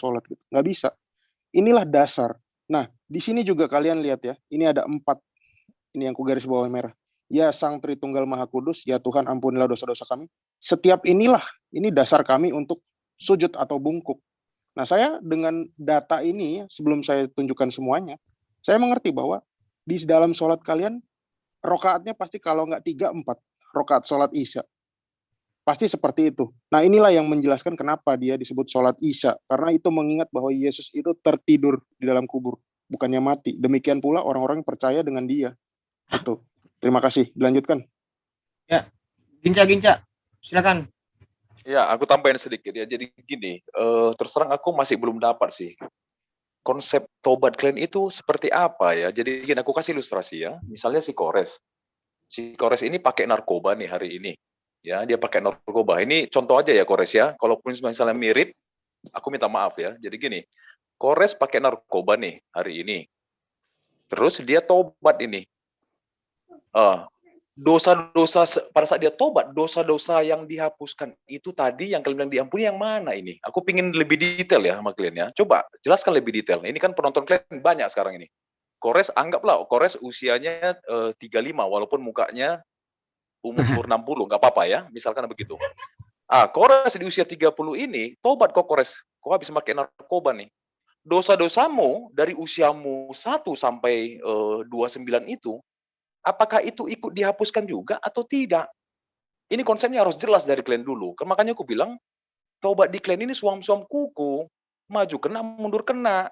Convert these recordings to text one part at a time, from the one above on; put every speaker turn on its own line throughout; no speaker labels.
sholat gitu. Nggak bisa. Inilah dasar. Nah, di sini juga kalian lihat ya, ini ada 4, ini yang kugaris bawah merah. Ya Sang Tritunggal Maha Kudus, ya Tuhan ampunilah dosa-dosa kami. Setiap inilah, ini dasar kami untuk sujud atau bungkuk. Nah, saya dengan data ini, sebelum saya tunjukkan semuanya, saya mengerti bahwa di dalam sholat kalian, rokaatnya pasti kalau nggak 3, 4, rokaat sholat isya. Pasti seperti itu. Nah, inilah yang menjelaskan kenapa dia disebut sholat isya. Karena itu mengingat bahwa Yesus itu tertidur di dalam kubur, bukannya mati. Demikian pula orang-orang percaya dengan dia. Itu. Terima kasih. Dilanjutkan.
Ya, Ginca, silakan.
Ya, aku tambahin sedikit ya. Jadi gini, terus terang aku masih belum dapat sih konsep tobat kalian itu seperti apa ya. Jadi gini, aku kasih ilustrasi ya. Misalnya si Kores. Si Kores ini pakai narkoba nih hari ini. Ya, dia pakai narkoba. Ini contoh aja ya Kores ya. Kalaupun misalnya mirip, aku minta maaf ya. Jadi gini, Kores pakai narkoba nih hari ini. Terus dia tobat ini. Dosa-dosa pada saat dia tobat, dosa-dosa yang dihapuskan itu tadi yang kalian bilang diampuni yang mana ini? Aku pingin lebih detail ya sama kalian ya. Coba jelaskan lebih detail. Ini kan penonton kalian banyak sekarang ini. Kores anggaplah Kores usianya 35 walaupun mukanya umur 60, nggak apa-apa ya, misalkan begitu. Kores di usia 30 ini tobat kok Kores. Kok habis pakai narkoba nih. Dosa-dosamu dari usiamu 1 sampai 29 itu apakah itu ikut dihapuskan juga atau tidak? Ini konsepnya harus jelas dari kalian dulu. Makanya aku bilang, tobat di kalian ini suam-suam kuku. Maju kena, mundur kena.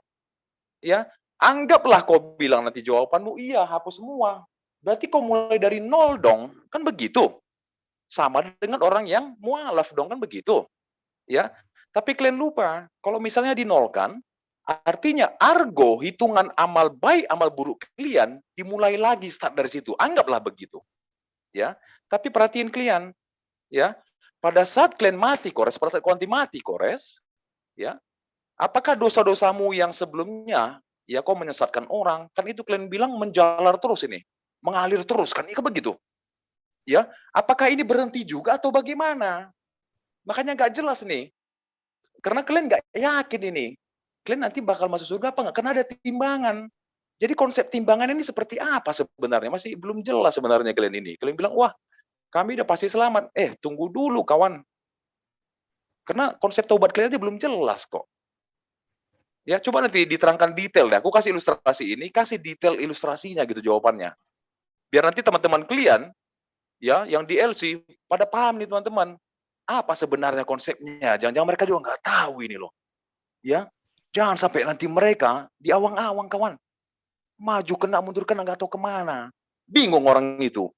Ya, anggaplah kau bilang nanti jawabanmu, iya, hapus semua. Berarti kau mulai dari nol dong. Kan begitu. Sama dengan orang yang mualaf dong, kan begitu. Ya, tapi kalian lupa, kalau misalnya dinolkan, artinya argo hitungan amal baik amal buruk kalian dimulai lagi start dari situ. Anggaplah begitu. Ya. Tapi perhatiin kalian, ya. Pada saat kalian mati Kores, pada saat kalian mati Kores, ya. Apakah dosa-dosamu yang sebelumnya ya kau menyesatkan orang, kan itu kalian bilang menjalar terus ini, mengalir terus kan? Itu begitu. Ya. Apakah ini berhenti juga atau bagaimana? Makanya nggak jelas nih. Karena kalian nggak yakin ini. Kalian nanti bakal masuk surga apa nggak? Karena ada timbangan. Jadi konsep timbangan ini seperti apa sebenarnya? Masih belum jelas sebenarnya kalian ini. Kalian bilang, wah kami udah pasti selamat. Tunggu dulu kawan. Karena konsep taubat kalian aja belum jelas kok. Ya, coba nanti diterangkan detail deh. Aku kasih ilustrasi ini, kasih detail ilustrasinya gitu jawabannya. Biar nanti teman-teman kalian, ya, yang di LC, pada paham nih teman-teman. Apa sebenarnya konsepnya? Jangan-jangan mereka juga nggak tahu ini loh. Ya, jangan sampai nanti mereka di awang-awang kawan. Maju kena, mundur kena, nggak tahu kemana. Bingung orang itu.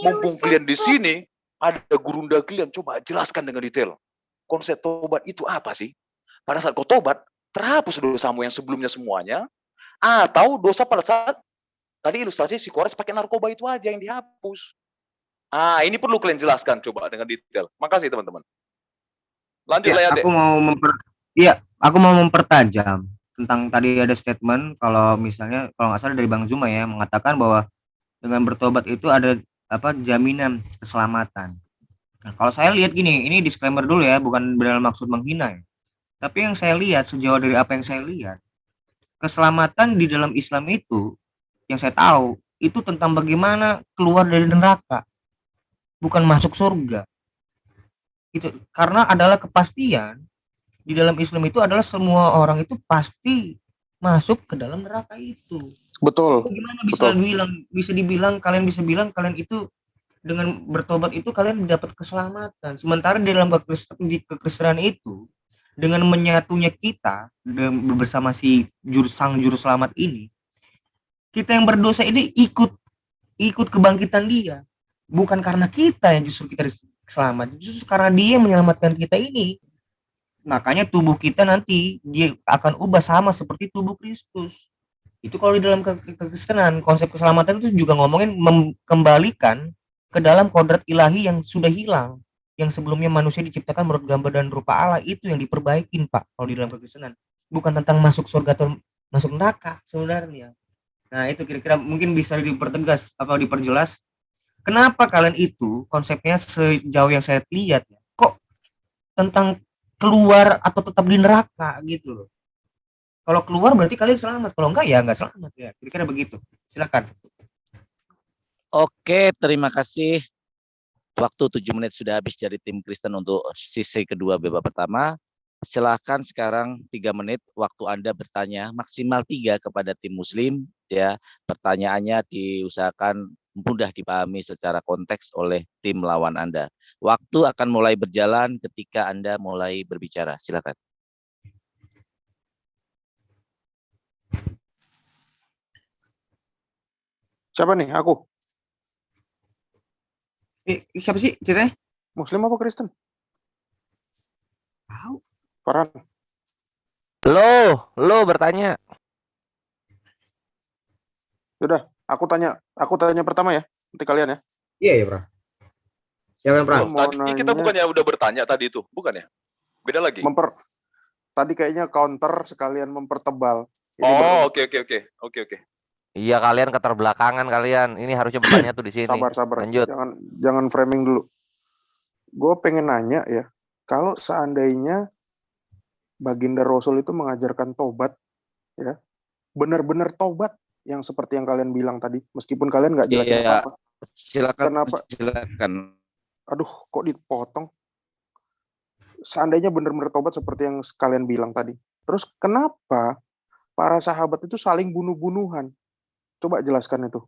Mumpung kalian di sini, ada gurunda kalian, coba jelaskan dengan detail. Konsep tobat itu apa sih? Pada saat kau tobat, terhapus dosamu yang sebelumnya semuanya, atau dosa pada saat, tadi ilustrasi si Kores pakai narkoba itu aja yang dihapus. Ini perlu kalian jelaskan coba dengan detail. Makasih teman-teman. Lanjut lah ya, Dek.
Aku mau mempertajam tentang tadi ada statement kalau misalnya kalau nggak salah dari Bang Zuma ya mengatakan bahwa dengan bertobat itu ada jaminan keselamatan. Nah, kalau saya lihat gini, ini disclaimer dulu ya, bukan dalam maksud menghina ya. Tapi yang saya lihat sejauh dari apa yang saya lihat, keselamatan di dalam Islam itu yang saya tahu itu tentang bagaimana keluar dari neraka, bukan masuk surga. Itu karena adalah kepastian di dalam Islam itu adalah semua orang itu pasti masuk ke dalam neraka itu.
Betul.
Bagaimana bisa dibilang kalian bisa bilang kalian itu dengan bertobat itu kalian dapat keselamatan. Sementara di dalam kekristenan itu dengan menyatunya kita bersama si juru selamat ini, kita yang berdosa ini ikut kebangkitan dia. Bukan karena kita yang justru kita selamat, justru karena dia yang menyelamatkan kita ini. Makanya tubuh kita nanti dia akan ubah sama seperti tubuh Kristus. Itu kalau di dalam kekristenan, konsep keselamatan itu juga ngomongin mengembalikan ke dalam kodrat ilahi yang sudah hilang, yang sebelumnya manusia diciptakan menurut gambar dan rupa Allah, itu yang diperbaikin Pak kalau di dalam kekristenan. Bukan tentang masuk surga atau masuk neraka sebenarnya. Nah itu kira-kira mungkin bisa dipertegas atau diperjelas. Kenapa kalian itu konsepnya sejauh yang saya lihat kok tentang keluar atau tetap di neraka gitu loh. Kalau keluar berarti kalian selamat, kalau enggak ya enggak selamat ya. Kira-kira begitu. Silakan.
Oke, terima kasih. Waktu 7 menit sudah habis dari tim Kristen untuk sesi kedua babak pertama. Silahkan sekarang 3 menit waktu Anda bertanya, maksimal 3 kepada tim Muslim. Ya, pertanyaannya diusahakan mudah dipahami secara konteks oleh tim lawan Anda. Waktu akan mulai berjalan ketika Anda mulai berbicara. Silakan.
Siapa nih? Aku.
Siapa sih ceritanya?
Muslim apa Kristen?
Tahu.
Farhan.
Lo bertanya.
Sudah, aku tanya pertama ya. Nanti kalian ya.
Iya ya, Bro. Silakan, Bro.
Mau
Tadi kita
nanya-
bukannya udah bertanya tadi itu, bukan ya? Beda lagi.
Tadi kayaknya counter sekalian mempertebal. Ini
Oh, oke.
Iya, kalian keterbelakangan kalian. Ini harusnya bertanya tuh di sini.
sabar.
Lanjut.
Jangan framing dulu. Gue pengen nanya ya, kalau seandainya Baginda Rasul itu mengajarkan tobat, ya, benar-benar tobat yang seperti yang kalian bilang tadi, meskipun kalian nggak jelasin
Iya.
apa-apa.
Silakan.
Kenapa?
Silakan.
Aduh, kok dipotong? Seandainya benar-benar tobat seperti yang kalian bilang tadi, terus kenapa para sahabat itu saling bunuh-bunuhan? Coba jelaskan itu.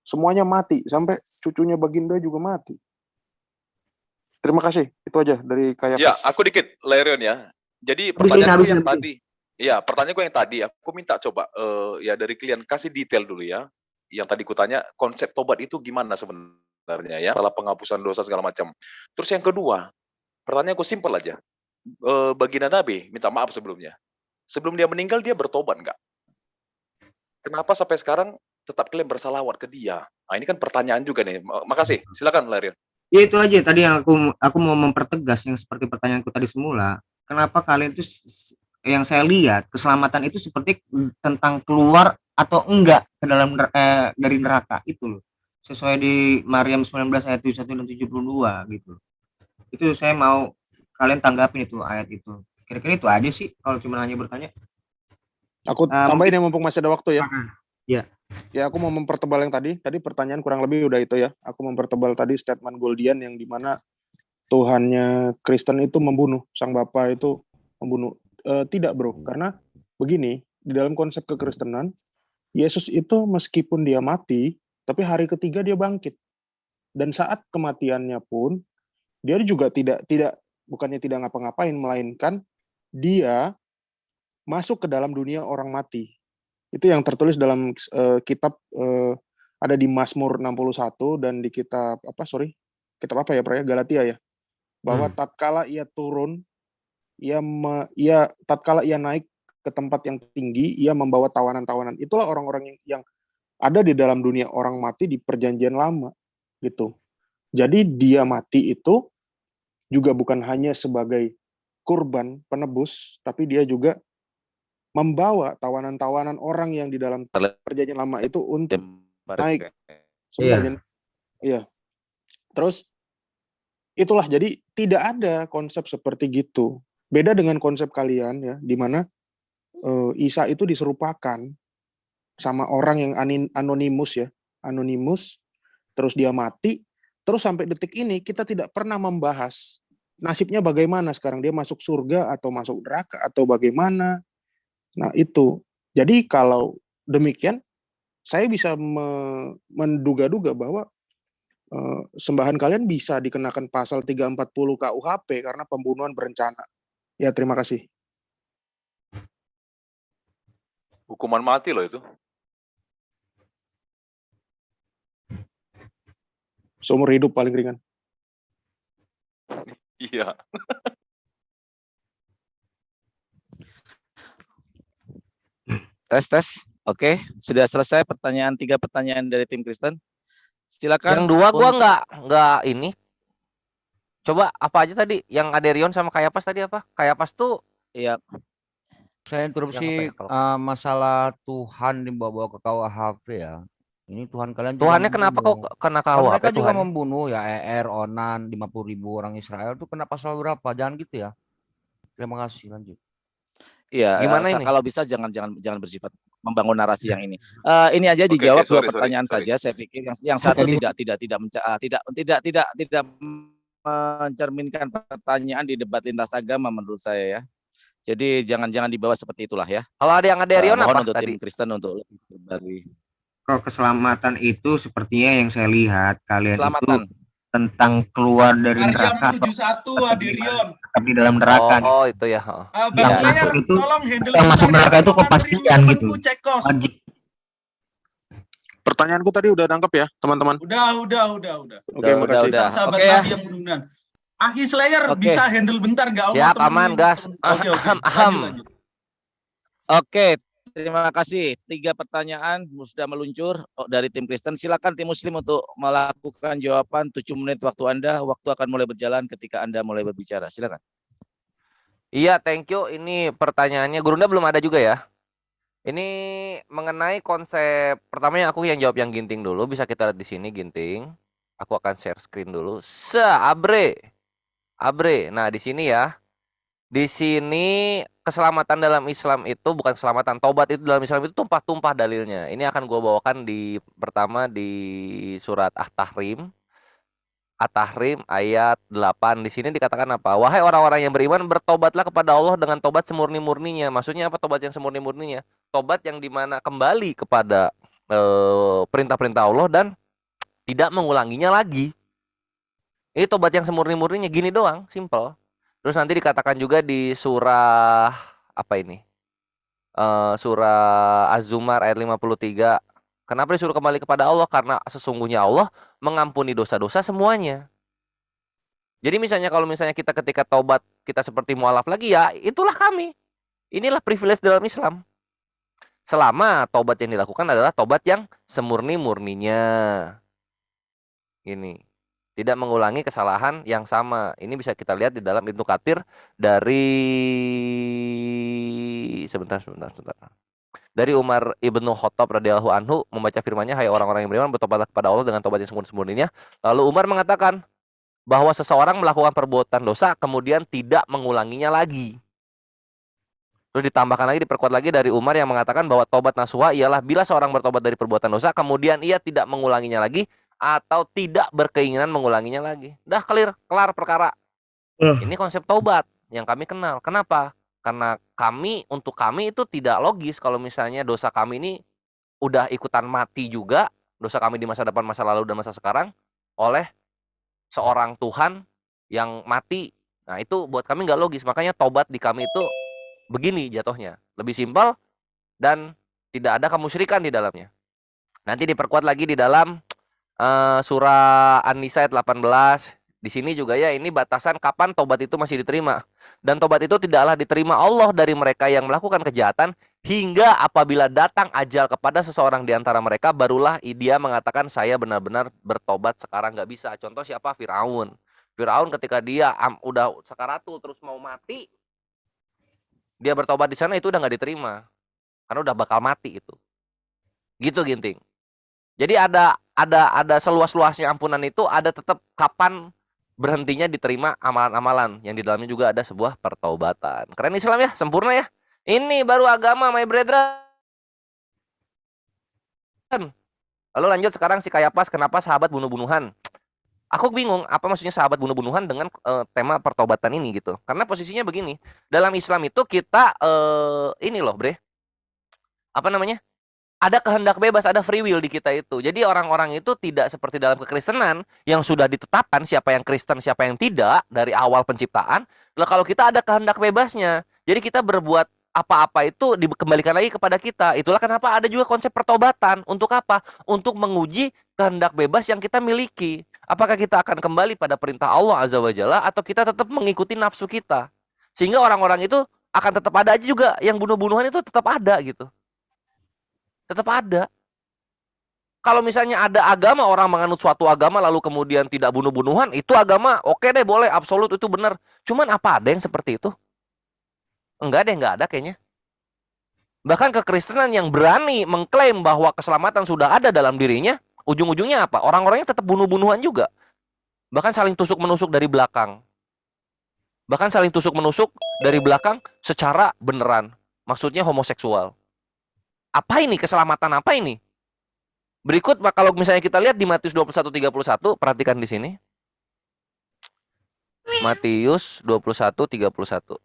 Semuanya mati, sampai cucunya Baginda juga mati. Terima kasih. Itu aja dari Kayafas.
Ya, aku dikit, Lerion ya. Jadi
Habisin,
pertanyaanku yang
habisin.
tadi, ya pertanyaanku yang tadi, aku minta coba ya dari kalian kasih detail dulu ya. Yang tadi kutanya konsep tobat itu gimana sebenarnya ya, setelah penghapusan dosa segala macam. Terus yang kedua, pertanyaanku simpel aja. Baginda Nabi minta maaf sebelumnya. Sebelum dia meninggal dia bertobat nggak? Kenapa sampai sekarang tetap kalian bersalawat ke dia? Nah, ini kan pertanyaan juga nih. Makasih. Silakan Lerion.
Ya itu aja tadi yang aku mau mempertegas yang seperti pertanyaanku tadi semula. Kenapa kalian itu yang saya lihat keselamatan itu seperti tentang keluar atau enggak ke dalam dari neraka itu loh. Sesuai di Maryam 19 ayat 71 dan 72 gitu. Itu saya mau kalian tanggapin itu ayat itu. Kira-kira itu aja sih kalau cuma hanya bertanya.
Aku tambahin ya mumpung masih ada waktu ya.
Ya.
Ya, aku mau mempertebal yang tadi. Tadi pertanyaan kurang lebih udah itu ya. Aku mempertebal tadi statement Goldian yang dimana Tuhannya Kristen itu membunuh, sang Bapa itu membunuh. Tidak bro, karena begini, di dalam konsep kekristenan, Yesus itu meskipun dia mati, tapi hari ketiga dia bangkit. Dan saat kematiannya pun, dia juga bukannya tidak ngapa-ngapain, melainkan dia masuk ke dalam dunia orang mati. Itu yang tertulis dalam kitab ada di Mazmur 61 dan di kitab kitab apa ya, Galatia ya. Bahwa tatkala ia turun, tatkala ia naik ke tempat yang tinggi, ia membawa tawanan-tawanan. Itulah orang-orang yang ada di dalam dunia orang mati di perjanjian lama gitu. Jadi dia mati itu juga bukan hanya sebagai kurban penebus, tapi dia juga membawa tawanan-tawanan orang yang di dalam perjanjian lama itu untuk naik. Sebenarnya, iya. Terus itulah, jadi tidak ada konsep seperti gitu. Beda dengan konsep kalian ya, di mana Isa itu diserupakan sama orang yang anonimus ya, anonimus, terus dia mati, terus sampai detik ini kita tidak pernah membahas nasibnya bagaimana sekarang, dia masuk surga atau masuk neraka atau bagaimana. Nah itu, jadi kalau demikian, saya bisa menduga-duga bahwa sembahan kalian bisa dikenakan pasal 340 KUHP karena pembunuhan berencana. Ya, terima kasih.
Hukuman mati loh itu.
Seumur hidup paling ringan.
Iya.
Tes. Oke, sudah selesai pertanyaan 3 pertanyaan dari tim Kristen. Silakan.
Yang 2 gua nggak ini. Coba apa aja tadi? Yang Aderion sama Kayafas tadi apa? Kayafas tuh
Iya.
Saya interupsi
Yang apa ya,
masalah Tuhan dibawa ke KUHP ya. Ini Tuhan kalian juga
Tuhannya kenapa kok
membunuh.
kena
Kan
KUHP
mereka juga
Tuhannya?
membunuh ya, Onan 50.000 orang Israel itu kena pasal berapa? Jangan gitu ya. Terima kasih, lanjut.
Iya,
Gimana ini?
kalau bisa jangan bersifat membangun narasi yang ini. Ini aja
Oke,
dijawab dua
sorry.
pertanyaan saja. Saya pikir yang satu tidak mencerminkan pertanyaan di debat lintas agama menurut saya ya. Jadi jangan dibawa seperti itulah ya.
Kalau ada yang Aderion
Mohon
apa
untuk
tadi?
tim Kristen untuk lebih berbagi.
Kalau keselamatan itu sepertinya yang saya lihat kalian
Keselamatan.
itu tentang keluar dari
Maryam
neraka atau
71 Adirion.
tetap di dalam neraka.
Oh, itu ya.
Bang
Yang
Slayer,
masuk itu,
tolong handle
yang masuk
bentar ya,
neraka itu
tolong
kepastian
anterin
gitu.
temanku cek kos.
Wajib.
Pertanyaanku tadi udah nangkep ya, teman-teman?
Udah.
Oke, makasih.
Udah.
Sahabat
Oke ya.
Nabi yang berkenan. Aki Slayer
Oke.
bisa handle bentar nggak?
Siap, aman, gas.
Oke. Lanjut.
Oke, terima kasih. 3 pertanyaan sudah meluncur dari tim Kristen. Silakan tim Muslim untuk melakukan jawaban 7 menit waktu Anda. Waktu akan mulai berjalan ketika Anda mulai berbicara. Silakan.
Iya, thank you. Ini pertanyaannya Gurunda belum ada juga ya. Ini mengenai konsep pertamanya aku yang jawab yang Ginting dulu. Bisa kita lihat di sini Ginting. Aku akan share screen dulu. Abre. Nah, di sini ya. Di sini keselamatan dalam Islam itu bukan keselamatan, tobat itu dalam Islam itu tumpah-tumpah dalilnya. Ini akan gue bawakan pertama di surat At-Tahrim ayat 8. Di sini dikatakan apa? Wahai orang-orang yang beriman, bertobatlah kepada Allah dengan tobat semurni-murninya. Maksudnya apa tobat yang semurni-murninya? Tobat yang dimana kembali kepada perintah-perintah Allah dan tidak mengulanginya lagi. Ini tobat yang semurni-murninya, gini doang, simple. Terus nanti dikatakan juga di surah apa ini? Surah Az-Zumar ayat 53. Kenapa disuruh kembali kepada Allah? Karena sesungguhnya Allah mengampuni dosa-dosa semuanya. Jadi misalnya kalau misalnya kita ketika taubat kita seperti mualaf lagi ya, itulah kami. Inilah privilege dalam Islam. Selama taubat yang dilakukan adalah taubat yang semurni-murninya. Ini. Tidak mengulangi kesalahan yang sama. Ini bisa kita lihat di dalam Ibnu Katsir dari sebentar. Dari Umar Ibnu Khattab radhiyallahu anhu membaca firman-Nya, hai orang-orang yang beriman, bertobatlah kepada Allah dengan tobat yang semurni-murninya. Lalu Umar mengatakan bahwa seseorang melakukan perbuatan dosa kemudian tidak mengulanginya lagi. Terus ditambahkan lagi, diperkuat lagi dari Umar yang mengatakan bahwa tobat nasuha ialah bila seorang bertobat dari perbuatan dosa kemudian ia tidak mengulanginya lagi atau tidak berkeinginan mengulanginya lagi. Dah kelar perkara. Ini konsep taubat yang kami kenal. Kenapa? Karena untuk kami itu tidak logis kalau misalnya dosa kami ini udah ikutan mati juga, dosa kami di masa depan, masa lalu, dan masa sekarang oleh seorang Tuhan yang mati. Nah, itu buat kami nggak logis. Makanya taubat di kami itu begini jatuhnya. Lebih simpel dan tidak ada kemusyrikan di dalamnya. Nanti diperkuat lagi di dalam surah An-Nisa ayat 18. Di sini juga ya, ini batasan kapan tobat itu masih diterima. Dan tobat itu tidaklah diterima Allah dari mereka yang melakukan kejahatan hingga apabila datang ajal kepada seseorang di antara mereka, barulah dia mengatakan saya benar-benar bertobat sekarang. Nggak bisa. Contoh siapa? Firaun ketika dia udah sakaratul terus mau mati, dia bertobat di sana itu udah nggak diterima karena udah bakal mati itu. Gitu Ginting. Jadi ada seluas-luasnya ampunan itu, ada tetap kapan berhentinya diterima amalan-amalan yang di dalamnya juga ada sebuah pertaubatan. Keren Islam ya, sempurna ya. Ini baru agama, my brethren. Lalu lanjut sekarang si Kayapas, kenapa sahabat bunuh-bunuhan? Aku bingung apa maksudnya sahabat bunuh-bunuhan dengan tema pertaubatan ini gitu. Karena posisinya begini, dalam Islam itu kita ini loh bre, apa namanya, ada kehendak bebas, ada free will di kita itu. Jadi orang-orang itu tidak seperti dalam kekristenan yang sudah ditetapkan siapa yang Kristen, siapa yang tidak dari awal penciptaan. Lah kalau kita ada kehendak bebasnya, jadi kita berbuat apa-apa itu dikembalikan lagi kepada kita. Itulah kenapa ada juga konsep pertobatan. Untuk apa? Untuk menguji kehendak bebas yang kita miliki. Apakah kita akan kembali pada perintah Allah Azza wa Jalla atau kita tetap mengikuti nafsu kita? Sehingga orang-orang itu akan tetap ada aja juga, yang bunuh-bunuhan itu tetap ada gitu. Tetap ada. Kalau misalnya ada agama, orang menganut suatu agama lalu kemudian tidak bunuh-bunuhan, itu agama oke deh, boleh, absolut itu benar. Cuman apa ada yang seperti itu? Enggak deh, enggak ada kayaknya. Bahkan kekristenan yang berani mengklaim bahwa keselamatan sudah ada dalam dirinya, ujung-ujungnya apa? Orang-orangnya tetap bunuh-bunuhan juga. Bahkan saling tusuk-menusuk dari belakang. Bahkan saling tusuk-menusuk dari belakang secara beneran. Maksudnya homoseksual. Apa ini? Keselamatan apa ini? Berikut kalau misalnya kita lihat di Matius 21:31, perhatikan di sini. Matius 21:31.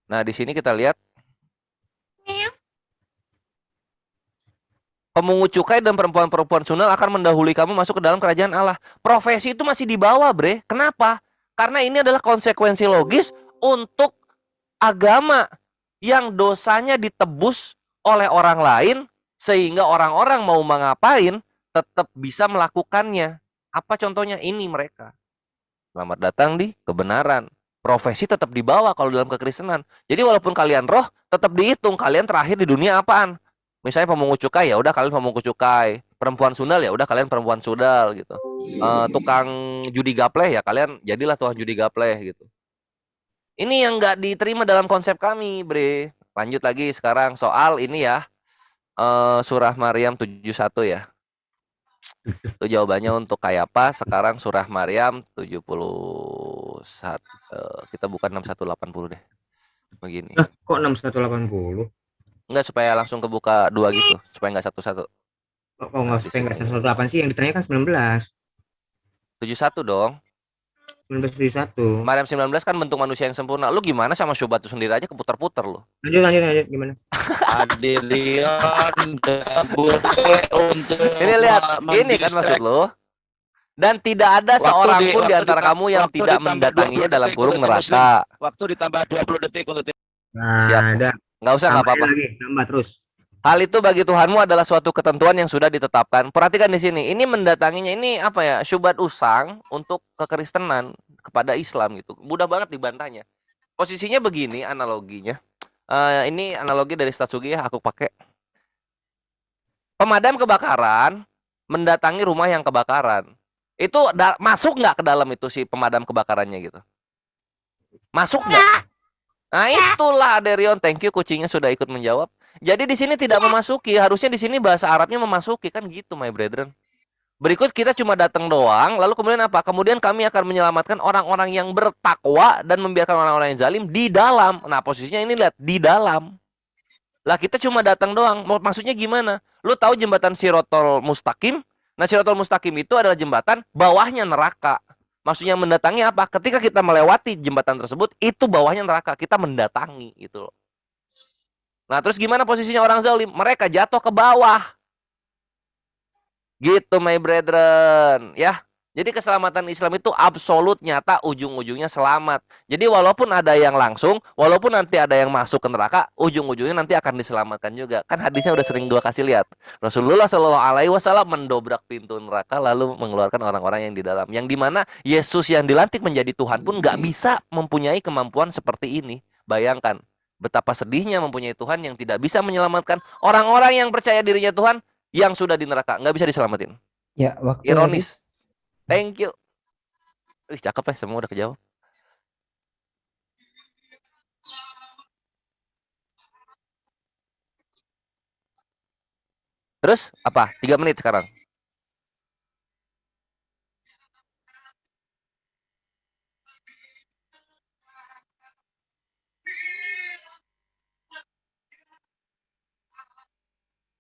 Nah, di sini kita lihat pemungut cukai dan perempuan-perempuan sunal akan mendahului kamu masuk ke dalam kerajaan Allah. Profesi itu masih di bawah, bre. Kenapa? Karena ini adalah konsekuensi logis untuk agama yang dosanya ditebus oleh orang lain sehingga orang-orang mau mengapain tetap bisa melakukannya. Apa contohnya? Ini mereka. Selamat datang di kebenaran. Profesi tetap dibawa kalau dalam kekristenan. Jadi walaupun kalian roh, tetap dihitung kalian terakhir di dunia apaan. Misalnya pemungut cukai, ya udah kalian pemungut cukai. Perempuan sundal, ya udah kalian perempuan sundal gitu. Tukang judi gapleh, ya kalian jadilah tukang judi gapleh gitu. Ini yang nggak diterima dalam konsep kami, bre. Lanjut lagi sekarang soal ini ya. Surah Maryam 71 ya. Itu jawabannya untuk Kayapa. Sekarang surah Maryam 71. Kita bukan 6180 deh. Begini.
Kok 6180?
Enggak, supaya langsung kebuka dua gitu, supaya nggak satu-satu.
Kok nggak supaya nggak 118 sih? Yang ditanya kan 19.
71 dong.
1971.
Maryam 19 kan bentuk manusia yang sempurna. Lu gimana sama Syubat itu sendiri aja keputar-putar lu.
Lanjut gimana?
Adirion untuk
Ini lihat, ini kan maksud lu. Dan tidak ada seorang pun di antara kamu yang tidak mendatanginya dalam kurung neraka.
Waktu ditambah 20 detik untuk
Nah,
Siap.
ada.
Nggak usah, nggak apa-apa.
Lagi, tambah terus.
Hal itu bagi Tuhanmu adalah suatu ketentuan yang sudah ditetapkan. Perhatikan di sini. Ini mendatanginya ini apa ya? Syubhat usang untuk kekristenan kepada Islam gitu. Mudah banget dibantahnya. Posisinya begini analoginya. Ini analogi dari Statsugi ya, aku pakai. Pemadam kebakaran mendatangi rumah yang kebakaran. Itu masuk nggak ke dalam itu si pemadam kebakarannya gitu? Masuk nggak? Nah itulah Aderion, thank you, kucingnya sudah ikut menjawab. Jadi di sini tidak memasuki, harusnya di sini bahasa Arabnya memasuki, kan gitu my brethren. Berikut kita cuma datang doang, lalu kemudian apa? Kemudian kami akan menyelamatkan orang-orang yang bertakwa dan membiarkan orang-orang yang zalim di dalam. Nah posisinya ini lihat, di dalam. Lah kita cuma datang doang, maksudnya gimana? Lu tahu jembatan Sirotol Mustaqim? Nah Sirotol Mustaqim itu adalah jembatan bawahnya neraka. Maksudnya mendatangi apa? Ketika kita melewati jembatan tersebut, itu bawahnya neraka. Kita mendatangi gitu loh. Nah, terus gimana posisinya orang zalim? Mereka jatuh ke bawah. Gitu my brethren, ya. Jadi keselamatan Islam itu absolut, nyata, ujung-ujungnya selamat. Jadi walaupun ada yang langsung, walaupun nanti ada yang masuk ke neraka, ujung-ujungnya nanti akan diselamatkan juga. Kan hadisnya udah sering gua kasih lihat. Rasulullah Shallallahu Alaihi Wasallam mendobrak pintu neraka lalu mengeluarkan orang-orang yang di dalam. Yang dimana Yesus yang dilantik menjadi Tuhan pun nggak bisa mempunyai kemampuan seperti ini. Bayangkan betapa sedihnya mempunyai Tuhan yang tidak bisa menyelamatkan orang-orang yang percaya dirinya Tuhan yang sudah di neraka, nggak bisa diselamatin.
Ya, waktu
Ironis. Thank you. Cakep ya, semua udah kejawab. Terus apa? 3 menit sekarang.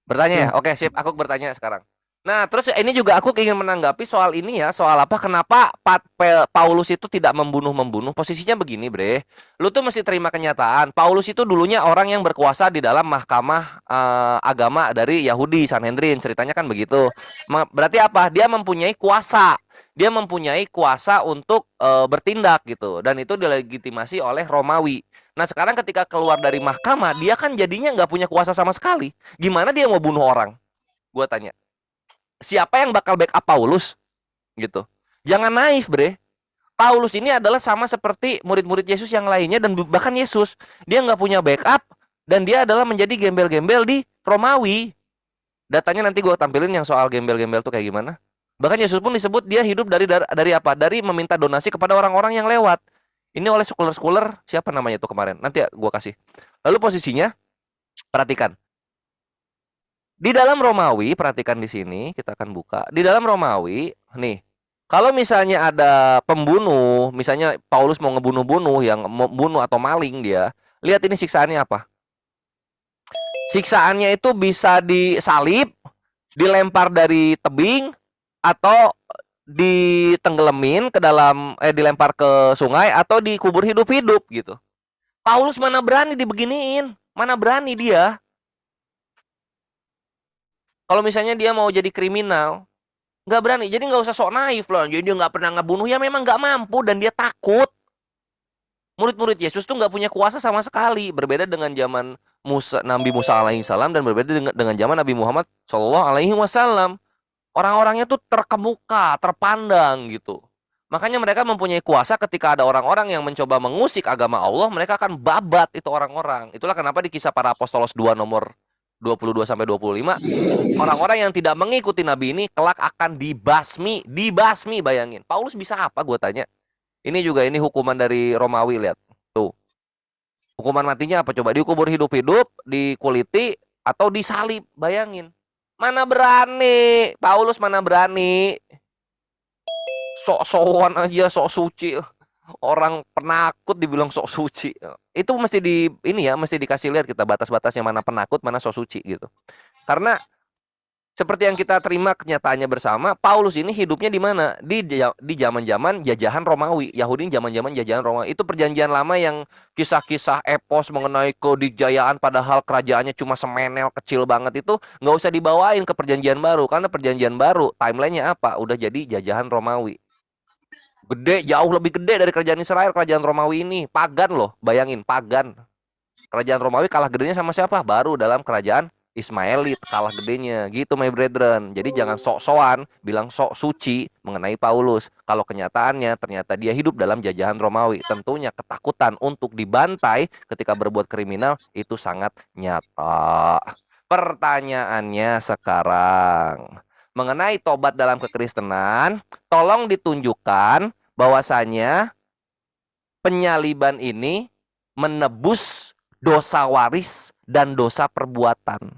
Bertanya ya? Oke, sip. Aku bertanya sekarang. Nah, terus ini juga aku ingin menanggapi soal ini ya, soal apa, kenapa Paulus itu tidak membunuh. Posisinya begini, bre. Lu tuh mesti terima kenyataan. Paulus itu dulunya orang yang berkuasa di dalam mahkamah agama dari Yahudi, Sanhedrin. Ceritanya kan begitu. Berarti apa? Dia mempunyai kuasa. Dia mempunyai kuasa untuk bertindak gitu. Dan itu dilegitimasi oleh Romawi. Nah, sekarang ketika keluar dari mahkamah, dia kan jadinya nggak punya kuasa sama sekali. Gimana dia mau bunuh orang? Gua tanya. Siapa yang bakal backup Paulus gitu? Jangan naif, bre. Paulus ini adalah sama seperti murid-murid Yesus yang lainnya dan bahkan Yesus, dia nggak punya backup dan dia adalah menjadi gembel-gembel di Romawi. Datanya nanti gue tampilin yang soal gembel-gembel tuh kayak gimana. Bahkan Yesus pun disebut dia hidup dari apa? Dari meminta donasi kepada orang-orang yang lewat. Ini oleh scholar siapa namanya itu kemarin? Nanti gue kasih. Lalu posisinya, perhatikan. Di dalam Romawi, perhatikan di sini, kita akan buka. Di dalam Romawi, nih, Kalau misalnya ada pembunuh, misalnya Paulus mau ngebunuh-bunuh yang mau bunuh atau maling dia, lihat ini siksaannya apa? Siksaannya itu bisa disalib, dilempar dari tebing, atau ditenggelamin ke dalam dilempar ke sungai atau dikubur hidup-hidup gitu. Paulus mana berani dibeginiin? Mana berani dia? Kalau misalnya dia mau jadi kriminal, nggak berani. Jadi nggak usah sok naif loh. Jadi dia nggak pernah ngebunuh, ya memang nggak mampu dan dia takut. Murid-murid Yesus tuh nggak punya kuasa sama sekali. Berbeda dengan zaman Nabi Musa alaihissalam dan berbeda dengan zaman Nabi Muhammad Shallallahu alaihi wasallam. Orang-orangnya tuh terkemuka, terpandang gitu. Makanya mereka mempunyai kuasa ketika ada orang-orang yang mencoba mengusik agama Allah, mereka akan babat itu orang-orang. Itulah kenapa di Kisah Para Apostolos 2 nomor 22 sampai 25, orang-orang yang tidak mengikuti Nabi ini kelak akan dibasmi, bayangin. Paulus bisa apa gue tanya? Ini juga ini hukuman dari Romawi, lihat. Tuh. Hukuman matinya apa coba? Dikubur hidup-hidup, dikuliti atau disalib, bayangin. Mana berani, Paulus mana berani. Sok-sokan aja, sok suci. Orang penakut dibilang sok suci. Itu mesti mesti dikasih lihat kita batas-batasnya mana penakut, mana sok suci gitu. Karena seperti yang kita terima kenyataannya bersama, Paulus ini hidupnya di mana? Di zaman-zaman jajahan Romawi. Yahudi zaman-zaman jajahan Romawi. Itu perjanjian lama yang kisah-kisah epos mengenai kedikjayaan padahal kerajaannya cuma semenel kecil banget itu nggak usah dibawain ke perjanjian baru. Karena perjanjian baru timelinenya apa? Udah jadi jajahan Romawi. Gede, jauh lebih gede dari kerajaan Israel, kerajaan Romawi ini. Pagan loh, bayangin, pagan. Kerajaan Romawi kalah gedenya sama siapa? Baru dalam kerajaan Ismailit kalah gedenya gitu my brethren. Jadi jangan sok-sokan bilang sok suci mengenai Paulus. Kalau kenyataannya ternyata dia hidup dalam jajahan Romawi. Tentunya ketakutan untuk dibantai ketika berbuat kriminal itu sangat nyata. Pertanyaannya sekarang, mengenai tobat dalam kekristenan, tolong ditunjukkan bahwasanya penyaliban ini menebus dosa waris dan dosa perbuatan.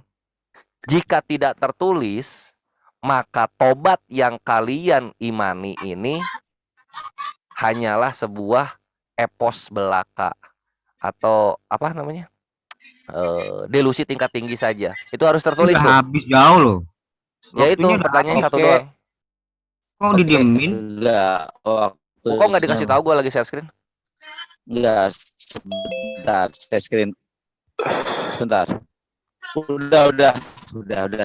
Jika tidak tertulis, maka tobat yang kalian imani ini hanyalah sebuah epos belaka atau apa namanya? Delusi tingkat tinggi saja. Itu harus tertulis tuh.
Habis jauh loh.
Ya itu
Waktunya udah
pertanyaan
habis.
satu doang.
Kok didiemin?
Enggak.
Kok nggak dikasih tahu gue lagi share screen?
Enggak, sebentar, saya screen. Sebentar. Udah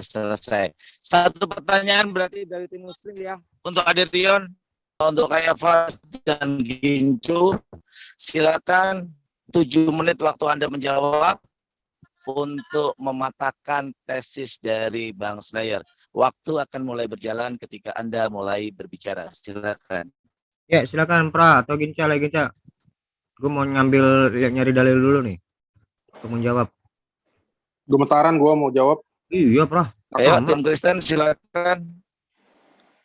selesai. Satu pertanyaan berarti dari tim muslim ya. Untuk Aderion, untuk Kayafas dan Gincu, silakan 7 menit waktu Anda menjawab untuk mematahkan tesis dari Bang Slayer. Waktu akan mulai berjalan ketika Anda mulai berbicara. Silakan.
Ya, silakan Pra atau Ginca. Gue mau nyari dalil dulu nih untuk menjawab.
Gemetaran gue mau jawab.
Iya, Pra.
Ayo, tim Kristen silakan.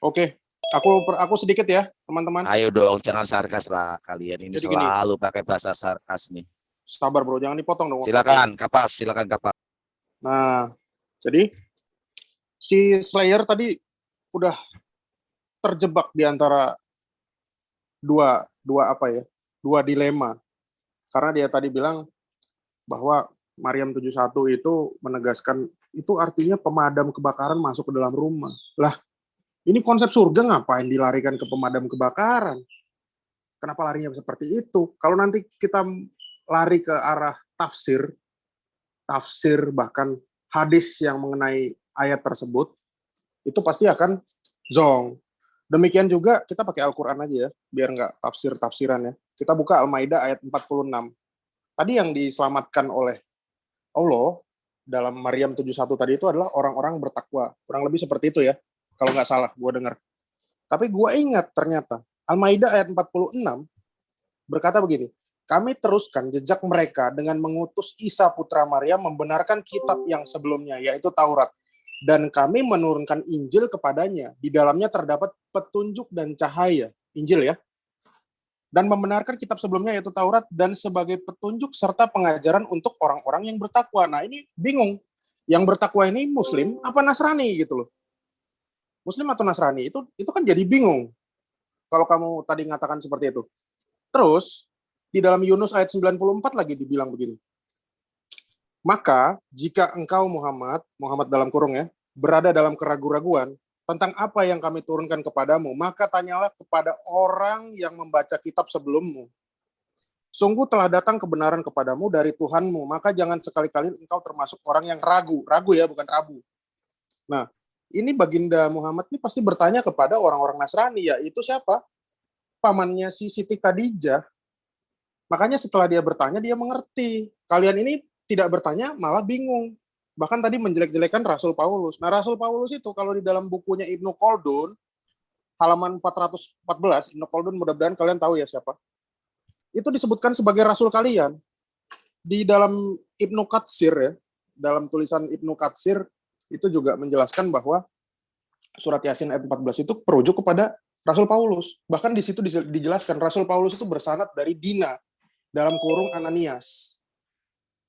Oke, aku sedikit ya, teman-teman.
Ayo dong, jangan sarkas lah kalian ini.
Jadi
selalu pakai bahasa sarkas nih.
Sabar bro, jangan dipotong dong.
Silakan Kapas.
Nah, jadi si Slayer tadi udah terjebak di antara dua dilema. Karena dia tadi bilang bahwa Maryam 71 itu menegaskan itu artinya pemadam kebakaran masuk ke dalam rumah. Lah, ini konsep surga ngapain dilarikan ke pemadam kebakaran? Kenapa larinya seperti itu? Kalau nanti kita lari ke arah tafsir bahkan hadis yang mengenai ayat tersebut, itu pasti akan zong. Demikian juga kita pakai Al-Quran aja ya, biar nggak tafsir-tafsiran ya. Kita buka Al-Maidah ayat 46. Tadi yang diselamatkan oleh Allah dalam Maryam 71 tadi itu adalah orang-orang bertakwa. Kurang lebih seperti itu ya, kalau nggak salah gue dengar. Tapi gue ingat ternyata Al-Maidah ayat 46 berkata begini, kami teruskan jejak mereka dengan mengutus Isa putra Maryam membenarkan kitab yang sebelumnya, yaitu Taurat. Dan kami menurunkan Injil kepadanya. Di dalamnya terdapat petunjuk dan cahaya. Injil ya. Dan membenarkan kitab sebelumnya yaitu Taurat dan sebagai petunjuk serta pengajaran untuk orang-orang yang bertakwa. Nah ini bingung. Yang bertakwa ini Muslim apa Nasrani gitu loh. Muslim atau Nasrani itu kan jadi bingung. kalau kamu tadi mengatakan seperti itu. Terus di dalam Yunus ayat 94 lagi dibilang begini. Maka jika engkau Muhammad dalam kurung ya, berada dalam keraguan-raguan tentang apa yang kami turunkan kepadamu, maka tanyalah kepada orang yang membaca kitab sebelummu. Sungguh telah datang kebenaran kepadamu dari Tuhanmu, maka jangan sekali-kali engkau termasuk orang yang ragu. Ragu ya, bukan rabu. Nah, ini baginda Muhammad ini pasti bertanya kepada orang-orang Nasrani, yaitu siapa? Pamannya si Siti Khadijah. Makanya setelah dia bertanya, dia mengerti. Kalian ini tidak bertanya, malah bingung. Bahkan tadi menjelek-jelekan Rasul Paulus. Nah, Rasul Paulus itu kalau di dalam bukunya Ibnu Khaldun, halaman 414, Ibnu Khaldun mudah-mudahan kalian tahu ya siapa. Itu disebutkan sebagai rasul kalian. Di dalam Ibnu Katsir ya, dalam tulisan Ibnu Katsir itu juga menjelaskan bahwa surat Yasin ayat 14 itu merujuk kepada Rasul Paulus. Bahkan di situ dijelaskan Rasul Paulus itu bersanad dari Dina dalam kurung Ananias.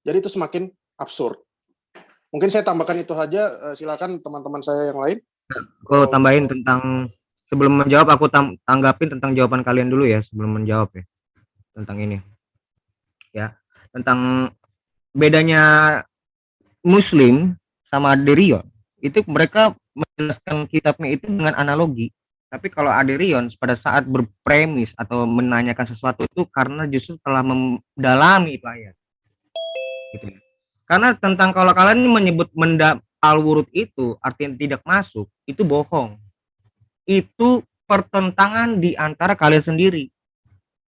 Jadi itu semakin absurd. Mungkin saya tambahkan itu saja, silakan teman-teman saya yang lain.
Aku tambahin tentang, sebelum menjawab aku tanggapin tentang jawaban kalian dulu ya, sebelum menjawab ya. Tentang ini ya, tentang bedanya Muslim sama Aderion, itu mereka menjelaskan kitabnya itu dengan analogi. Tapi kalau Aderion pada saat berpremis atau menanyakan sesuatu itu karena justru telah mendalami itu ayat gitu ya. Karena tentang kalau kalian menyebut al-wurud itu artinya tidak masuk, itu bohong. Itu pertentangan di antara kalian sendiri.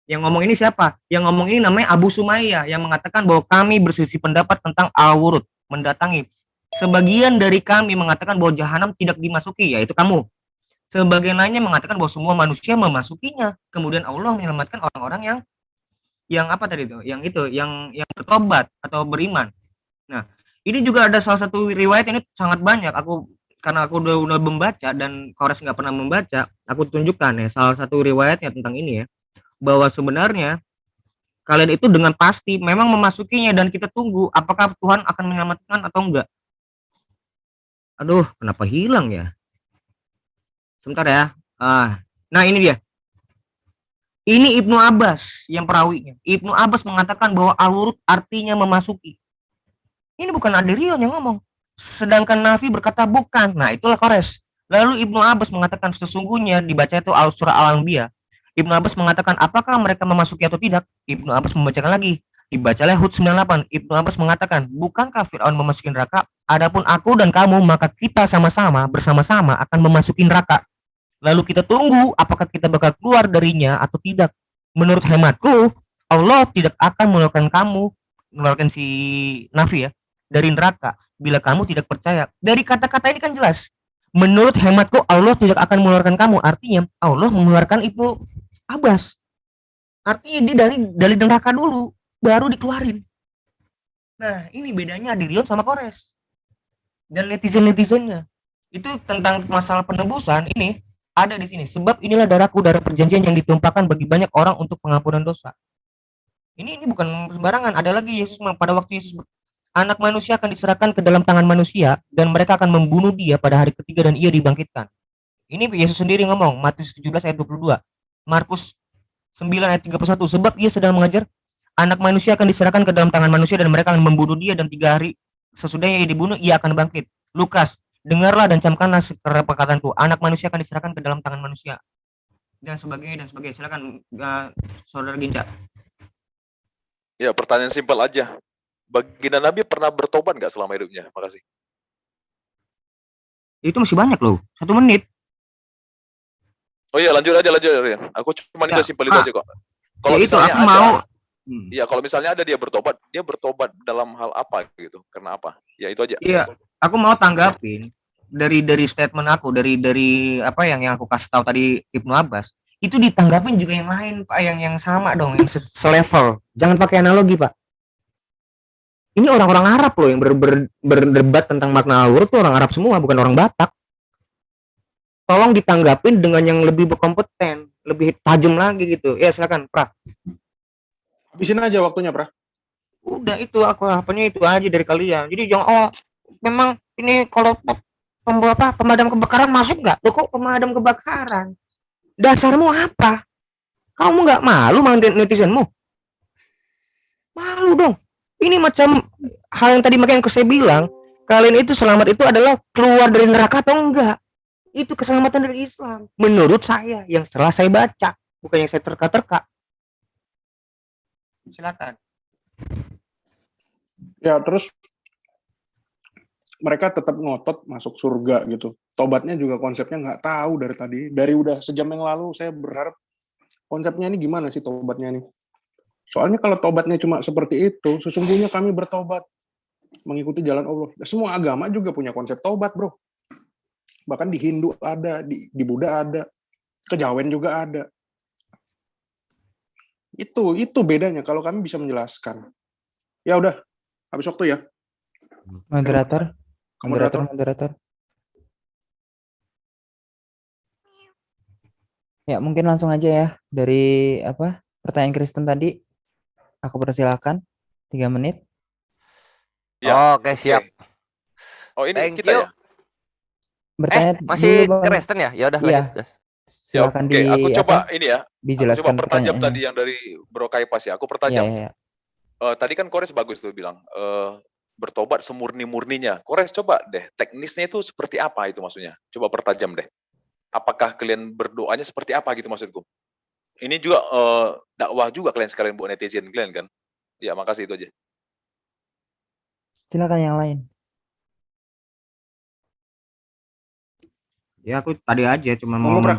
Yang ngomong ini siapa? Yang ngomong ini namanya Abu Sumayyah, yang mengatakan bahwa kami berselisih pendapat tentang al-wurud, mendatangi. Sebagian dari kami mengatakan bahwa jahanam tidak dimasuki, yaitu kamu. Sebagian lainnya mengatakan bahwa semua manusia memasukinya. Kemudian Allah menyelamatkan orang-orang yang apa tadi itu? Yang bertobat atau beriman. Nah, ini juga ada salah satu riwayat, ini sangat banyak. Karena aku udah membaca dan Kores nggak pernah membaca, aku tunjukkan ya salah satu riwayatnya tentang ini ya. Bahwa sebenarnya kalian itu dengan pasti memang memasukinya dan kita tunggu apakah Tuhan akan menyelamatkan atau enggak. Aduh, kenapa hilang ya? Sebentar ya. Nah ini dia. Ini Ibnu Abbas yang perawinya. Ibnu Abbas mengatakan bahwa al-wurud artinya memasuki. Ini bukan Aderion yang ngomong. Sedangkan Nafi berkata bukan. Nah itulah Kores. Lalu Ibnu Abbas mengatakan sesungguhnya dibaca itu surah Al-Anbiya. Ibnu Abbas mengatakan apakah mereka memasuki atau tidak? Ibnu Abbas membacakan lagi. Dibacalah Hud 98. Ibnu Abbas mengatakan, bukankah Fir'aun memasuki neraka? Adapun aku dan kamu, maka kita sama-sama bersama-sama akan memasuki neraka. Lalu kita tunggu apakah kita bakal keluar darinya atau tidak. Menurut hematku, Allah tidak akan mengeluarkan si Nafi ya, dari neraka bila kamu tidak percaya. Dari kata-kata ini kan jelas. Menurut hematku Allah tidak akan mengeluarkan kamu. Artinya Allah mengeluarkan Ibnu Abbas. Artinya dia dari neraka dulu baru dikeluarin. Nah, ini bedanya Aderion sama Kores. Dan netizen-netizennya. Itu tentang masalah penebusan ini ada di sini. Sebab inilah darahku, darah perjanjian yang ditumpahkan bagi banyak orang untuk pengampunan dosa. Ini bukan sembarangan. Ada lagi Yesus pada waktu Yesus anak manusia akan diserahkan ke dalam tangan manusia dan mereka akan membunuh dia pada hari ketiga dan ia dibangkitkan. Ini Yesus sendiri ngomong, Matius 17 ayat 22. Markus 9 ayat 31, sebab ia sedang mengajar anak manusia akan diserahkan ke dalam tangan manusia dan mereka akan membunuh dia dan 3 hari sesudahnya ia dibunuh ia akan bangkit. Lukas, dengarlah dan camkanlah perkataanku, anak manusia akan diserahkan ke dalam tangan manusia dan sebagainya. Silakan Saudara Ginca.
Ya, pertanyaan simpel aja. Baginda Nabi pernah bertobat nggak selama hidupnya? Makasih.
Itu masih banyak loh, 1 menit.
Oh iya, lanjut aja. Rian. Aku cuma itu simpel itu aja kok. Kalau
ya itu
misalnya
aku mau.
Iya, kalau misalnya ada dia bertobat dalam hal apa gitu? Karena apa? Ya itu aja.
Iya, aku mau tanggapin dari statement aku, dari apa yang aku kasih tahu tadi Ibnu Abbas. Itu ditanggapin juga yang lain, Pak, yang sama dong, yang selevel. Jangan pakai analogi, Pak. Ini orang-orang Arab loh yang berdebat tentang makna al-wurud tuh orang Arab semua, bukan orang Batak. Tolong ditanggapin dengan yang lebih berkompeten, lebih tajam lagi gitu. Ya silakan, Pra.
Habisin aja waktunya, Pra.
Udah itu aku harapannya itu aja dari kalian. Jadi jangan memang ini kalau pemadam kebakaran masuk nggak? Kok pemadam kebakaran? Dasarmu apa? Kamu nggak malu sama netizenmu? Malu dong. Ini macam hal yang tadi makanya saya bilang, kalian itu selamat itu adalah keluar dari neraka atau enggak. Itu keselamatan dari Islam. Menurut saya yang setelah saya baca, bukan yang saya terka-terka. Silakan.
Ya, terus mereka tetap ngotot masuk surga gitu. Tobatnya juga konsepnya nggak tahu dari tadi. Dari udah sejam yang lalu saya berharap konsepnya ini gimana sih tobatnya nih. Soalnya kalau tobatnya cuma seperti itu, sesungguhnya kami bertobat mengikuti jalan Allah. Semua agama juga punya konsep tobat, bro. Bahkan di Hindu ada, di Buddha ada, kejawen juga ada. Itu bedanya kalau kami bisa menjelaskan. Ya udah, habis waktu ya.
Moderator.
Moderator.
Ya, mungkin langsung aja ya dari pertanyaan Kristen tadi. Aku persilakan 3 menit.
Ya,
Oke, siap.
Oh, ini
Thank
kita
you.
ya.
Bertanya
Masih
dulu, Bang.
Kristen ya? Ya udah
Iya.
lanjut, Gas.
Ya,
Silakan
oke, aku coba ini ya. Aku coba
dijelaskan
pertajam
pertanyaannya.
tadi yang dari Bro Kaipas ya. Aku
Iya,
pertajam.
iya.
Tadi kan Kores bagus tuh bilang bertobat semurni-murninya. Kores coba deh, teknisnya itu seperti apa itu maksudnya? Coba pertajam deh. Apakah kalian berdoanya seperti apa gitu maksudku? Ini juga dakwah juga kalian sekalian buat netizen kalian kan? Ya, makasih itu aja.
Silakan yang lain.
Ya aku tadi aja cuma
Monggo,
mau
Pra.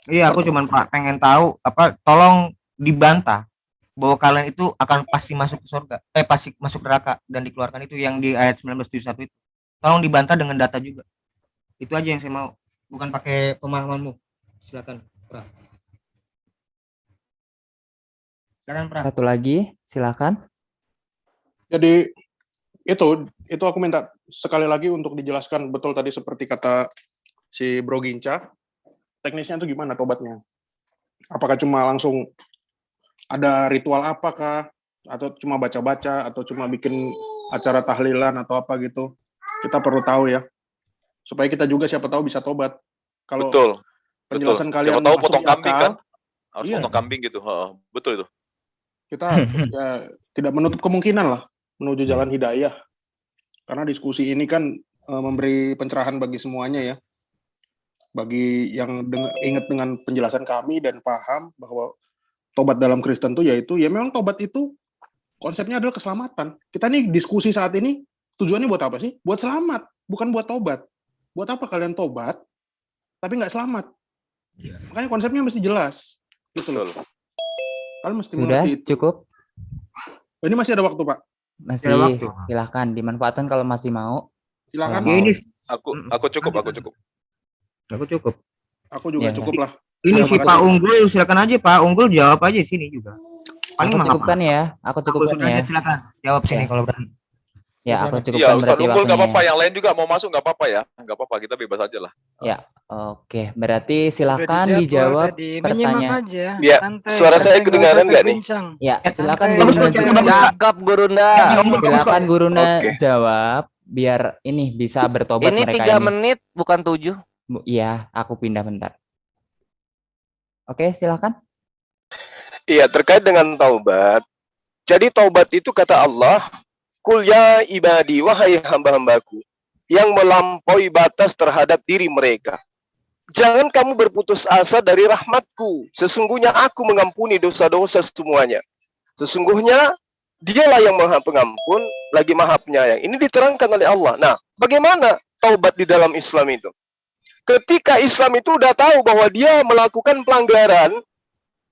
Iya, aku cuma pengen tahu tolong dibantah bahwa kalian itu akan pasti masuk ke surga, pasti masuk neraka dan dikeluarkan, itu yang di ayat 1971 itu. Tolong dibantah dengan data juga. Itu aja yang saya mau, bukan pakai pemahamanmu. Silakan, Pra. Silakan, Pra.
Satu lagi, silakan.
Jadi itu aku minta sekali lagi untuk dijelaskan betul tadi seperti kata si Bro Ginca. Teknisnya itu gimana tobatnya? Apakah cuma langsung ada ritual apakah? Atau cuma baca-baca? Atau cuma bikin acara tahlilan atau apa gitu? Kita perlu tahu ya. Supaya kita juga siapa tahu bisa tobat. Kalau
Betul.
penjelasan
Betul.
kalian
Siapa tahu
masuk
potong
di
kambing
akal,
kan? Harus
iya.
potong kambing gitu. Betul itu.
Kita ya, tidak menutup kemungkinan lah menuju jalan hidayah. Karena diskusi ini kan memberi pencerahan bagi semuanya ya. Bagi yang ingat dengan penjelasan kami dan paham bahwa tobat dalam Kristen tuh yaitu ya memang tobat itu konsepnya adalah keselamatan. Kita nih diskusi saat ini tujuannya buat apa sih? Buat selamat, bukan buat tobat. Buat apa kalian tobat tapi nggak selamat?
Iya.
Makanya konsepnya mesti jelas. Gitu loh.
Betul.
Kalian mesti
Sudah
mengerti itu.
cukup?
Ini masih ada waktu, Pak.
Masih,
Ada waktu.
silahkan dimanfaatkan kalau masih mau.
Silakan.
Kalau
Ya, ini
Aku cukup.
aku cukup.
Aku juga
Ya,
cukup lah.
Ini
Terima
si
kasih.
Pak Unggul, silakan aja Pak Unggul jawab aja di sini juga. Paling
Aku
mah
cukupkan ya. Aku cukupkan
Unggul
ya.
aja, silakan jawab sini
Ya.
kalau berani.
Ya, aku
Silakan.
Iya,
cukupkan
Ustaz
berarti
Unggul nggak
waktunya.
apa-apa. Yang lain juga mau masuk nggak apa-apa ya. Nggak apa-apa, kita bebas aja lah.
Ya, oke. Berarti silakan
Udah
dijawab
tadi. Menyimak
pertanyaan.
aja.
Ya,
Santai,
suara saya
santai,
kedengaran
usah
nggak nih?
terguncang.
Ya, silakan
Santai,
Guru
Bagus,
Najwa.
bagus.
Cakep, Gurunda.
Ya, Unggul, bagus,
Silakan
Pak.
Guru
Oke.
jawab biar ini bisa bertobat
Ini
mereka
3
ini.
menit bukan 7.
Iya, aku pindah bentar. Oke, silakan.
Iya, terkait dengan taubat. Jadi taubat itu kata Allah, Kul ya ibadi, wahai hamba-hambaku, yang melampaui batas terhadap diri mereka. Jangan kamu berputus asa dari rahmatku. Sesungguhnya aku mengampuni dosa-dosa semuanya. Sesungguhnya dialah yang maha pengampun, lagi maha penyayang. Ini diterangkan oleh Allah. Nah, bagaimana taubat di dalam Islam itu? Ketika Islam itu udah tahu bahwa dia melakukan pelanggaran,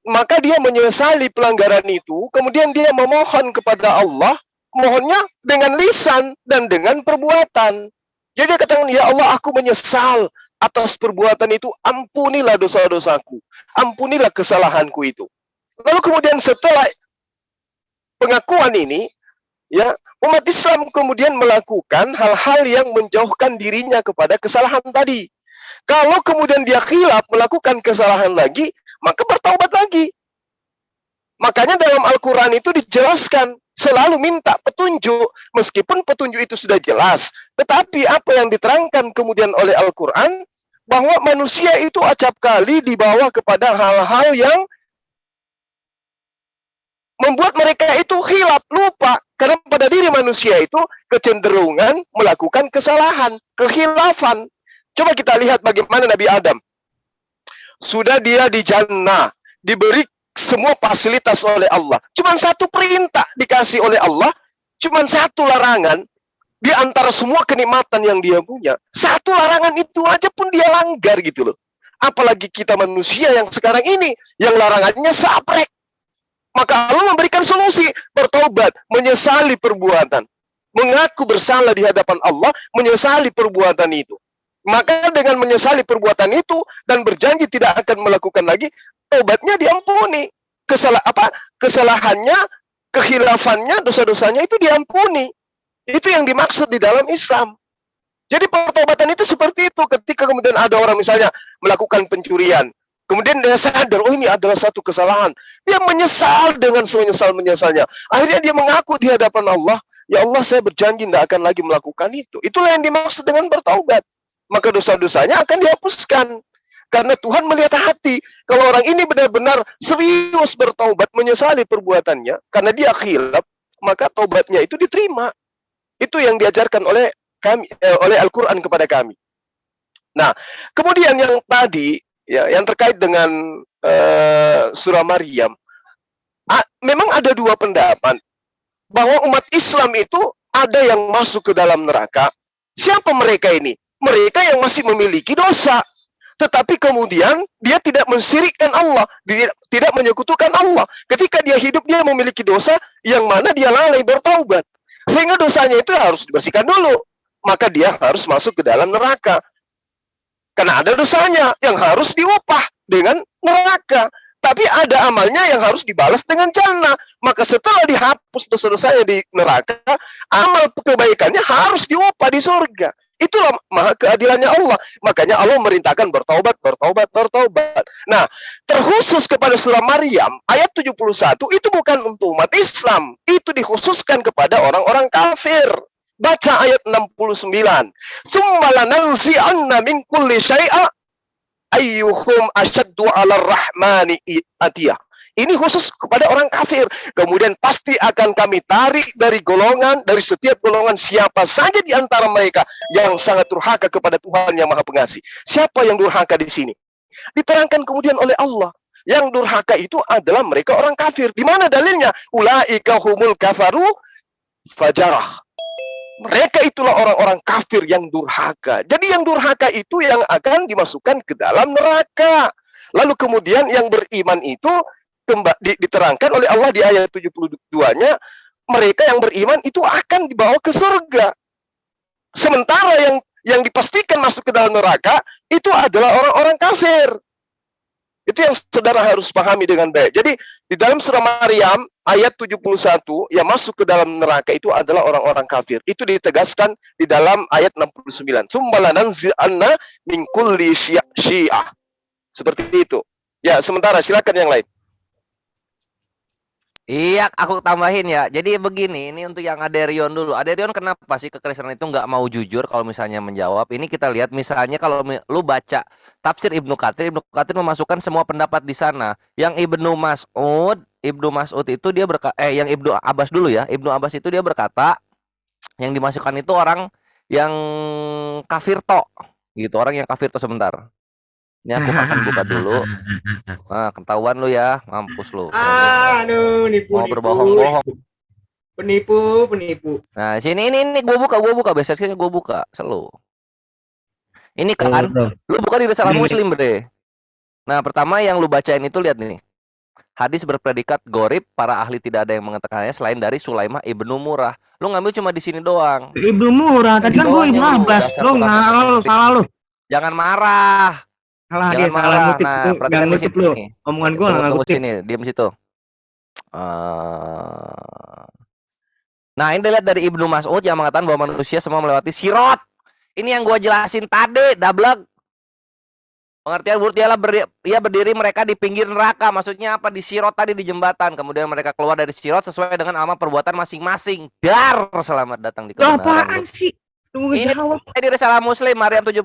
maka dia menyesali pelanggaran itu, kemudian dia memohon kepada Allah, mohonnya dengan lisan dan dengan perbuatan. Jadi dia katakan, ya Allah, aku menyesal atas perbuatan itu, ampunilah dosa-dosaku, ampunilah kesalahanku itu. Lalu kemudian setelah pengakuan ini, ya, umat Islam kemudian melakukan hal-hal yang menjauhkan dirinya kepada kesalahan tadi. Kalau kemudian dia khilaf melakukan kesalahan lagi, maka bertaubat lagi. Makanya dalam Al-Quran itu dijelaskan, selalu minta petunjuk, meskipun petunjuk itu sudah jelas. Tetapi apa yang diterangkan kemudian oleh Al-Quran, bahwa manusia itu acap kali dibawa kepada hal-hal yang membuat mereka itu hilap, lupa. Karena pada diri manusia itu kecenderungan melakukan kesalahan, kehilafan. Coba kita lihat bagaimana Nabi Adam. Sudah dia di jannah, diberi semua fasilitas oleh Allah. Cuman satu perintah dikasih oleh Allah, cuman satu larangan di antara semua kenikmatan yang dia punya. Satu larangan itu aja pun dia langgar gitu loh. Apalagi kita manusia yang sekarang ini, yang larangannya saprek. Maka Allah memberikan solusi, bertobat, menyesali perbuatan. Mengaku bersalah di hadapan Allah, menyesali perbuatan itu. Maka dengan menyesali perbuatan itu dan berjanji tidak akan melakukan lagi, tobatnya diampuni. Kesalahannya, kehilafannya, dosa-dosanya itu diampuni. Itu yang dimaksud di dalam Islam. Jadi pertobatan itu seperti itu. Ketika kemudian ada orang misalnya melakukan pencurian, kemudian dia sadar, oh ini adalah satu kesalahan. Dia menyesal dengan semenyesal-menyesalnya. Akhirnya dia mengaku di hadapan Allah, ya Allah saya berjanji tidak akan lagi melakukan itu. Itulah yang dimaksud dengan bertaubat. Maka dosa-dosanya akan dihapuskan. Karena Tuhan melihat hati. Kalau orang ini benar-benar serius bertaubat, menyesali perbuatannya, karena dia khilaf, maka taubatnya itu diterima. Itu yang diajarkan oleh kami, oleh Al-Quran kepada kami. Nah, kemudian yang tadi, ya, yang terkait dengan surah Maryam, memang ada dua pendapat bahwa umat Islam itu ada yang masuk ke dalam neraka. Siapa mereka ini? Mereka yang masih memiliki dosa, tetapi kemudian dia tidak mensyirikkan Allah, dia tidak menyekutukan Allah. Ketika dia hidup, dia memiliki dosa yang mana dia lalai bertaubat, sehingga dosanya itu harus dibersihkan dulu. Maka dia harus masuk ke dalam neraka. Karena ada dosanya yang harus diupah dengan neraka. Tapi ada amalnya yang harus dibalas dengan jannah. Maka setelah dihapus dosa-dosanya di neraka, amal kebaikannya harus diupah di surga. Itulah maha keadilannya Allah. Makanya Allah merintahkan bertaubat, bertaubat, bertaubat. Nah, terkhusus kepada surah Maryam, ayat 71, itu bukan untuk umat Islam. Itu dikhususkan kepada orang-orang kafir. Baca ayat 69. Tsumma lananzi'anna min kulli syai'a ayyuhum asyaddu 'alar rahmani atiyah. Ini khusus kepada orang kafir. Kemudian pasti akan kami tarik dari setiap golongan siapa saja di antara mereka yang sangat durhaka kepada Tuhan yang Maha Pengasih. Siapa yang durhaka di sini? Diterangkan kemudian oleh Allah. Yang durhaka itu adalah mereka orang kafir. Di mana dalilnya? Ulaika humul kafaru fajarah. Mereka itulah orang-orang kafir yang durhaka. Jadi yang durhaka itu yang akan dimasukkan ke dalam neraka. Lalu kemudian yang beriman itu diterangkan oleh Allah di ayat 72-nya, mereka yang beriman itu akan dibawa ke surga. Sementara yang dipastikan masuk ke dalam neraka itu adalah orang-orang kafir. Itu yang saudara harus pahami dengan baik. Jadi di dalam surah Maryam ayat 71 yang masuk ke dalam neraka itu adalah orang-orang kafir. Itu ditegaskan di dalam ayat 69. Tsumma lananzi'anna min kulli syi'ah. Seperti itu. Ya, sementara silakan yang lain.
Iya, aku tambahin ya. Jadi begini, ini untuk yang Aderion dulu. Aderion kenapa sih kekristenan itu nggak mau jujur kalau misalnya menjawab? Ini kita lihat misalnya kalau lu baca tafsir Ibnu Katsir memasukkan semua pendapat di sana. Yang Ibnu Mas'ud itu dia berkata, yang Ibnu Abbas dulu ya. Ibnu Abbas itu dia berkata, yang dimasukkan itu orang yang kafir tok, gitu. Orang yang kafir tok sebentar. Ini aku akan buka dulu. Nah, ketahuan lu ya, mampus lu.
Aduh,
Mau berbohong-bohong.
Penipu.
Nah, sini ini gua buka biasanya gua buka selalu. Ini kan, lu buka di Risalah Muslim, Bre. Nah, pertama yang lu bacain itu lihat nih. Hadis berpredikat gharib, para ahli tidak ada yang mengatakannya selain dari Sulaimah ibnu Murrah. Lu ngambil cuma di sini doang.
Ibnu Murrah, tadi kan gua Ibnu Abbas. Lu salah lu.
Jangan marah.
Salah
Jangan
dia,
marah.
salah ngutip.
Nah,
Lu
perhatikan
jangan
di
ngutip
sini
lu.
nih.
Omongan gua enggak
Tunggu
ngutip.
sini, diam situ. Nah, ini dilihat dari Ibnu Mas'ud yang mengatakan bahwa manusia semua melewati sirat. Ini yang gua jelasin tadi, dablek. Pengertian buruk ia berdiri mereka di pinggir neraka. Maksudnya apa? Di sirat tadi, di jembatan. Kemudian mereka keluar dari sirat sesuai dengan amal perbuatan masing-masing. Dar, selamat datang di kebenaran.
Apaan sih? Lu
Ini
ngejawab.
di Risalah Muslim Maryam 71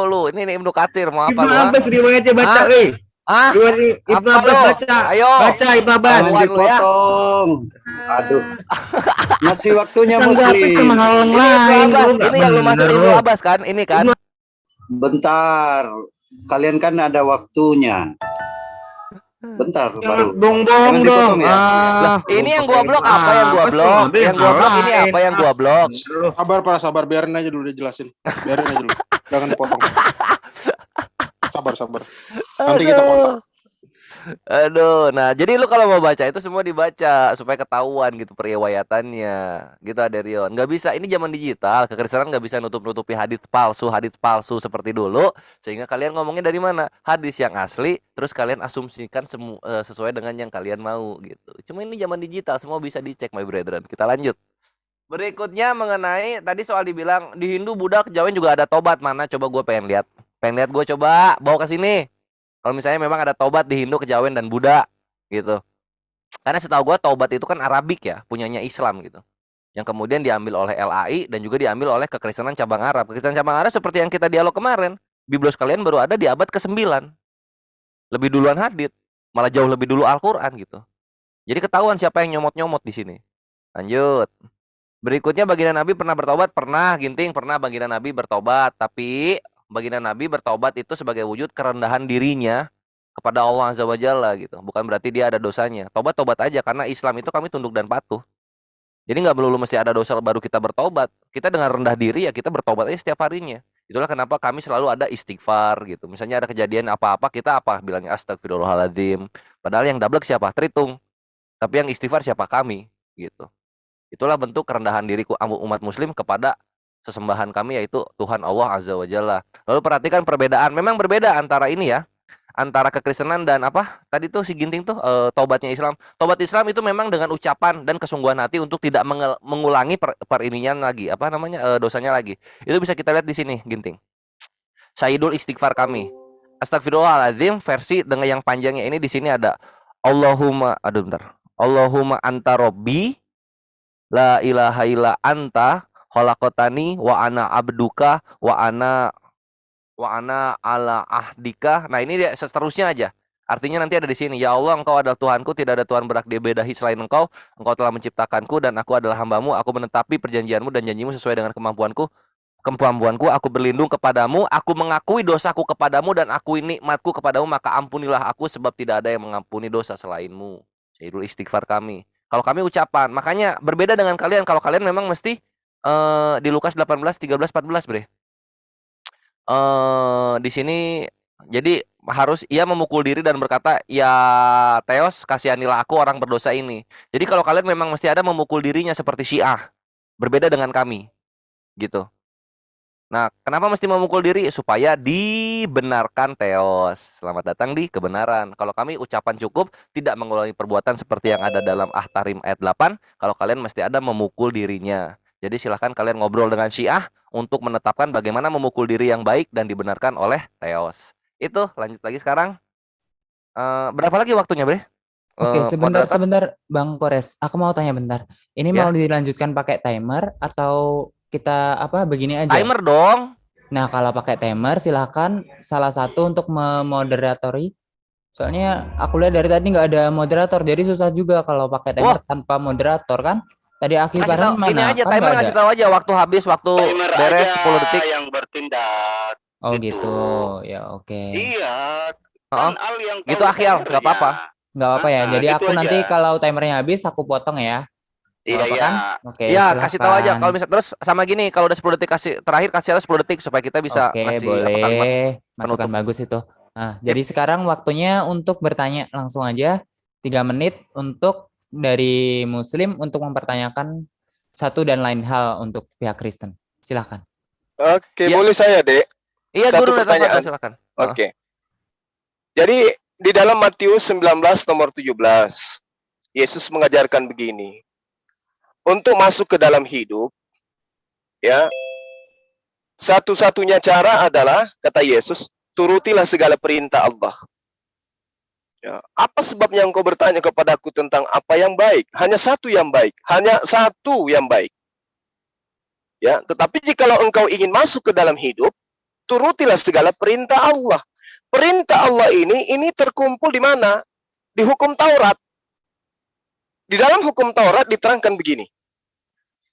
lu. Ini Ibnu Katsir mau apa
Ibnu
lu? Ah?
Abbas riwayatnya baca,
Ah?
weh.
Ah?
Riwayat Ibnu
Apa
Abbas
lu?
baca.
Ayo.
Baca Ibnu Abbas.
Jangan lu ya.
dipotong. Aduh, masih waktunya
Tanggapi sama
Muslim.
hal yang
Ini Ibnu
lain.
Abbas.
Lu nggak
Ini yang lu maksud
bener,
Ibnu
lu.
Abbas kan? Ini kan?
Bentar, kalian kan ada waktunya. Bentar, baru.
Jangan bohong-bohong
Jangan
dong.
dipotong ya.
Lah, ini yang gua blok apa yang gua
Apa sih,
blok?
ngambil
Yang gua
hal
blok ini
lain.
apa yang gua blok?
Sabar para sabar, biarin aja dulu dia jelasin. Biarin aja dulu. Jangan dipotong. Sabar. Nanti kita kontak.
Aduh, nah jadi lu kalau mau baca itu semua dibaca supaya ketahuan gitu periwayatannya, gitu Aderion. Nggak bisa, ini zaman digital, kekristenan nggak bisa nutup-nutupi hadis palsu seperti dulu, sehingga kalian ngomongnya dari mana? Hadis yang asli, terus kalian asumsikan sesuai dengan yang kalian mau gitu. Cuma ini zaman digital, semua bisa dicek, my brethren. Kita lanjut. Berikutnya mengenai tadi soal dibilang di Hindu, Buddha, Kejawen juga ada tobat. Mana? Coba gue pengen lihat gue coba bawa ke sini. Kalau misalnya memang ada tobat di Hindu, Kejawen, dan Buddha gitu. Karena setahu gue tobat itu kan Arabik ya, punyanya Islam gitu. Yang kemudian diambil oleh LAI dan juga diambil oleh kekristenan cabang Arab. Kekristenan cabang Arab seperti yang kita dialog kemarin. Biblos kalian baru ada di abad ke-9. Lebih duluan hadits, malah jauh lebih dulu Al-Qur'an gitu. Jadi ketahuan siapa yang nyomot-nyomot di sini. Lanjut. Berikutnya baginda Nabi pernah bertobat? Pernah, Ginting, pernah baginda Nabi bertobat. Tapi baginda Nabi bertobat itu sebagai wujud kerendahan dirinya kepada Allah Azza wa Jalla gitu. Bukan berarti dia ada dosanya. Tobat aja, karena Islam itu kami tunduk dan patuh. Jadi nggak melulu mesti ada dosa baru kita bertobat. Kita dengan rendah diri ya kita bertobat aja setiap harinya. Itulah kenapa kami selalu ada istighfar gitu. Misalnya ada kejadian apa-apa, kita apa bilangnya astagfirullahaladzim. Padahal yang dablek siapa? Tritung. Tapi yang istighfar siapa? Kami gitu. Itulah bentuk kerendahan diriku umat muslim kepada sesembahan kami, yaitu Tuhan Allah Azza wa Jalla. Lalu perhatikan perbedaan. Memang berbeda antara ini ya, antara kekristenan dan apa tadi tuh si Ginting tuh taubatnya Islam. Taubat Islam itu memang dengan ucapan dan kesungguhan hati untuk tidak mengulangi perinian lagi, apa namanya, dosanya lagi. Itu bisa kita lihat di sini, Ginting. Sayyidul istighfar kami. Astagfirullahaladzim versi dengan yang panjangnya ini di sini ada Allahumma anta robbi la ilaha illa anta khalaqtani wa ana abduka wa ana ala ahdika. Nah, ini dia seterusnya aja. Artinya nanti ada di sini, ya Allah, engkau adalah Tuhanku, tidak ada Tuhan berhak diibadahi selain engkau. Engkau telah menciptakanku dan aku adalah hambamu. Aku menetapi perjanjianmu dan janjimu sesuai dengan kemampuanku. Aku berlindung kepadamu, aku mengakui dosaku kepadamu dan akui nikmatku kepadamu, maka ampunilah aku sebab tidak ada yang mengampuni dosa selainmu. Sayyidul istighfar kami. Kalau kami ucapan, makanya berbeda dengan kalian. Kalau kalian memang mesti di Lukas 18, 13, 14, Bre. Di sini jadi harus ia memukul diri dan berkata, ya Theos, kasihanilah aku orang berdosa ini. Jadi kalau kalian memang mesti ada memukul dirinya seperti Syiah, berbeda dengan kami gitu. Nah, kenapa mesti memukul diri? Supaya dibenarkan Theos. Selamat datang di kebenaran. Kalau kami ucapan cukup, tidak mengulangi perbuatan seperti yang ada dalam Ahtarim ayat 8. Kalau kalian mesti ada memukul dirinya. Jadi silahkan kalian ngobrol dengan Syiah untuk menetapkan bagaimana memukul diri yang baik dan dibenarkan oleh Theos. Itu, lanjut lagi sekarang. Berapa lagi waktunya, Bre?
Oke, sebentar Bang Kores. Aku mau tanya bentar. Ini
Ya.
mau dilanjutkan pakai timer atau kita begini aja?
Timer dong.
Nah, kalau pakai timer silakan salah satu untuk memoderatori. Soalnya aku lihat dari tadi nggak ada moderator, jadi susah juga kalau pakai timer tanpa moderator kan. Tadi akibatnya mana?
Ini aja,
Kan
timer
nggak
ngasih
ada.
tahu aja waktu habis, waktu
Timer
beres
aja
10 detik.
yang bertindak.
Oh gitu. Ya oke.
Iya.
Heeh.
Kan Al yang
Gitu
tahu
Akhil, nggak
timernya.
apa-apa.
Nggak apa-apa ya.
Nah,
Jadi
gitu
aku nanti
aja.
kalau timernya habis aku potong ya.
Iya,
Apa
iya.
kan? Oke,
Ya, kasih tahu aja
silakan.
kalau misal terus sama gini, kalau udah 10 detik terakhir kasih 10 detik supaya kita bisa
Oke,
ngasih
boleh.
kalimat
Masukan
penutup.
bagus itu. Nah, jadi sekarang waktunya untuk bertanya langsung aja. 3 menit untuk dari Muslim untuk mempertanyakan satu dan lain hal untuk pihak Kristen. Silakan.
Oke,
Ya.
boleh saya, Dek?
Iya,
Satu
guru
pertanyaan.
silakan.
Oke. Jadi di dalam Matius 19 nomor 17, Yesus mengajarkan begini. Untuk masuk ke dalam hidup, ya, satu-satunya cara adalah, kata Yesus, turutilah segala perintah Allah. Ya, apa sebabnya engkau bertanya kepadaku tentang apa yang baik? Hanya satu yang baik. Hanya satu yang baik. Ya, tetapi jikalau engkau ingin masuk ke dalam hidup, turutilah segala perintah Allah. Perintah Allah ini terkumpul di mana? Di hukum Taurat. Di dalam hukum Taurat diterangkan begini.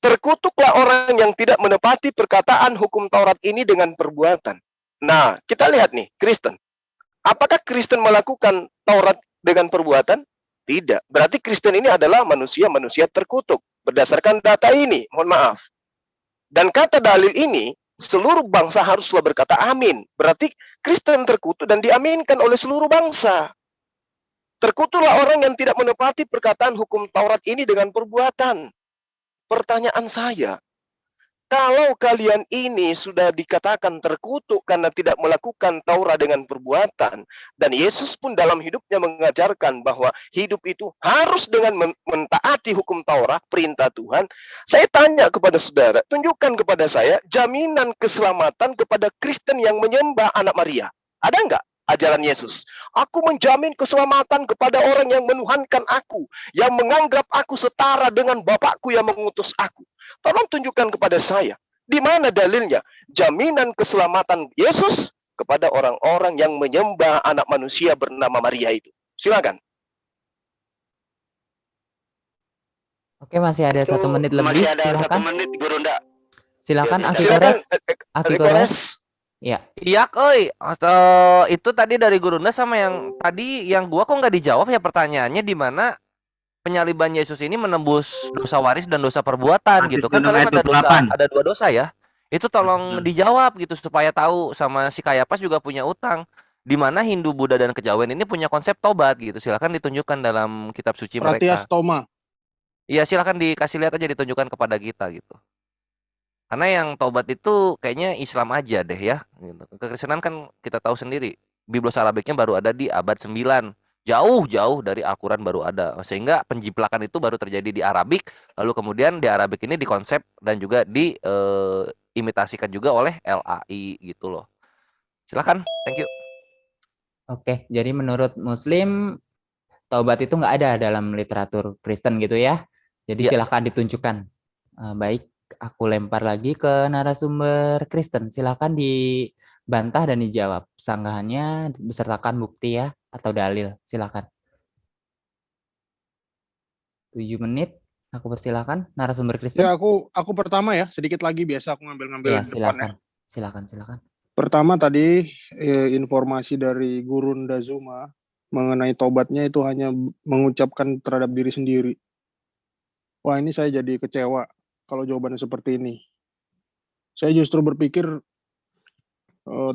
Terkutuklah orang yang tidak menepati perkataan hukum Taurat ini dengan perbuatan. Nah, kita lihat nih, Kristen. Apakah Kristen melakukan Taurat dengan perbuatan? Tidak. Berarti Kristen ini adalah manusia-manusia terkutuk. Berdasarkan data ini, mohon maaf. Dan kata dalil ini, seluruh bangsa haruslah berkata amin. Berarti Kristen terkutuk dan diaminkan oleh seluruh bangsa. Terkutuklah orang yang tidak menepati perkataan hukum Taurat ini dengan perbuatan. Pertanyaan saya, kalau kalian ini sudah dikatakan terkutuk karena tidak melakukan Taurat dengan perbuatan, dan Yesus pun dalam hidupnya mengajarkan bahwa hidup itu harus dengan mentaati hukum Taurat, perintah Tuhan, saya tanya kepada saudara, tunjukkan kepada saya jaminan keselamatan kepada Kristen yang menyembah anak Maria. Ada enggak ajaran Yesus? Aku menjamin keselamatan kepada orang yang menuhankan aku, yang menganggap aku setara dengan Bapakku yang mengutus aku. Tolong tunjukkan kepada saya, di mana dalilnya jaminan keselamatan Yesus kepada orang-orang yang menyembah anak manusia bernama Maria itu. Silakan.
Oke, masih ada 1 menit lebih.
Masih ada
Silakan.
1 menit, Gurunda.
Silakan Aki
Silakan,
Gores. Ya.
Iya, itu tadi dari Gurunda sama yang tadi yang gua kok nggak dijawab ya pertanyaannya, di mana penyaliban Yesus ini menembus dosa waris dan dosa perbuatan gitu kan. Kalian ada 2 dosa ya. Itu tolong dijawab gitu supaya tahu, sama si Kayapas juga punya utang. Di mana Hindu, Buddha dan Kejawen ini punya konsep tobat gitu. Silakan ditunjukkan dalam kitab suci mereka.
Pratiastoma.
Iya, silakan dikasih lihat aja, ditunjukkan kepada kita gitu. Karena yang tobat itu kayaknya Islam aja deh ya. Kekristenan kan kita tahu sendiri. Biblos Arabiknya baru ada di abad 9. Jauh-jauh dari Al-Quran baru ada. Sehingga penjiplakan itu baru terjadi di Arabik. Lalu kemudian di Arabik ini dikonsep dan juga diimitasikan juga oleh LAI gitu loh. Silakan, thank you.
Oke, jadi menurut Muslim taubat itu nggak ada dalam literatur Kristen gitu ya. Jadi silakan ditunjukkan. Baik, aku lempar lagi ke narasumber Kristen. Silakan dibantah dan dijawab. Sanggahannya besertakan bukti ya atau dalil. Silakan. 7 menit. Aku persilakan narasumber Kristen.
Ya, aku pertama ya, sedikit lagi, biasa aku ngambil-ngambil
Ya,
di depan ya.
silakan.
Pertama tadi informasi dari Gurunda Zuma mengenai tobatnya itu hanya mengucapkan terhadap diri sendiri. Wah, ini saya jadi kecewa kalau jawabannya seperti ini. Saya justru berpikir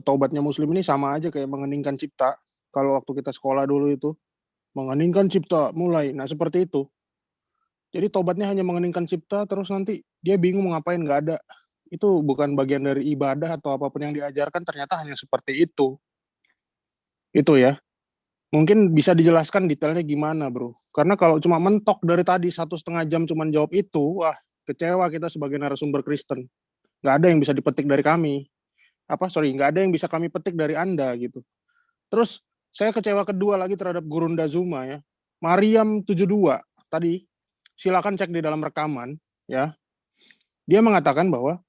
taubatnya Muslim ini sama aja kayak mengeningkan cipta. Kalau waktu kita sekolah dulu itu, mengeningkan cipta, mulai. Nah, seperti itu. Jadi tobatnya hanya mengeningkan cipta, terus nanti dia bingung mau ngapain, nggak ada. Itu bukan bagian dari ibadah atau apapun yang diajarkan, ternyata hanya seperti itu. Itu ya. Mungkin bisa dijelaskan detailnya gimana, bro. Karena kalau cuma mentok dari tadi 1,5 jam cuma jawab itu, wah, kecewa kita sebagai narasumber Kristen. Nggak ada yang bisa dipetik dari kami. Nggak ada yang bisa kami petik dari Anda gitu. Terus saya kecewa kedua lagi terhadap Gurunda Zuma ya. Mariam 72 tadi, silakan cek di dalam rekaman ya. Dia mengatakan bahwa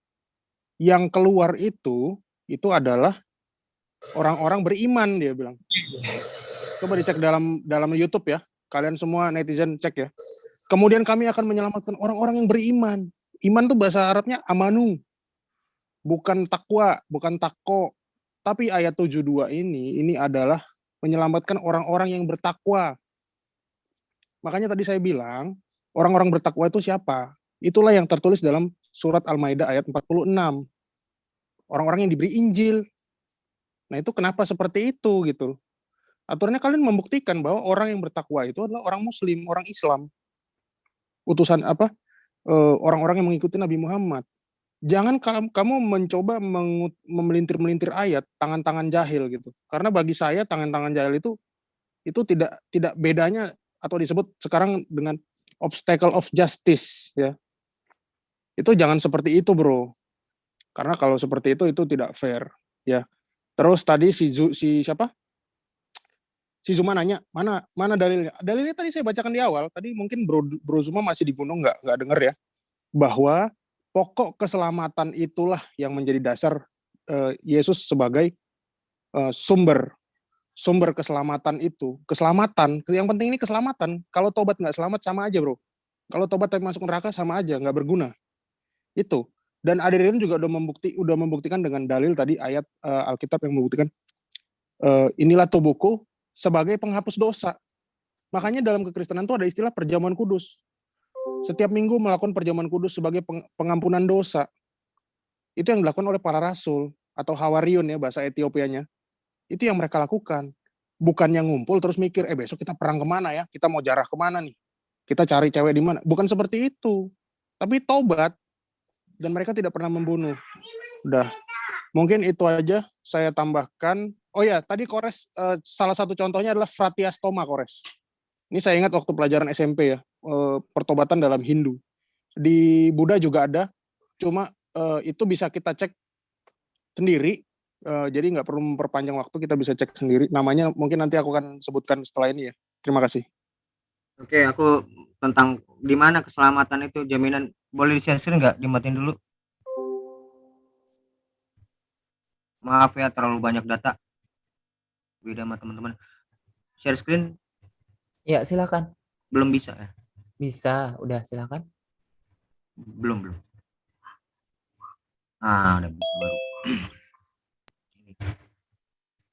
yang keluar itu adalah orang-orang beriman, dia bilang. Coba dicek dalam YouTube ya. Kalian semua netizen cek ya. Kemudian kami akan menyelamatkan orang-orang yang beriman. Iman tuh bahasa Arabnya amanu. Bukan takwa, bukan takko. Tapi ayat 72 ini adalah menyelamatkan orang-orang yang bertakwa. Makanya tadi saya bilang, orang-orang bertakwa itu siapa? Itulah yang tertulis dalam surat Al-Maidah ayat 46. Orang-orang yang diberi Injil. Nah, itu kenapa seperti itu gitu. Aturannya kalian membuktikan bahwa orang yang bertakwa itu adalah orang Muslim, orang Islam. Utusan orang-orang yang mengikuti Nabi Muhammad. Jangan kamu mencoba memelintir-melintir ayat, tangan-tangan jahil gitu. Karena bagi saya tangan-tangan jahil itu tidak bedanya atau disebut sekarang dengan obstacle of justice ya. Itu jangan seperti itu, bro. Karena kalau seperti itu tidak fair ya. Terus tadi si siapa? Si Zuma nanya, mana dalilnya? Dalilnya tadi saya bacakan di awal. Tadi mungkin Bro Zuma masih di gunung nggak denger ya. Bahwa pokok keselamatan itulah yang menjadi dasar Yesus sebagai sumber keselamatan itu. Keselamatan, yang penting ini keselamatan. Kalau tobat nggak selamat sama aja, bro. Kalau tobat tapi masuk neraka sama aja, nggak berguna. Itu. Dan Adrian juga udah membuktikan dengan dalil tadi ayat Alkitab yang membuktikan inilah tubuhku sebagai penghapus dosa. Makanya dalam kekristenan itu ada istilah perjamuan kudus. Setiap minggu melakukan perjamuan kudus sebagai pengampunan dosa. Itu yang dilakukan oleh para rasul atau hawarion ya bahasa Etiopianya. Itu yang mereka lakukan. Bukan yang ngumpul terus mikir, besok kita perang kemana ya? Kita mau jarah kemana nih? Kita cari cewek di mana? Bukan seperti itu. Tapi tobat. Dan mereka tidak pernah membunuh. Udah. Mungkin itu aja saya tambahkan. Oh ya, tadi Kores, salah satu contohnya adalah Fratiastoma, Kores. Ini saya ingat waktu pelajaran SMP ya. Pertobatan dalam Hindu. Di Buddha juga ada. Cuma itu bisa kita cek sendiri. Jadi nggak perlu memperpanjang waktu, kita bisa cek sendiri. Namanya mungkin nanti aku akan sebutkan setelah ini ya. Terima kasih.
Oke, aku tentang di mana keselamatan itu jaminan, boleh di-share nggak? Dimatiin dulu. Maaf ya, terlalu banyak data. Beda sama teman-teman. Share screen
Ya, silakan.
belum bisa ya?
Bisa, udah silakan.
Belum. Udah bisa baru.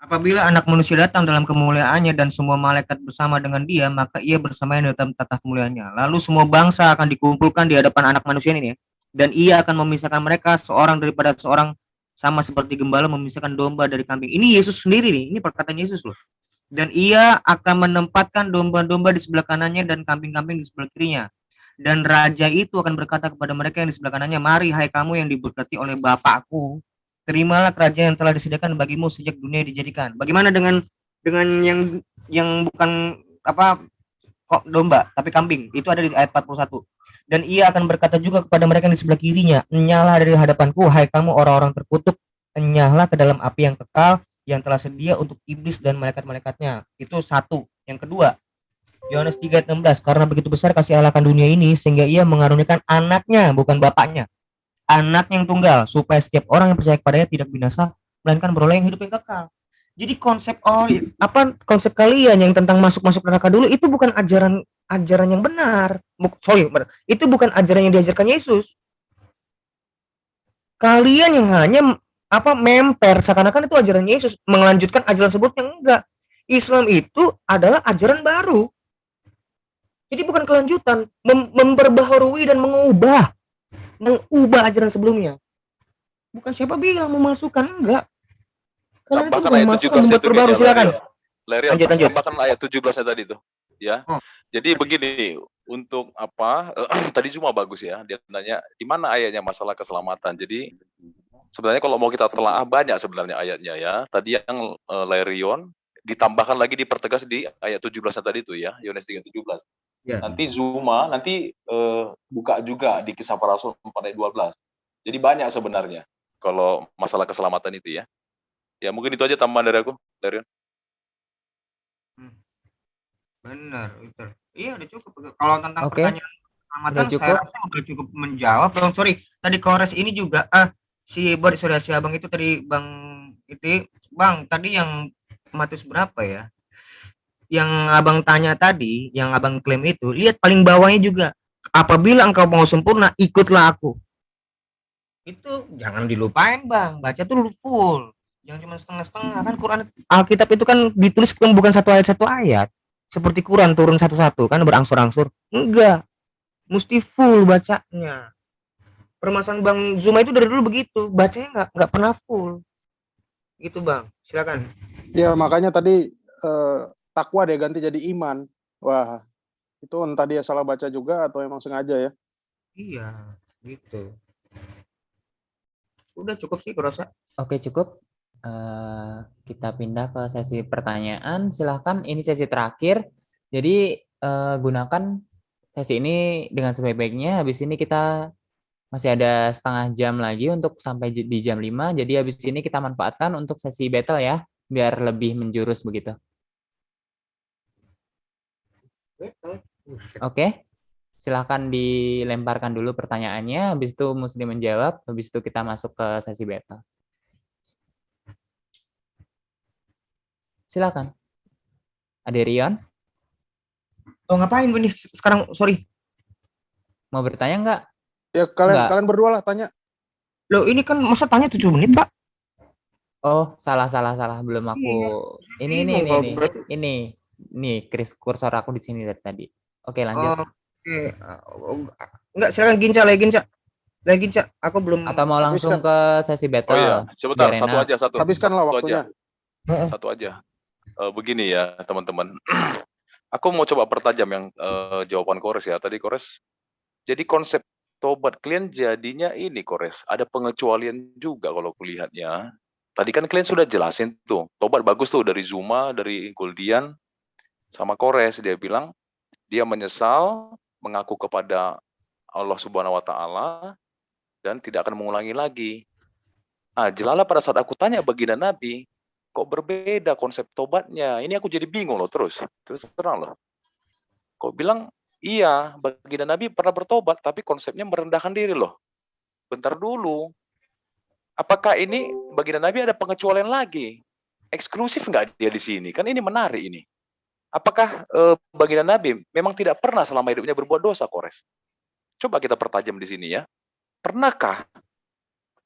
Apabila anak manusia datang dalam kemuliaannya dan semua malaikat bersama dengan dia, maka ia bersamanya dalam tata kemuliaannya. Lalu semua bangsa akan dikumpulkan di hadapan anak manusia ini ya. Dan ia akan memisahkan mereka seorang daripada seorang, sama seperti gembala memisahkan domba dari kambing. Ini Yesus sendiri nih, ini perkataan Yesus loh. Dan ia akan menempatkan domba-domba di sebelah kanannya dan kambing-kambing di sebelah kirinya. Dan raja itu akan berkata kepada mereka yang di sebelah kanannya, mari hai kamu yang diberkati oleh Bapakku, terimalah kerajaan yang telah disediakan bagimu sejak dunia dijadikan. Bagaimana dengan yang bukan kok domba tapi kambing? Itu ada di ayat 41. Dan ia akan berkata juga kepada mereka yang di sebelah kirinya, enyahlah dari hadapanku hai kamu orang-orang terkutuk, enyahlah ke dalam api yang kekal yang telah sedia untuk iblis dan malaikat-malaikatnya. Itu satu. Yang kedua, Yohanes 3:16, karena begitu besar kasih Allah akan dunia ini sehingga ia mengaruniakan anaknya, bukan bapaknya, anak yang tunggal, supaya setiap orang yang percaya kepadanya tidak binasa melainkan beroleh yang hidup yang kekal. Jadi konsep kalian yang tentang masuk neraka dulu itu bukan ajaran yang benar. Itu bukan ajaran yang diajarkan Yesus. Kalian yang hanya memper seakan-akan itu ajaran Yesus, melanjutkan ajaran sebutnya. Enggak. Islam itu adalah ajaran baru. Jadi bukan kelanjutan, memperbaharui dan mengubah ajaran sebelumnya. Bukan siapa bilang memalsukan, enggak. Kalian itu memalsukan, membuat perbaru. Silakan. Lanjut.
Tambahkan ayat 17-nya tadi tuh, ya. Jadi begini, untuk tadi cuma bagus ya, dia tanya di mana ayatnya masalah keselamatan. Jadi sebenarnya kalau mau kita telaah banyak sebenarnya ayatnya ya. Tadi yang Lerion ditambahkan lagi, dipertegas di ayat 17-nya tadi tuh ya, Yohanes 3:17. Ya. Nanti Zuma buka juga di Kisah Para Rasul 4:12. Jadi banyak sebenarnya kalau masalah keselamatan itu ya. Ya mungkin itu aja tambahan dari aku, Lerion.
Benar, betul. Iya udah cukup. Kalau tentang pertanyaan keselamatan saya rasa udah cukup menjawab. Sorry, tadi Kores ini juga si abang itu tadi Bang tadi yang Matius berapa ya? Yang abang tanya tadi, yang abang klaim itu, lihat paling bawahnya juga. Apabila engkau mau sempurna, ikutlah aku. Itu jangan dilupain Bang, baca tuh full. Jangan cuma setengah-setengah. Kan Quran Alkitab itu kan ditulis bukan satu ayat. Seperti Quran turun satu-satu kan berangsur-angsur. Enggak. Mesti full bacanya. Permasalahan Bang Zuma itu dari dulu begitu, bacanya nggak pernah full. Gitu Bang, silakan.
Ya makanya tadi takwa dia ganti jadi iman. Wah, itu entah dia salah baca juga atau emang sengaja ya.
Iya, gitu. Udah cukup sih kurasa.
Oke, cukup. Kita pindah ke sesi pertanyaan. Silahkan, ini sesi terakhir. Jadi gunakan sesi ini dengan sebaik-baiknya. Habis ini kita masih ada setengah jam lagi untuk sampai di jam 5. Jadi habis ini kita manfaatkan untuk sesi battle ya, biar lebih menjurus begitu. Oke. Silahkan dilemparkan dulu pertanyaannya, habis itu Muslim menjawab, habis itu kita masuk ke sesi battle. Silakan. Aderion,
Oh, ngapain ini sekarang? Sorry.
mau bertanya nggak?
Ya
Enggak.
kalian berdua lah tanya.
Loh, ini kan masa tanya 7 menit, Pak?
Oh, salah. Belum aku. Ini.
Bingung kalau berarti.
Ini kursor aku di sini dari tadi. Oke, lanjut.
Oke. Enggak, silakan Ginca. Aku belum.
Atau mau langsung ke sesi battle?
Oh iya, sebentar,
biar
satu
enak.
aja, satu.
Habiskanlah
Satu
waktunya.
Satu aja. Begini ya, teman-teman. Aku mau coba pertajam yang jawaban Kores ya. Tadi Kores, jadi konsep tobat kalian jadinya ini Kores, ada pengecualian juga kalau kulihatnya. Tadi kan kalian sudah jelasin tuh, tobat bagus tuh dari Zuma, dari Goldian, sama Kores. Dia bilang, dia menyesal, mengaku kepada Allah Subhanahu wa Ta'ala, dan tidak akan mengulangi lagi. Jelala pada saat aku tanya baginda Nabi, kok berbeda konsep tobatnya? Ini aku jadi bingung loh terus terang loh. Kok bilang, iya, baginda Nabi pernah bertobat, tapi konsepnya merendahkan diri loh. Bentar dulu. Apakah ini baginda Nabi ada pengecualian lagi? Eksklusif nggak dia di sini? Kan ini menarik ini. Apakah baginda Nabi memang tidak pernah selama hidupnya berbuat dosa, Kores? Coba kita pertajam di sini ya. Pernahkah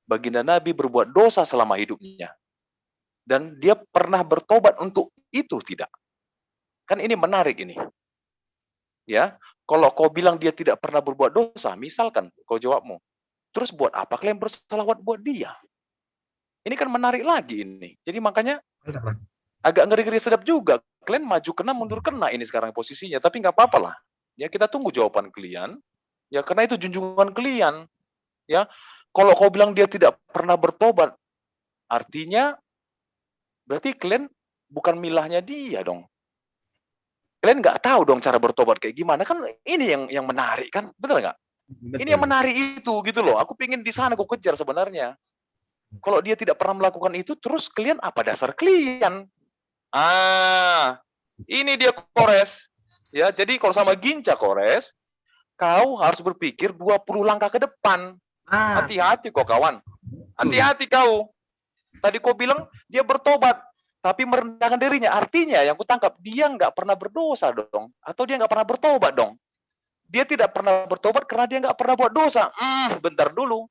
baginda Nabi berbuat dosa selama hidupnya? Dan dia pernah bertobat untuk itu tidak? Kan ini menarik ini. Ya, kalau kau bilang dia tidak pernah berbuat dosa, misalkan kau jawabmu, terus buat apa kalian bersalawat buat dia? Ini kan menarik lagi ini. Jadi makanya agak ngeri-ngeri sedap juga. Kalian maju kena, mundur kena ini sekarang posisinya. Tapi nggak apa-apa lah. Ya kita tunggu jawaban kalian. Ya karena itu junjungan kalian. Ya, kalau kau bilang dia tidak pernah bertobat, artinya berarti kalian bukan milahnya dia dong. Kalian nggak tahu dong cara bertobat kayak gimana. Kan ini yang menarik kan, betul nggak? Ini yang menarik itu gitu loh. Aku pingin di sana aku kejar sebenarnya. Kalau dia tidak pernah melakukan itu, terus kalian apa dasar kalian? Ini dia Kores. Ya, jadi kalau sama Ginca Kores, kau harus berpikir 20 langkah ke depan. Hati-hati kok kawan. Hati-hati kau. Tadi kau bilang dia bertobat, tapi merendahkan dirinya. Artinya yang kutangkap, dia nggak pernah berdosa dong. Atau dia nggak pernah bertobat dong. Dia tidak pernah bertobat karena dia nggak pernah buat dosa. Bentar dulu.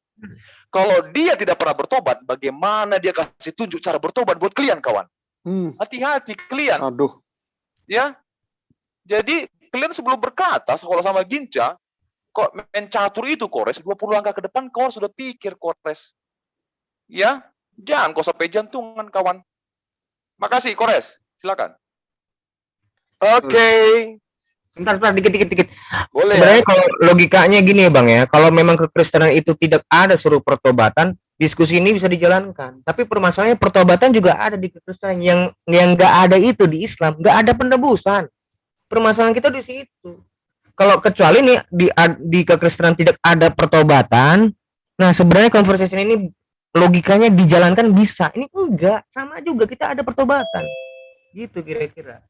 Kalau dia tidak pernah bertobat, bagaimana dia kasih tunjuk cara bertobat buat kalian kawan? Hati-hati kalian.
Aduh.
Ya. Jadi kalian sebelum berkata, kalau sama Ginca, kok main catur itu Kores, 20 langkah ke depan kau sudah pikir Kores. Ya. Jangan kau sampai jantungan kawan. Makasih Kores. Silakan.
Oke.
Sebentar, dikit.
Boleh.
Sebenarnya kalau logikanya gini ya Bang ya, kalau memang kekristenan itu tidak ada suruh pertobatan, diskusi ini bisa dijalankan. Tapi permasalahannya pertobatan juga ada di kekristenan yang nggak ada itu di Islam, nggak ada penebusan. Permasalahan kita di situ. Kalau kecuali nih di kekristenan tidak ada pertobatan, nah sebenarnya conversation ini logikanya dijalankan bisa. Ini enggak, sama juga kita ada pertobatan. Gitu kira-kira.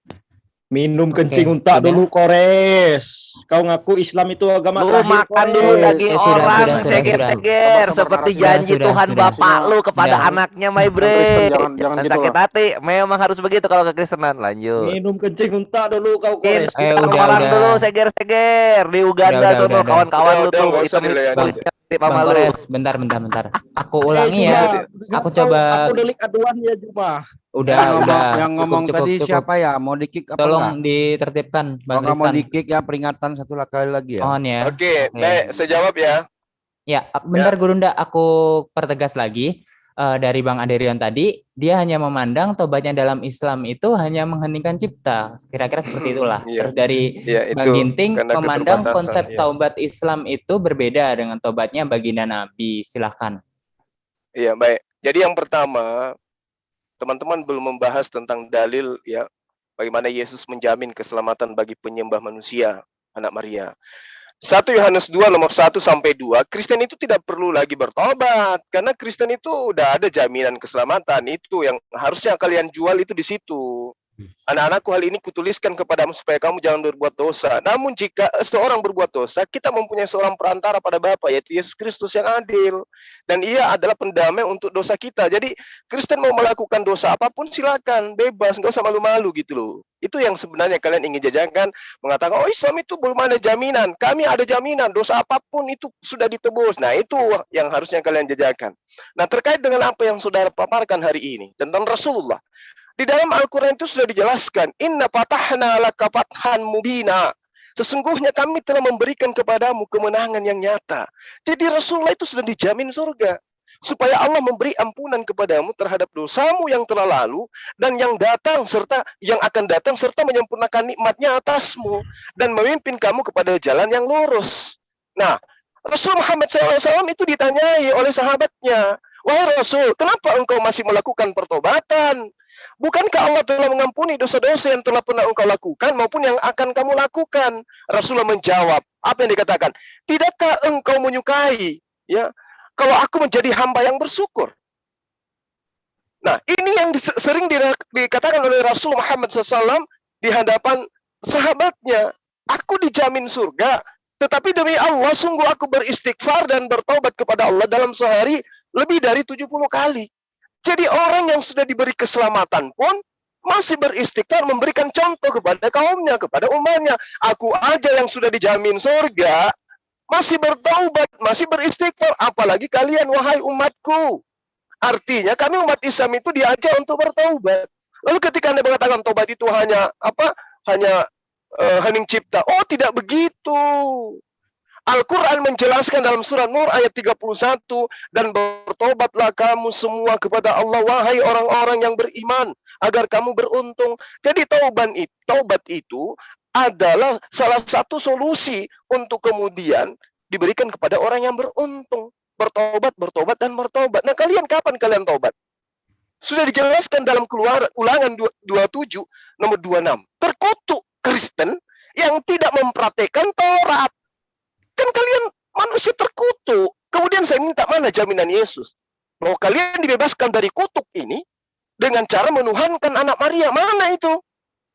Minum kencing unta dulu Kores. Kau ngaku Islam itu agama
Lu
terakhir.
makan dulu daging orang seger-seger seperti janji Tuhan Bapak lu kepada anaknya, my bre. Jangan sakit hati. Memang harus begitu kalau kekristenan. Lanjut.
Minum kencing unta dulu kau Kores.
Orang dulu seger-seger di Uganda sono kawan-kawan lu tuh
Bang Kores, bentar. Aku ulangi ya. Aku coba.
Aku delik aduan ya Juma.
Udah.
Yang ngomong tadi siapa ya? Mau di-kick apa
Tolong
enggak?
ditertibkan Bang
Kalau mau
Tristan.
di-kick ya peringatan satu kali lagi ya.
Mohon ya.
Oke, baik, saya jawab ya.
Ya, bentar Gurunda, aku pertegas lagi. Dari Bang Aderion tadi, dia hanya memandang tobatnya dalam Islam itu hanya mengheningkan cipta. Kira-kira seperti itulah.
Iya.
Terus dari
Iya,
Bang
itu
Ginting
karena
memandang
keterbatasan,
konsep
iya.
taubat Islam itu berbeda dengan tobatnya baginda Nabi. Silahkan.
Iya, baik. Jadi yang pertama, teman-teman belum membahas tentang dalil ya, bagaimana Yesus menjamin keselamatan bagi penyembah manusia, anak Maria. 1 Yohanes 2 nomor 1 sampai 2, Kristen itu tidak perlu lagi bertobat karena Kristen itu udah ada jaminan keselamatan. Itu yang harusnya kalian jual itu di situ. Anak-anakku, hal ini kutuliskan kepadamu supaya kamu jangan berbuat dosa. Namun jika seorang berbuat dosa, kita mempunyai seorang perantara pada Bapa, yaitu Yesus Kristus yang adil. Dan ia adalah pendamai untuk dosa kita. Jadi Kristen mau melakukan dosa apapun silakan, bebas, nggak usah malu-malu gitu loh. Itu yang sebenarnya kalian ingin jajakan, mengatakan, oh Islam itu belum ada jaminan. Kami ada jaminan, dosa apapun itu sudah ditebus. Nah itu yang harusnya kalian jajakan. Nah terkait dengan apa yang saudara paparkan hari ini, tentang Rasulullah. Di dalam Al-Quran itu sudah dijelaskan, Inna fatahna laka fathan mubina. Sesungguhnya kami telah memberikan kepadamu kemenangan yang nyata. Jadi Rasulullah itu sudah dijamin surga. Supaya Allah memberi ampunan kepadamu terhadap dosamu yang telah lalu dan yang datang serta yang akan datang serta menyempurnakan nikmatnya atasmu dan memimpin kamu kepada jalan yang lurus. Nah, Rasul Muhammad SAW itu ditanyai oleh sahabatnya, wahai Rasul, kenapa engkau masih melakukan pertobatan? Bukankah Allah telah mengampuni dosa-dosa yang telah pernah engkau lakukan maupun yang akan kamu lakukan? Rasulullah menjawab, apa yang dikatakan? Tidakkah engkau menyukai, ya, kalau aku menjadi hamba yang bersyukur? Nah, ini yang sering dikatakan oleh Rasul Muhammad SAW di hadapan sahabatnya. Aku dijamin surga, tetapi demi Allah, sungguh aku beristighfar dan bertobat kepada Allah dalam sehari lebih dari 70 kali. Jadi orang yang sudah diberi keselamatan pun masih beristighfar, memberikan contoh kepada kaumnya, kepada umatnya. Aku aja yang sudah dijamin surga, masih bertaubat, masih beristighfar. Apalagi kalian, wahai umatku. Artinya kami umat Islam itu diajak untuk bertaubat. Lalu ketika Anda mengatakan taubat itu hanya apa? Hanya hening cipta. Oh, tidak begitu. Al-Quran menjelaskan dalam surah Nur ayat 31, dan bertobatlah kamu semua kepada Allah, wahai orang-orang yang beriman, agar kamu beruntung. Jadi taubat itu adalah salah satu solusi untuk kemudian diberikan kepada orang yang beruntung. Bertobat, bertobat, dan bertobat. Nah, kalian kapan kalian taubat? Sudah dijelaskan dalam Ulangan 27 nomor 26. Terkutuk Kristen yang tidak mempraktekkan Taurat. Kan kalian manusia terkutuk. Kemudian saya minta, mana jaminan Yesus bahwa kalian dibebaskan dari kutuk ini dengan cara menuhankan anak Maria? Mana itu?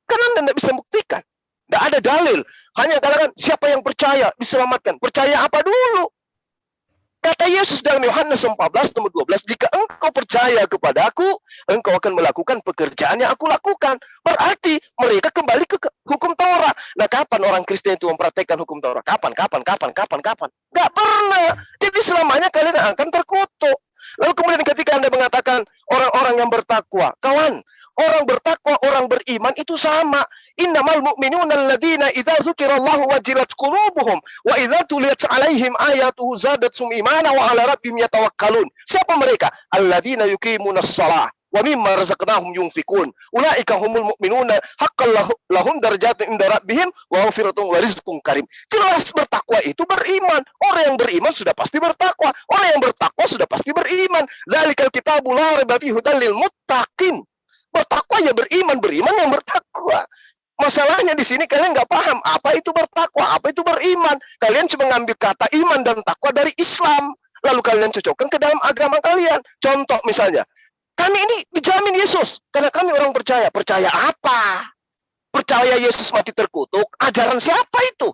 Kan Anda tidak bisa buktikan. Tidak ada dalil. Hanya katakan siapa yang percaya diselamatkan. Percaya apa dulu? Kata Yesus dalam Yohanes 14 nomor 12, jika engkau percaya kepadaku, engkau akan melakukan pekerjaan yang aku lakukan. Berarti mereka kembali ke hukum Taurat. Nah, kapan orang Kristen itu mempraktekkan hukum Taurat? Kapan? Gak pernah. Jadi selamanya kalian akan terkutuk. Lalu kemudian ketika Anda mengatakan orang-orang yang bertakwa, kawan, orang bertakwa, orang beriman itu sama. Innamal mu'minuna alladzina idza dzukirallahu wajilat qulubuhum wa idza tuliyat 'alaihim ayatuhu zadatsum imana wa 'ala rabbihim yatawakkalun. Siapa mereka? Alladzina yuqimunas shalah wa mimma razaqnahum yunfikun. Ulaika humul mu'minuna haqqan lahum darajatun inda rabbihim wa maghfiratun wa rizqun karim. Jelas bertakwa itu beriman. Orang yang beriman sudah pasti bertakwa. Orang yang bertakwa sudah pasti beriman. Zalikal kitabul la raiba fihi hudal lil muttaqin. Bertakwa ya beriman yang bertakwa. Masalahnya di sini kalian nggak paham apa itu bertakwa, apa itu beriman. Kalian cuma ngambil kata iman dan takwa dari Islam, lalu kalian cocokkan ke dalam agama kalian. Contoh misalnya, kami ini dijamin Yesus karena kami orang percaya. Percaya apa? Percaya Yesus mati terkutuk? Ajaran siapa itu?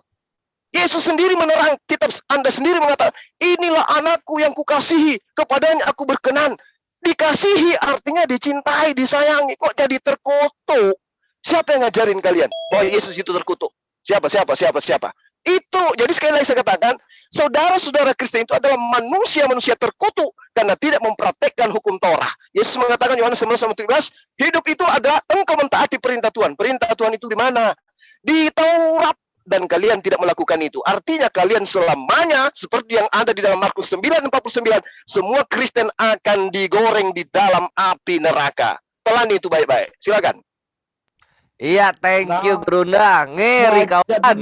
Yesus sendiri menerang, kitab Anda sendiri mengatakan, inilah anakku yang kukasihi, kepadanya aku berkenan. Dikasihi artinya dicintai, disayangi. Kok jadi terkutuk? Siapa yang ngajarin kalian bahwa Yesus itu terkutuk? Siapa? Itu. Jadi sekali lagi saya katakan, saudara-saudara Kristen itu adalah manusia-manusia terkutuk karena tidak mempraktekkan hukum Taurat. Yesus mengatakan Yohanes 11:13, hidup itu ada engkau mentaati perintah Tuhan. Perintah Tuhan itu di mana? Di Taurat. Dan kalian tidak melakukan itu. Artinya kalian selamanya seperti yang ada di dalam Markus 9:49, semua Kristen akan digoreng di dalam api neraka. Telani itu baik-baik. Silakan.
Iya, thank you Gerunda. Ngeri kawan.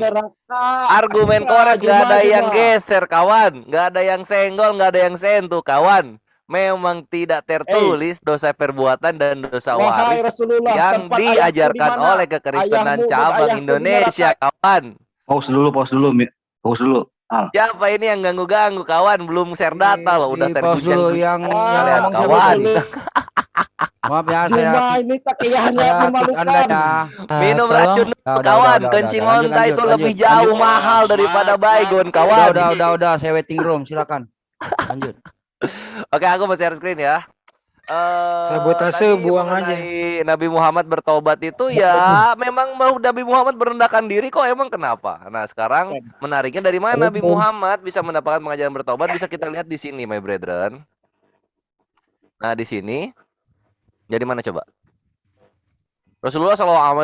Argumen Kores nggak ada yang geser kawan, nggak ada yang senggol, nggak ada yang sentuh kawan. Memang tidak tertulis dosa perbuatan dan dosa waris yang diajarkan oleh kekristenan cabang Indonesia kawan.
Pause dulu.
Siapa ini yang ganggu-ganggu kawan? Belum share data loh, udah terguncang
yang
kalian kawan.
Maaf ya,
Cuma ini takihannya
saya kick Anda
memalukan.
ya.
Minum
tolong
racun
Udah,
dulu,
udah,
kawan.
udah,
Kencing
lanjut,
onta itu
lanjut,
lebih
lanjut,
jauh
lanjut.
mahal daripada baygon, kawan.
Udah, saya waiting room, silakan. Lanjut.
Oke, aku mau share screen ya.
Sabotase
Tadi
buang aja.
mengenai Nabi Muhammad bertobat itu ya memang mau Nabi Muhammad merendahkan diri kok, emang kenapa? Nah, sekarang menariknya dari mana Nabi Muhammad bisa mendapatkan pengajaran bertobat, bisa kita lihat di sini, my brethren. Nah, di sini jadi mana coba? Rasulullah SAW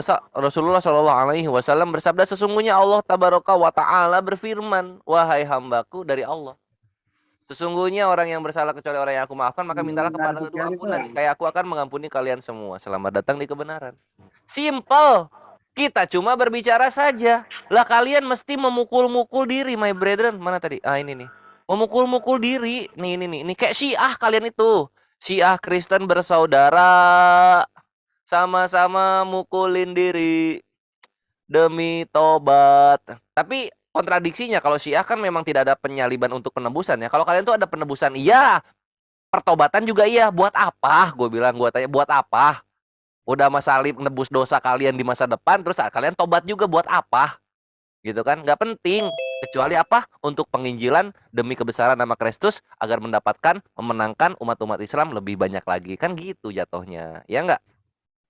bersabda, sesungguhnya Allah tabaraka wa ta'ala berfirman, wahai hambaku dari Allah, sesungguhnya orang yang bersalah kecuali orang yang aku maafkan, maka mintalah kepada aku ampunan, kayak aku akan mengampuni kalian semua. Selamat datang di kebenaran. Simple. Kita cuma berbicara saja. Lah kalian mesti memukul-mukul diri, my brethren. Mana tadi? Ini nih. Memukul-mukul diri. Nih, ini kayak Syiah kalian itu. Syiah Kristen bersaudara. Sama-sama mukulin diri demi tobat. Tapi kontradiksinya, kalau Syiah kan memang tidak ada penyaliban untuk penebusan ya. Kalau kalian tuh ada penebusan, iya. Pertobatan juga iya. Buat apa? Gue bilang, gue tanya, buat apa? Udah mas salib nebus dosa kalian di masa depan, terus kalian tobat juga buat apa? Gitu kan? Nggak penting. Kecuali apa? Untuk penginjilan demi kebesaran nama Kristus, agar mendapatkan, memenangkan umat-umat Islam lebih banyak lagi. Kan gitu jatuhnya. Ya nggak?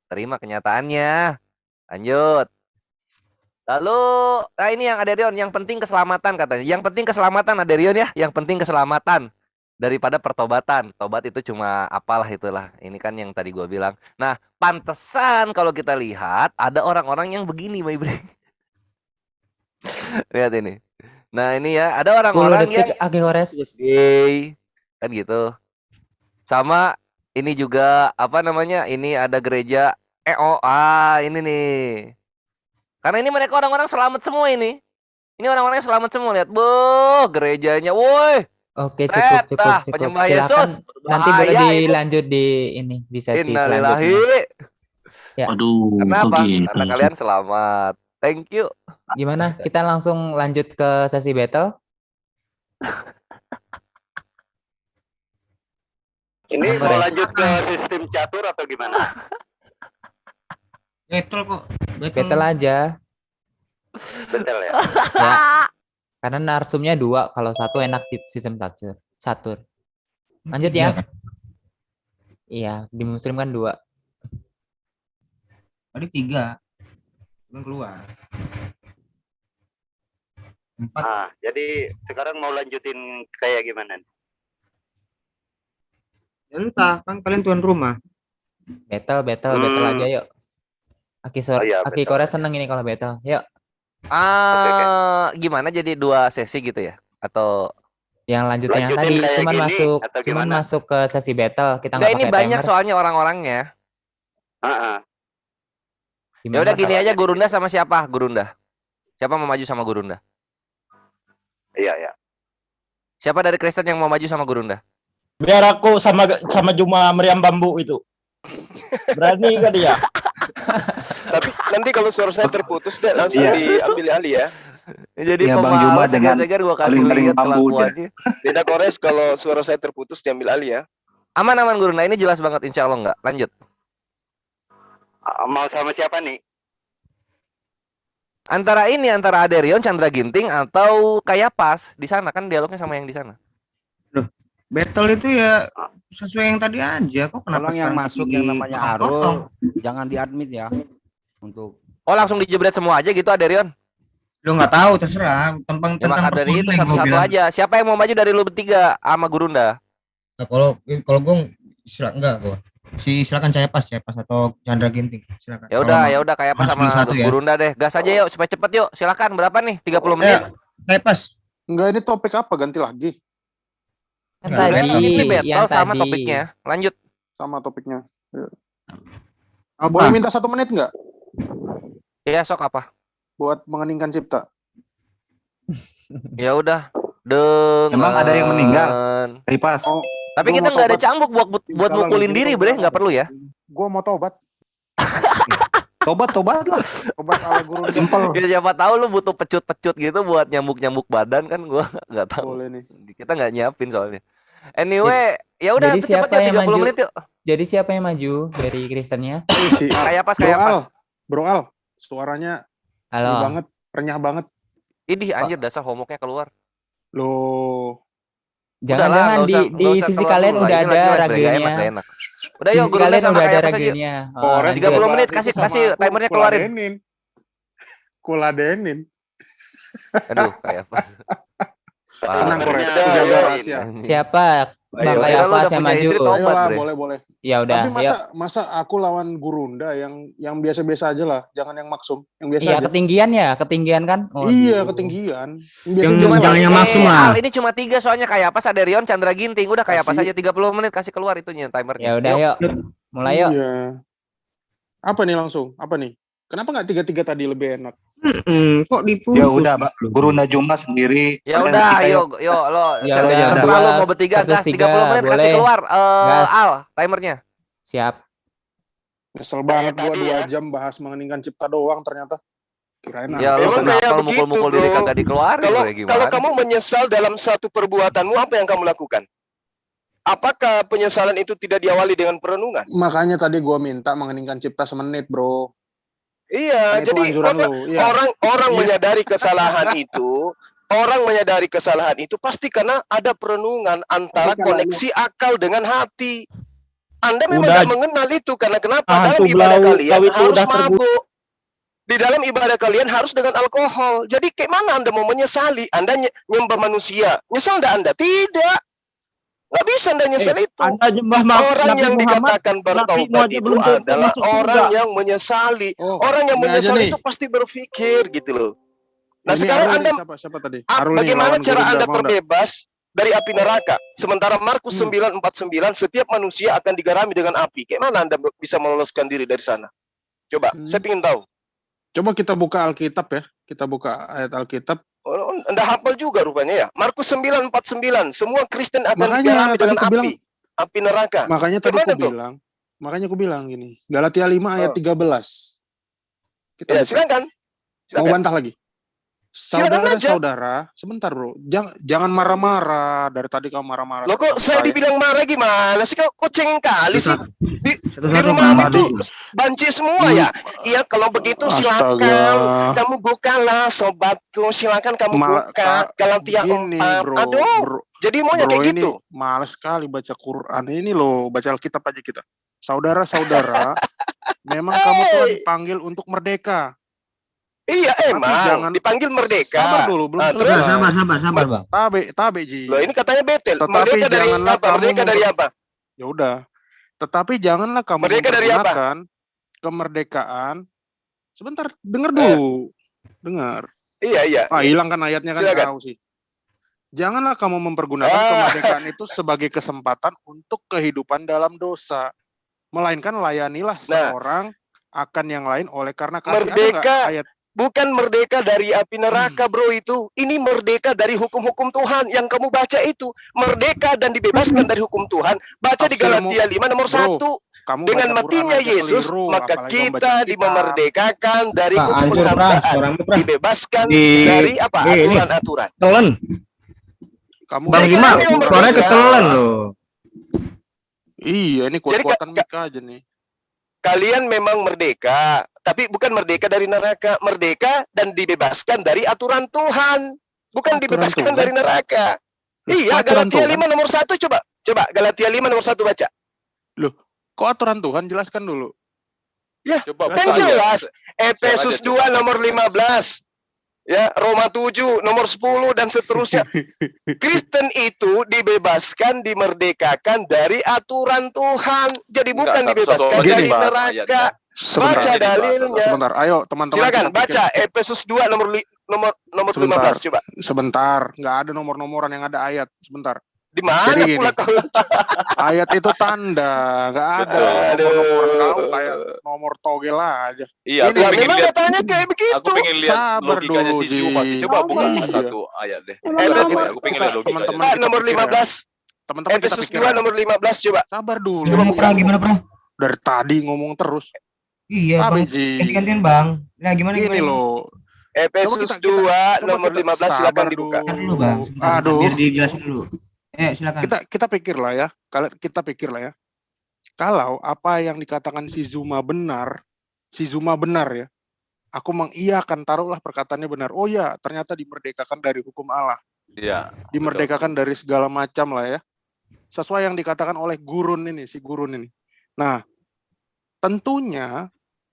Terima kenyataannya. Lanjut. Lalu, nah ini yang Aderion, yang penting keselamatan katanya. Yang penting keselamatan Aderion ya, yang penting keselamatan daripada pertobatan. Tobat itu cuma apalah itulah. Ini kan yang tadi gua bilang. Nah, pantesan kalau kita lihat ada orang-orang yang begini, my bro. Lihat ini. Nah, ini ya, ada orang-orang yang gay, kan gitu. Sama ini juga apa namanya? Ini ada gereja ini nih. Karena ini mereka orang-orang selamat semua ini. Ini orang-orang selamat semua, lihat. Gerejanya. Woi.
Oke, cukup.
Penyembah
Silakan,
Yesus.
nanti boleh
Bahaya
dilanjut di ini, di sesi
Innalillahi.
selanjutnya. Ya.
Aduh,
Kenapa? Karena kalian selamat. Thank you.
Gimana? Kita langsung lanjut ke sesi battle.
Ini mau lanjut ke sistem catur atau gimana?
Battle kok.
Battle aja.
Betul ya.
Ya. Karena narsumnya 2, kalau 1 enak di sistem catur. Lanjut ya. Iya, di muslim kan 2.
Tadi 3. Belum keluar. 4.
Jadi sekarang mau lanjutin kayak gimana?
Ya entah, kan kalian tuan rumah.
Battle aja yuk. Aki Korea seneng ini kalau battle. Yuk.
Gimana jadi 2 sesi gitu ya? Atau
yang lanjutin yang tadi cuman masuk ke sesi battle, kita nggak
ini banyak timer. Soalnya orang-orangnya. Ya udah gini aja, Gurunda sama siapa? Gurunda. Siapa mau maju sama Gurunda?
Iya.
Siapa dari Kristen yang mau maju sama Gurunda?
Biar aku sama Juma Meriam Bambu itu. Berani enggak dia?
Tapi nanti kalau suara saya terputus deh langsung diambil alih ya.
Jadi Bang Juma dengan gua kasih lihat kelakuannya.
Tidak Kores, kalau suara saya terputus diambil alih ya.
Aman Gurunda, ini jelas banget, insya Allah enggak. Lanjut.
Mau sama siapa nih?
Antara Aderion, Chandra Ginting atau Kayapas. Di sana kan dialognya sama yang di sana.
Loh, battle itu ya sesuai yang tadi aja. Kok kenapa
yang masuk yang namanya Arul jangan di-admit ya. Untuk
langsung dijebret semua aja gitu Aderion.
Lu nggak tahu, terserah. Tentang
maka dari itu satu-satu aja. Siapa yang mau maju dari lu bertiga sama Gurunda?
Nah, kalau gue enggak gua. Silakan Kayapas atau Chandra Ginting, silakan.
Ya udah Kayapas sama Gurunda deh. Gas aja yuk supaya cepet yuk. Silakan, berapa nih? 30 menit.
Kayapas.
Enggak, ini topik apa? Ganti lagi.
Ini battle sama topiknya. Lanjut.
Sama topiknya. Boleh minta 1 menit nggak?
Iya, sok apa?
Buat mengeningkan cipta.
Ya udah.
Emang ada yang meninggal? Kayapas.
Tapi kita nggak ada cambuk buat mukulin diri, bre, nggak perlu ya.
Gua mau tobat.
Tobat lah.
Tobat ala guru jempol.
Ya, siapa tahu lu butuh pecut-pecut gitu buat nyambuk badan kan, gua nggak tahu.
Boleh nih.
Kita nggak nyiapin soalnya. Anyway, ya udah cepet ya 30 menit yuk.
Jadi siapa yang maju dari Kristennya?
Si
Kayak pas,
Bro
kayak
Al,
pas.
Bro Al, suaranya ini
Halo.
banget, renyah banget.
Idih anjir, dasar homoknya keluar.
Loh,
Jangan-jangan di sisi kalian udah ada ragelnya.
Udah
Di
yuk,
sisi
Gurunda
kalian
sama
udah ada
kayak apa saja.
ragelnya.
Kores
30 menit,
itu sama
kasih
aku,
timernya keluarin.
Kuladenin.
Aduh, kayak apa?
Tenang Kores,
Udah,
jaga
ya.
rahasia.
Siapa? Bang
Ayo,
Kayafas
udah
yang
punya
maju.
istri, tobat,
Ayolah,
Bre.
boleh.
Ya udah,
Tapi
yuk.
masa aku lawan Gurunda yang biasa-biasa aja lah, jangan yang maksum, yang biasa
Iya,
aja.
ketinggian kan?
Iya, ketinggian.
Jangan yang maksum lah.
Ini cuma 3 soalnya kayak apa? Ada Rion, Chandra Ginting. Udah kayak apa
Kasih.
saja 30 menit kasih keluar itunya timernya.
Ya udah, yuk. Mulai yuk.
Iya. Apa nih langsung? Apa nih? Kenapa nggak 3-3 tadi lebih enak?
Kok diputus?
Ya udah, Gurunda Jumlah sendiri.
Ya
Kalian
udah,
kita
yuk lo
Ya udah,
terserah lo
buat
mau bertiga gas
103,
30 menit kasih
boleh.
keluar.
Gas.
Al, timernya.
Siap.
Nyesel banget gua
tadi
2 jam bahas mengeningkan cipta doang ternyata. Kirain
Ya lo
Memang
kenapa
kayak
lo
begitu,
mukul-mukul diri
bro.
kagak dikeluarin
Kalau
bre, gimana?
kalau kamu menyesal dalam satu perbuatanmu, apa yang kamu lakukan? Apakah penyesalan itu tidak diawali dengan perenungan?
Makanya tadi gua minta mengeningkan cipta semenit, Bro.
Iya,
Kan itu
jadi
anjuran lo. Iya.
orang
Iya.
menyadari kesalahan itu, orang menyadari kesalahan itu pasti karena ada perenungan antara koneksi akal dengan hati. Anda memang
Udah.
tidak mengenal itu karena kenapa?
Ah,
Dalam
tuh
ibadah
Blau,
kalian
kau itu
harus
udah
mabuk. Di dalam ibadah kalian harus dengan alkohol. Jadi kayak mana Anda mau menyesali? Anda nyembah manusia. Nyesal enggak Anda? Tidak. Nggak bisa Anda nyesal itu.
Anda nyembah
Orang
Nabi
yang
Muhammad,
dikatakan bertaubat
nabimu aja
itu
belum tentu
adalah
masuk surga.
orang yang menyesali.
Oh,
Orang yang
ini aja
menyesali
nih.
itu pasti berpikir gitu loh. Nah
Ini
sekarang
Arul
Anda
nih, siapa tadi? Arul nih,
bagaimana
lawan
cara
Gurunda,
Anda
mau nggak?
terbebas dari api neraka? Sementara Markus 9:49 setiap manusia akan digarami dengan api. Kayak mana Anda bisa meloloskan diri dari sana? Coba, saya ingin tahu.
Coba kita buka Alkitab ya. Kita buka ayat Alkitab.
Oh, Anda hafal juga rupanya ya. Markus 9:49 semua Kristen akan
Makanya
digarami
tadi
dengan
aku bilang,
api neraka.
makanya tadi
Gimana
aku
tuh?
bilang, gini. Galatia 5 ayat
Oh.
13. Kita
Ya,
buka.
silakan.
Mau bantah lagi?
Silakan aja.
Saudara, sebentar bro, jangan marah-marah. Dari tadi kamu marah-marah.
Loh kok saya dibilang marah gimana sih? Kok cengeng kali sih? Di
Satu-satu,
rumah
Bang.
itu banci semua ya? Iya, kalau begitu silakan.
Astaga.
Kamu bukalah sobatku, silakan kamu buka. Galatia
Gini
4.
bro,
Aduh, jadi maunya
bro,
kayak
ini
gitu.
males sekali baca Quran. Ini loh, baca Alkitab aja kita. Saudara-saudara, memang kamu telah dipanggil untuk merdeka.
Iya, emang dipanggil merdeka.
Sabar dulu, belum
Nah,
selesai.
terus?
Sabar, Bang.
Tabe Ji.
Loh, ini katanya betel.
Tetapi
Merdeka dari
janganlah
apa?
kamu
Merdeka dari apa?
Ya udah. Tetapi janganlah kamu
Merdeka dari apa?
mempergunakan kemerdekaan. Sebentar, dengar dulu. Dengar.
Iya.
Hilang kan ayatnya kan
Silakan.
tahu sih. Janganlah kamu mempergunakan kemerdekaan itu sebagai kesempatan untuk kehidupan dalam dosa. Melainkan layanilah seorang akan yang lain oleh karena kasih. Ada nggak
Merdeka
ayat?
bukan merdeka dari api neraka, bro, itu. Ini merdeka dari hukum-hukum Tuhan yang kamu baca itu. Merdeka dan dibebaskan dari hukum Tuhan. Baca di
Tafsirmu,
Galatia 5 nomor
bro,
1.
kamu
Dengan
baca
matinya
Quran aja
Yesus,
keliru,
maka
apalagi kamu baca
kita
Alkitab.
dimerdekakan dari
Pak,
hukum
hancur, Pras.
penghambaan.
Suaramu, Pras.
Dibebaskan
Di-
dari apa?
ini.
Aturan-aturan.
Telan.
Kamu
Bang
baca
Gima,
Quran
suaranya
aja.
ketelan loh.
Iya, ini
Jadi
kuat-kuatan mic aja nih.
kalian memang merdeka, tapi bukan merdeka dari neraka, merdeka dan dibebaskan dari aturan Tuhan, bukan
Aturan
dibebaskan
Tuhan?
dari neraka.
Loh,
Iya,
aturan
Galatia
Tuhan?
5 nomor 1 coba. Coba Galatia 5 nomor 1 baca.
Kok aturan Tuhan? Jelaskan dulu.
Ya,
Coba
kan
buka
jelas.
aja.
Efesus
Share aja,
2 nomor 15. Ya, Roma 7 nomor 10 dan seterusnya. Kristen itu dibebaskan, dimerdekakan dari aturan Tuhan. Jadi bukan
Enggak,
dibebaskan
satu-satu
dari
aja dibahas
neraka.
ayatnya.
Sebentar,
Baca dalilnya.
sebentar. Ayo teman-teman.
Silakan
kita pikir.
baca Efesus 2 nomor
Sebentar.
15 coba.
Sebentar, nggak ada nomor-nomoran yang ada ayat. Sebentar.
Di mana
Jadi
pula
gini.
kau?
Ayat itu tanda, nggak ada
Aduh.
nomor-nomoran kau kayak nomor togel aja.
Iya,
Ini
aku
Ya
pengen
memang
lihat.
katanya kayak begitu.
Aku pengen lihat
Sabar
logikanya
dulu,
si Zuma sih.
Ji.
Coba buka
Iya.
satu ayat deh.
Efesus
Aku pengen lihat logikanya.
teman-teman
Pak,
kita
nomor
pikir ya.
15.
Teman-teman kita
Efesus
pikir
2
ya.
nomor 15 coba.
Sabar dulu.
Gimana, Pra?
Dari tadi ngomong terus.
Iya,
Apa,
Bang.
Ji?
Ganti-gantian, Bang. Nah, gimana?
Gini loh.
Efesus
Coba
2
coba
nomor
kita
15 silakan
sabar
dibuka.
Dulu, Bang. Sebentar,
Aduh.
biar dijelasin dulu. Silakan.
Kita pikir lah ya. Kita pikir lah ya. Kalau apa yang dikatakan si Zuma benar ya, aku mengiyakan, taruhlah perkataannya benar. Oh ya, ternyata dimerdekakan dari hukum Allah.
Iya.
Dimerdekakan dari segala macam lah ya. Sesuai yang dikatakan oleh si gurun ini. Nah, tentunya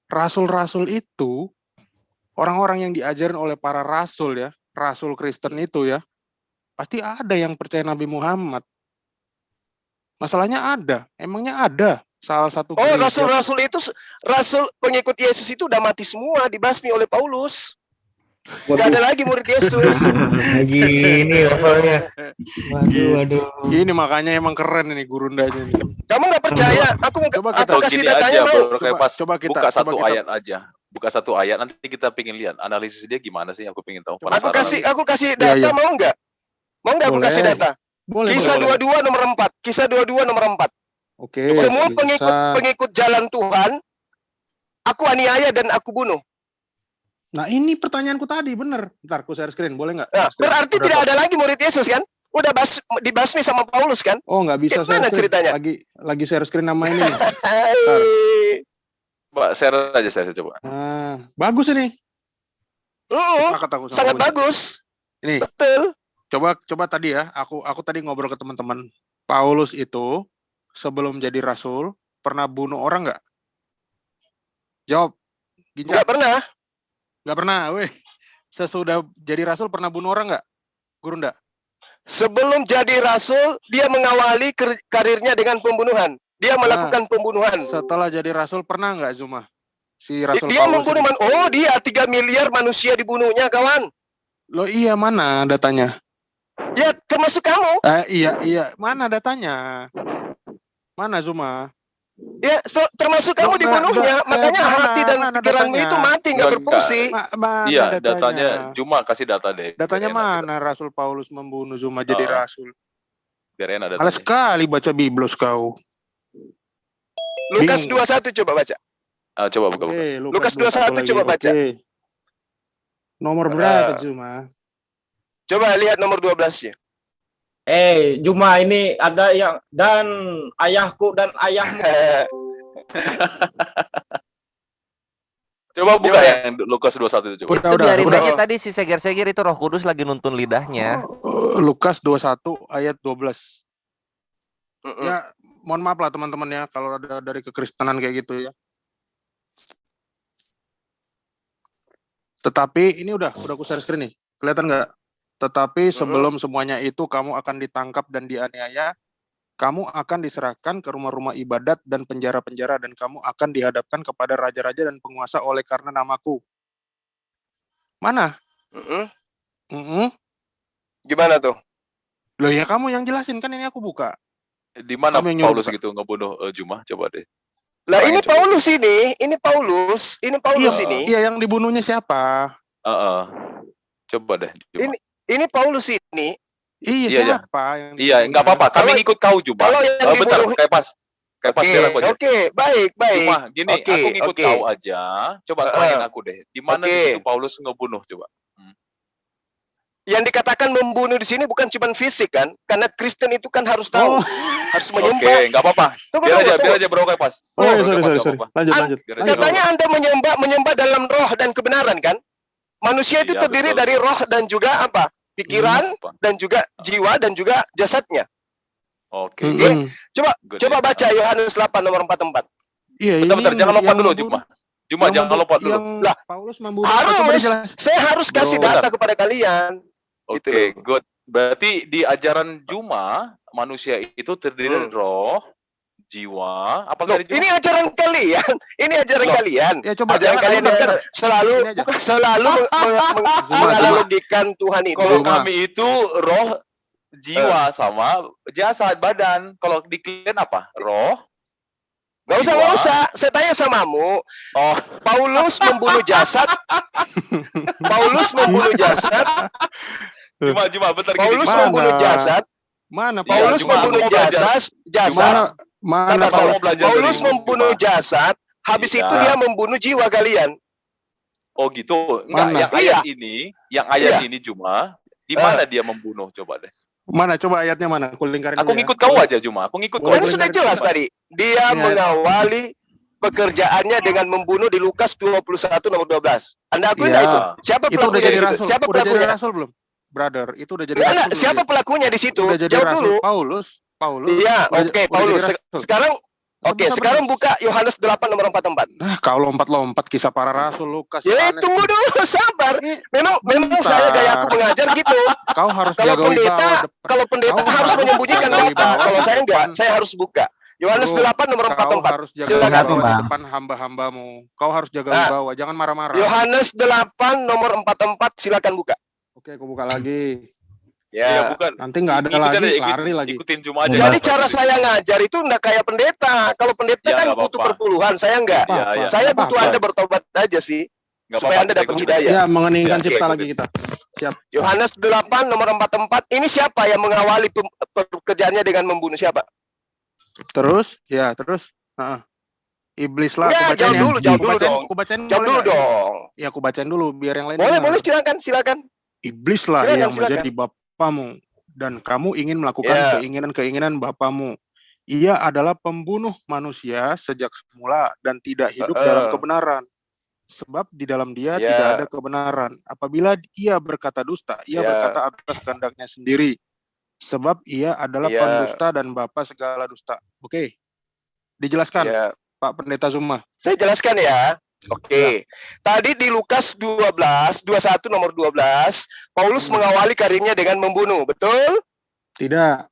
rasul-rasul itu, orang-orang yang diajarin oleh para rasul ya, rasul Kristen itu ya, pasti ada yang percaya Nabi Muhammad. Masalahnya ada, emangnya ada salah satu
Oh,
gereja.
rasul-rasul itu, rasul pengikut Yesus itu udah mati semua, dibasmi oleh Paulus. Gak ada lagi murid Yesus.
Gini levelnya. Waduh.
Ini makanya emang keren ini gurundanya nih.
Kamu nggak percaya? Aku kasih
Gini
datanya
aja,
mau.
Bro, kayak pas
Coba kita
buka satu
coba kita-
ayat aja. Buka satu ayat, nanti kita pengen lihat analisis dia gimana sih, aku pengen tahu.
Aku kasih data,
Iya.
mau nggak? Mau nggak aku
Boleh.
kasih data?
Boleh,
Kisah
boleh.
22 nomor 4. Kisah 22 nomor 4.
Oke.
Semua
bisa.
pengikut jalan Tuhan, aku aniaya dan aku bunuh.
Nah, ini pertanyaanku tadi, bener. Ntar aku share screen, boleh nggak?
Nah,
Share screen.
berarti
Udah
tidak
top.
ada lagi murid Yesus kan? Udah dibasmi sama Paulus kan?
Oh, nggak bisa share
Gimana
screen.
ceritanya?
Lagi share screen nama ini nih.
Mbak, share aja saya coba.
Nah, bagus ini. Sepakat aku sama
Sangat
Bunyi.
bagus.
Ini.
Betul.
Coba tadi ya, aku tadi ngobrol ke teman-teman. Paulus itu sebelum jadi rasul pernah bunuh orang nggak? Jawab.
Nggak pernah.
Nggak pernah, weh. Sesudah jadi rasul pernah bunuh orang nggak? Gurunda?
Sebelum jadi rasul, dia mengawali karirnya dengan pembunuhan. Dia melakukan pembunuhan.
Setelah jadi rasul pernah nggak Zuma? Si Rasul
Dia
Paulus
membunuh
ini.
Oh, dia 3 miliar manusia dibunuhnya, kawan.
Loh iya, mana datanya?
Ya, termasuk kamu.
Iya. Mana datanya? Mana Zuma?
Ya, termasuk kamu dibunuhnya. Makanya hati dan pikiranmu itu mati, nggak berfungsi.
Mana
Iya,
datanya?
datanya Cuma kasih data deh.
Datanya mana Rasul Paulus membunuh Zuma jadi rasul?
Biar enak datanya.
Males sekali baca Biblos kau.
Lukas
Bingung.
21 coba baca.
Coba buka.
Lukas 21 coba baca.
Oke. Nomor berapa Zuma?
Coba lihat nomor 12-nya.
Juma ini ada yang dan ayahku dan ayahmu.
Coba buka yang Lukas 21 itu coba.
Itu biarin aja tadi si seger-seger itu Roh Kudus lagi nuntun lidahnya.
Lukas 21 ayat 12. Ya, mohon maaf lah teman-teman ya kalau ada dari kekristenan kayak gitu ya. Tetapi ini udah aku share screen nih. Kelihatan nggak? Tetapi sebelum semuanya itu kamu akan ditangkap dan dianiaya, kamu akan diserahkan ke rumah-rumah ibadat dan penjara-penjara, dan kamu akan dihadapkan kepada raja-raja dan penguasa oleh karena namaku. Mana?
Gimana tuh?
Loh ya kamu yang jelasin, kan ini aku buka.
Di mana
Kamu yang
Paulus
nyuruh,
gitu ngebunuh Juma? Coba deh.
Lah ini Paulus ini Paulus ini.
Iya, yang dibunuhnya siapa?
Coba deh. Juma.
Ini Paulus ini.
Iya, siapa? Yang
Iya, nggak apa-apa. Kami ikut kau Juma.
Kalau yang
Bentar,
dibunuh.
kayak pas biar aku aja.
Oke, baik.
Juma, gini, aku ngikut kau aja. Coba terangin aku deh. Di mana di situ Paulus ngebunuh coba?
Yang dikatakan membunuh di sini bukan cuma fisik kan? Karena Kristen itu kan harus tahu, harus menyembah.
Oke, nggak apa-apa. Biar aja bro kayak pas.
Sorry. Lanjut.
Katanya Anda menyembah dalam roh dan kebenaran kan? Manusia itu terdiri dari roh dan juga apa? Pikiran dan juga jiwa dan juga jasadnya.
Oke.
Coba baca Yohanes 8 nomor 44.
Iya,
bentar, jangan lupa dulu Juma. Jangan lupa dulu.
Lah,
Paulus membunuh.
Saya harus kasih data kepada kalian.
Oke, good. Berarti di ajaran Juma, manusia itu terdiri dari roh, jiwa, apa tadi Juma?
Ini ajaran kalian. Ini ajaran kalian.
Ya, coba
ajaran kalian itu kan selalu menganalogikan Tuhan itu.
Kalau kami itu roh, jiwa sama jasad, badan. Kalau di kalian apa? Roh.
Gak usah. Saya tanya samamu. Paulus membunuh jasad.
Juma, bentar gini.
Paulus membunuh jasad.
Mana?
Paulus membunuh jasad.
Mana?
Paulus membunuh jasad. Habis itu dia membunuh jiwa kalian.
Oh gitu. Enggak, yang ayat ini Juma, di mana dia membunuh coba deh.
Mana coba ayatnya mana? Aku lingkarin
Aku
dulu ya.
ngikut kau aja Juma, aku ngikut kau.
Kan sudah jelas tadi. Dia
Ini ayat-
mengawali pekerjaannya dengan membunuh di Lukas 21 nomor 12. Anda akui
Iya.
nggak itu? Siapa
Itu udah
pelakunya
jadi
di situ?
rasul.
Siapa
Udah jadi
pelakunya?
rasul belum? Brother, itu udah jadi
Enggak,
rasul. belum
siapa
dia?
pelakunya di situ?
Udah jadi
Jawab
rasul.
dulu.
Paulus.
Iya,
Udah-
oke,
udah
Paulus.
jadi rasul.
Sekarang oke,
Sabar,
sekarang
sabar.
buka Yohanes 8 nomor 44.
Nah, kau lompat-lompat kisah para rasul, Lukas,
Ya,
Yohanes.
tunggu dulu, sabar. Memang
Bentar.
saya gaya aku mengajar gitu.
Kau harus
Kalau
jaga
pendeta,
wibawa depan.
kalau pendeta
Kau
harus
harus
menyembunyikan
jaga
data.
wibawa
Kalau
di
saya enggak,
depan.
saya harus buka. Yohanes
Bro,
8 nomor
Kau
44.
harus jaga
Silakan.
wibawa di
Bang.
depan hamba-hambamu. Kau harus jaga
Nah,
wibawa, jangan marah-marah.
Yohanes 8 nomor 44, silakan buka.
Oke, aku buka lagi.
Iya,
Ya.
bukan.
Nanti nggak ada
Ikutin
lagi,
aja,
lari lagi.
Ikutin Juma aja.
Jadi cara saya ngajar itu enggak kayak pendeta. Kalau pendeta
Ya,
kan
nggak
butuh
apa-apa.
perpuluhan, saya enggak.
Iya, iya.
Saya
Nggak
butuh
apa-apa.
Anda bertobat aja sih.
Nggak
Supaya
apa-apa,
Anda
kita
dapat
ikutin.
hidayah.
Ya, mengeningkan
Oke,
cipta
ikutin.
lagi kita. Siap.
Yohanes 8 nomor 44. Ini siapa yang mengawali pekerjaannya dengan membunuh siapa?
Terus, ya, terus. Heeh. Iblis lah,
Enggak,
aku bacain
jawab
ya.
dulu, jawab dulu dong.
Aku bacain
Jawab
boleh
dulu
nggak?
dong.
Ya, aku bacain dulu biar yang lain
Boleh,
dengar.
boleh, silakan.
Iblis lah
Silakan,
yang
silakan.
menjadi bapamu dan kamu ingin melakukan
Ya.
keinginan-keinginan bapamu. Ia adalah pembunuh manusia sejak semula dan tidak hidup dalam kebenaran. Sebab di dalam dia
Ya.
tidak ada kebenaran. Apabila ia berkata dusta, ia
Ya.
berkata atas kehendaknya sendiri. Sebab ia adalah
Ya.
pendusta dan bapa segala dusta. Oke. Dijelaskan,
Ya.
Pak Pendeta Zuma.
Saya jelaskan ya. Oke. Tadi di Lukas 21 nomor 12, Paulus mengawali karirnya dengan membunuh, betul?
Tidak.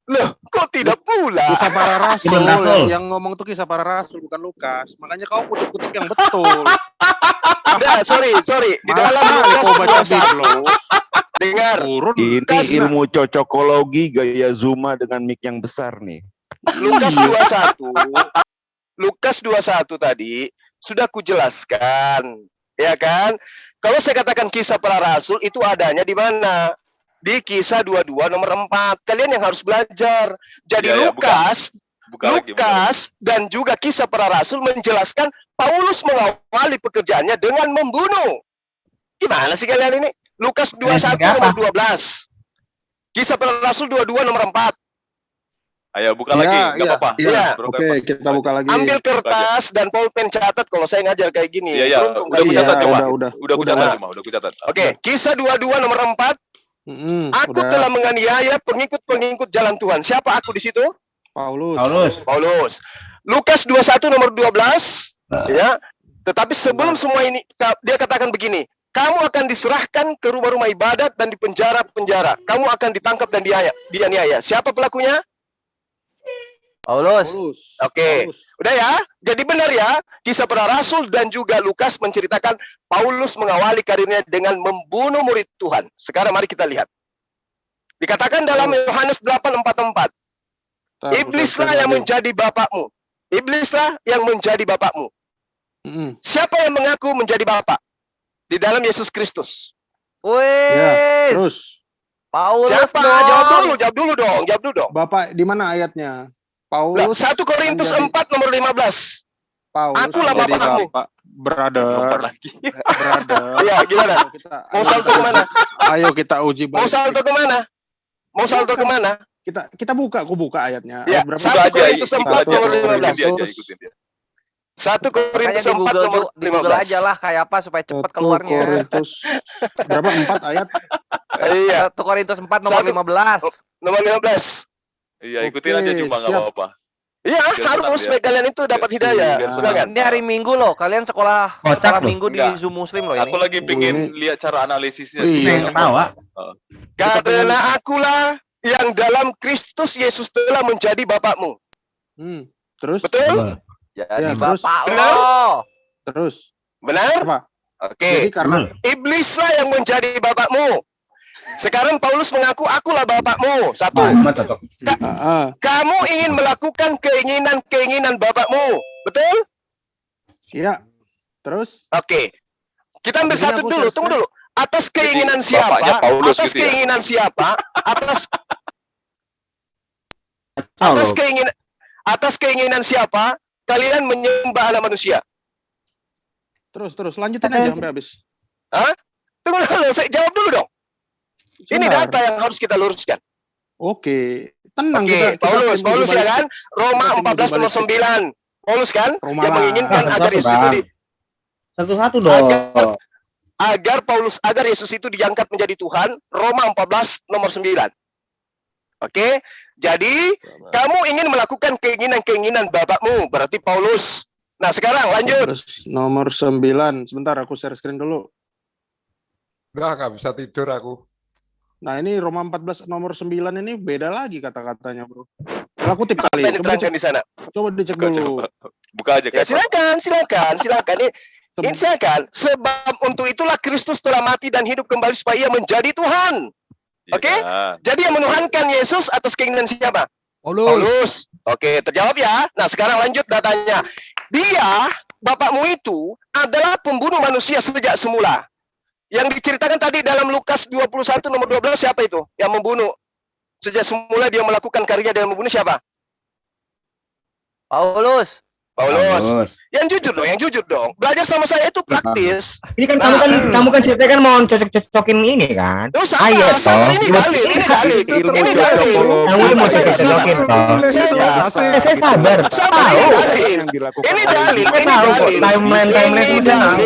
Loh, kok tidak pula?
Kisah para rasul,
Ibn Rasul.
yang ngomong tuh kisah para rasul bukan Lukas. Makanya kau kutip-kutip yang betul.
Enggak, sorry. Di dalam
Masa
Lukas
kau baca
21,
Biblos?
dengar.
Turun.
Ini ilmu cocokologi gaya Zuma dengan mic yang besar nih.
Lukas 21. Lukas 21 tadi sudah kujelaskan, ya kan? Kalau saya katakan kisah para rasul itu adanya di mana? Di Kisah 22 nomor 4. Kalian yang harus belajar. Jadi
Ya, ya,
Lukas dan juga Kisah para rasul menjelaskan Paulus mengawali pekerjaannya dengan membunuh. Gimana sih kalian ini? Lukas 21 nomor 12. Kisah para rasul 22 nomor 4.
Ayo buka
Iya,
lagi, nggak
iya,
apa-apa.
iya.
Bro,
Oke, kita buka lagi.
Ambil kertas dan pulpen catat kalau saya ngajar kayak gini.
Iya, iya.
Beruntung
Udah
kalian.
kucatat,
Iya,
Juma.
udah.
Udah kucatat Juma, udah kucatat.
Oke, Kisah 22 nomor 4. Aku
Udah.
telah menganiaya pengikut-pengikut jalan Tuhan. Siapa aku di situ? Paulus. Lukas 21 nomor 12. Ya. Tetapi sebelum semua ini dia katakan begini, kamu akan diserahkan ke rumah-rumah ibadat dan di penjara-penjara. Kamu akan ditangkap dan dianiaya. Siapa pelakunya?
Paulus.
Oke. Udah ya? Jadi benar ya, Kisah para Rasul dan juga Lukas menceritakan Paulus mengawali karirnya dengan membunuh murid Tuhan. Sekarang mari kita lihat. Dikatakan dalam Yohanes 8:44. Iblislah yang menjadi bapakmu. Iblislah yang menjadi bapakmu. Siapa yang mengaku menjadi bapak? Di dalam Yesus Kristus.
Wih.
Ya, terus.
Paulus
Siapa?
dong.
Jawab dulu dong.
Bapak di mana ayatnya?
Lah,
Paulus
1 Korintus 4 nomor 15.
Paulus
Akulah
menjadi
bapakmu.
bapak. Brother.
Iya, gimana? Mau salto kemana?
Ayo kita uji
Mau
balik.
salto kemana? Mau salto kemana?
Kita buka, aku buka ayatnya.
Ya,
Ayat berapa?
1 Korintus 4 nomor 15.
Ikutin dia.
1
Makanya
Korintus
di
4
Google
nomor
di Google
15.
aja lah kayak apa supaya cepat
1
keluarnya.
Korintus berapa? 4 ayat.
Iya,
1 Korintus 4 nomor 15.
nomor 15.
Iya, ikutin
Oke,
aja Juma, nggak
siap.
apa-apa.
Iya,
Biar
harus
senang
supaya kalian itu dapat hidayah.
biar senang.
Silakan.
Ini hari Minggu loh, kalian sekolah
Kocak loh.
Minggu di
Enggak.
Zoom Muslim loh ini.
Aku lagi pengen
Ini-
lihat cara analisisnya.
Iya.
Ketawa.
Karena akulah yang dalam Kristus Yesus telah menjadi bapakmu.
Terus?
Betul?
Jadi
Ya, terus?
bapak
Benar?
lo.
Terus?
Benar?
Apa? Jadi
Oke.
karena
Iblislah yang menjadi bapakmu. Sekarang Paulus mengaku akulah bapakmu. Satu. Kamu ingin melakukan keinginan-keinginan bapakmu. Betul?
ya. Terus?
Oke. Kita ambil
Jadi
satu
aku
dulu,
jelaskan.
tunggu dulu. Atas keinginan
Jadi,
siapa?
bapaknya Paulus
Atas
gitu ya?
keinginan siapa? Atas keinginan siapa? Kalian menyembah anak manusia.
Terus lanjutin aja sampai habis.
Hah? Tunggu dulu, saya jawab dulu dong. Ini
Sebentar.
data yang harus kita luruskan.
Oke, tenang
Oke,
kita
Paulus,
tim uji
Paulus ya
balistik.
kan? Roma
Kita tim uji
14 nomor
balistik.
9. Paulus kan?
Roma
Yang
lah.
menginginkan
Nah,
agar
satu-satu,
Yesus itu
Bang. Satu-satu dong.
agar Yesus itu diangkat menjadi Tuhan. Roma 14 nomor 9. Oke, jadi kamu ingin melakukan keinginan-keinginan bapakmu, berarti Paulus. Nah, sekarang lanjut.
Terus nomor 9. Sebentar aku share screen dulu.
Nggak bisa tidur aku.
Nah, ini Roma 14 nomor 9 ini beda lagi kata-katanya, Bro. Salah kutip
Apa
kali.
yang
Coba
diterangkan
dicek,
di sana?
coba dicek dulu.
Buka aja
Ya,
kayak
silakan. Ini silakan. Sebab untuk itulah Kristus telah mati dan hidup kembali supaya ia menjadi Tuhan. Oke? Jadi yang menuhankan Yesus atas keinginan siapa? Paulus. Oke, terjawab ya. Nah, sekarang lanjut datanya. Dia, bapakmu itu adalah pembunuh manusia sejak semula. Yang diceritakan tadi dalam Lukas 21 nomor 12 siapa itu? Yang membunuh. Sejak semula dia melakukan karya dan membunuh siapa?
Paulus.
Yang jujur dong. Belajar sama saya itu praktis.
Ini kan kamu kan ceritanya kan mau cocok-cocokin ini kan?
Loh,
Ayat
sabar,
toh.
ini dalil.
Kamu mau cocok-cocokin toh. Saya sabar. Tahu.
Ini dalil.
Timeline semua.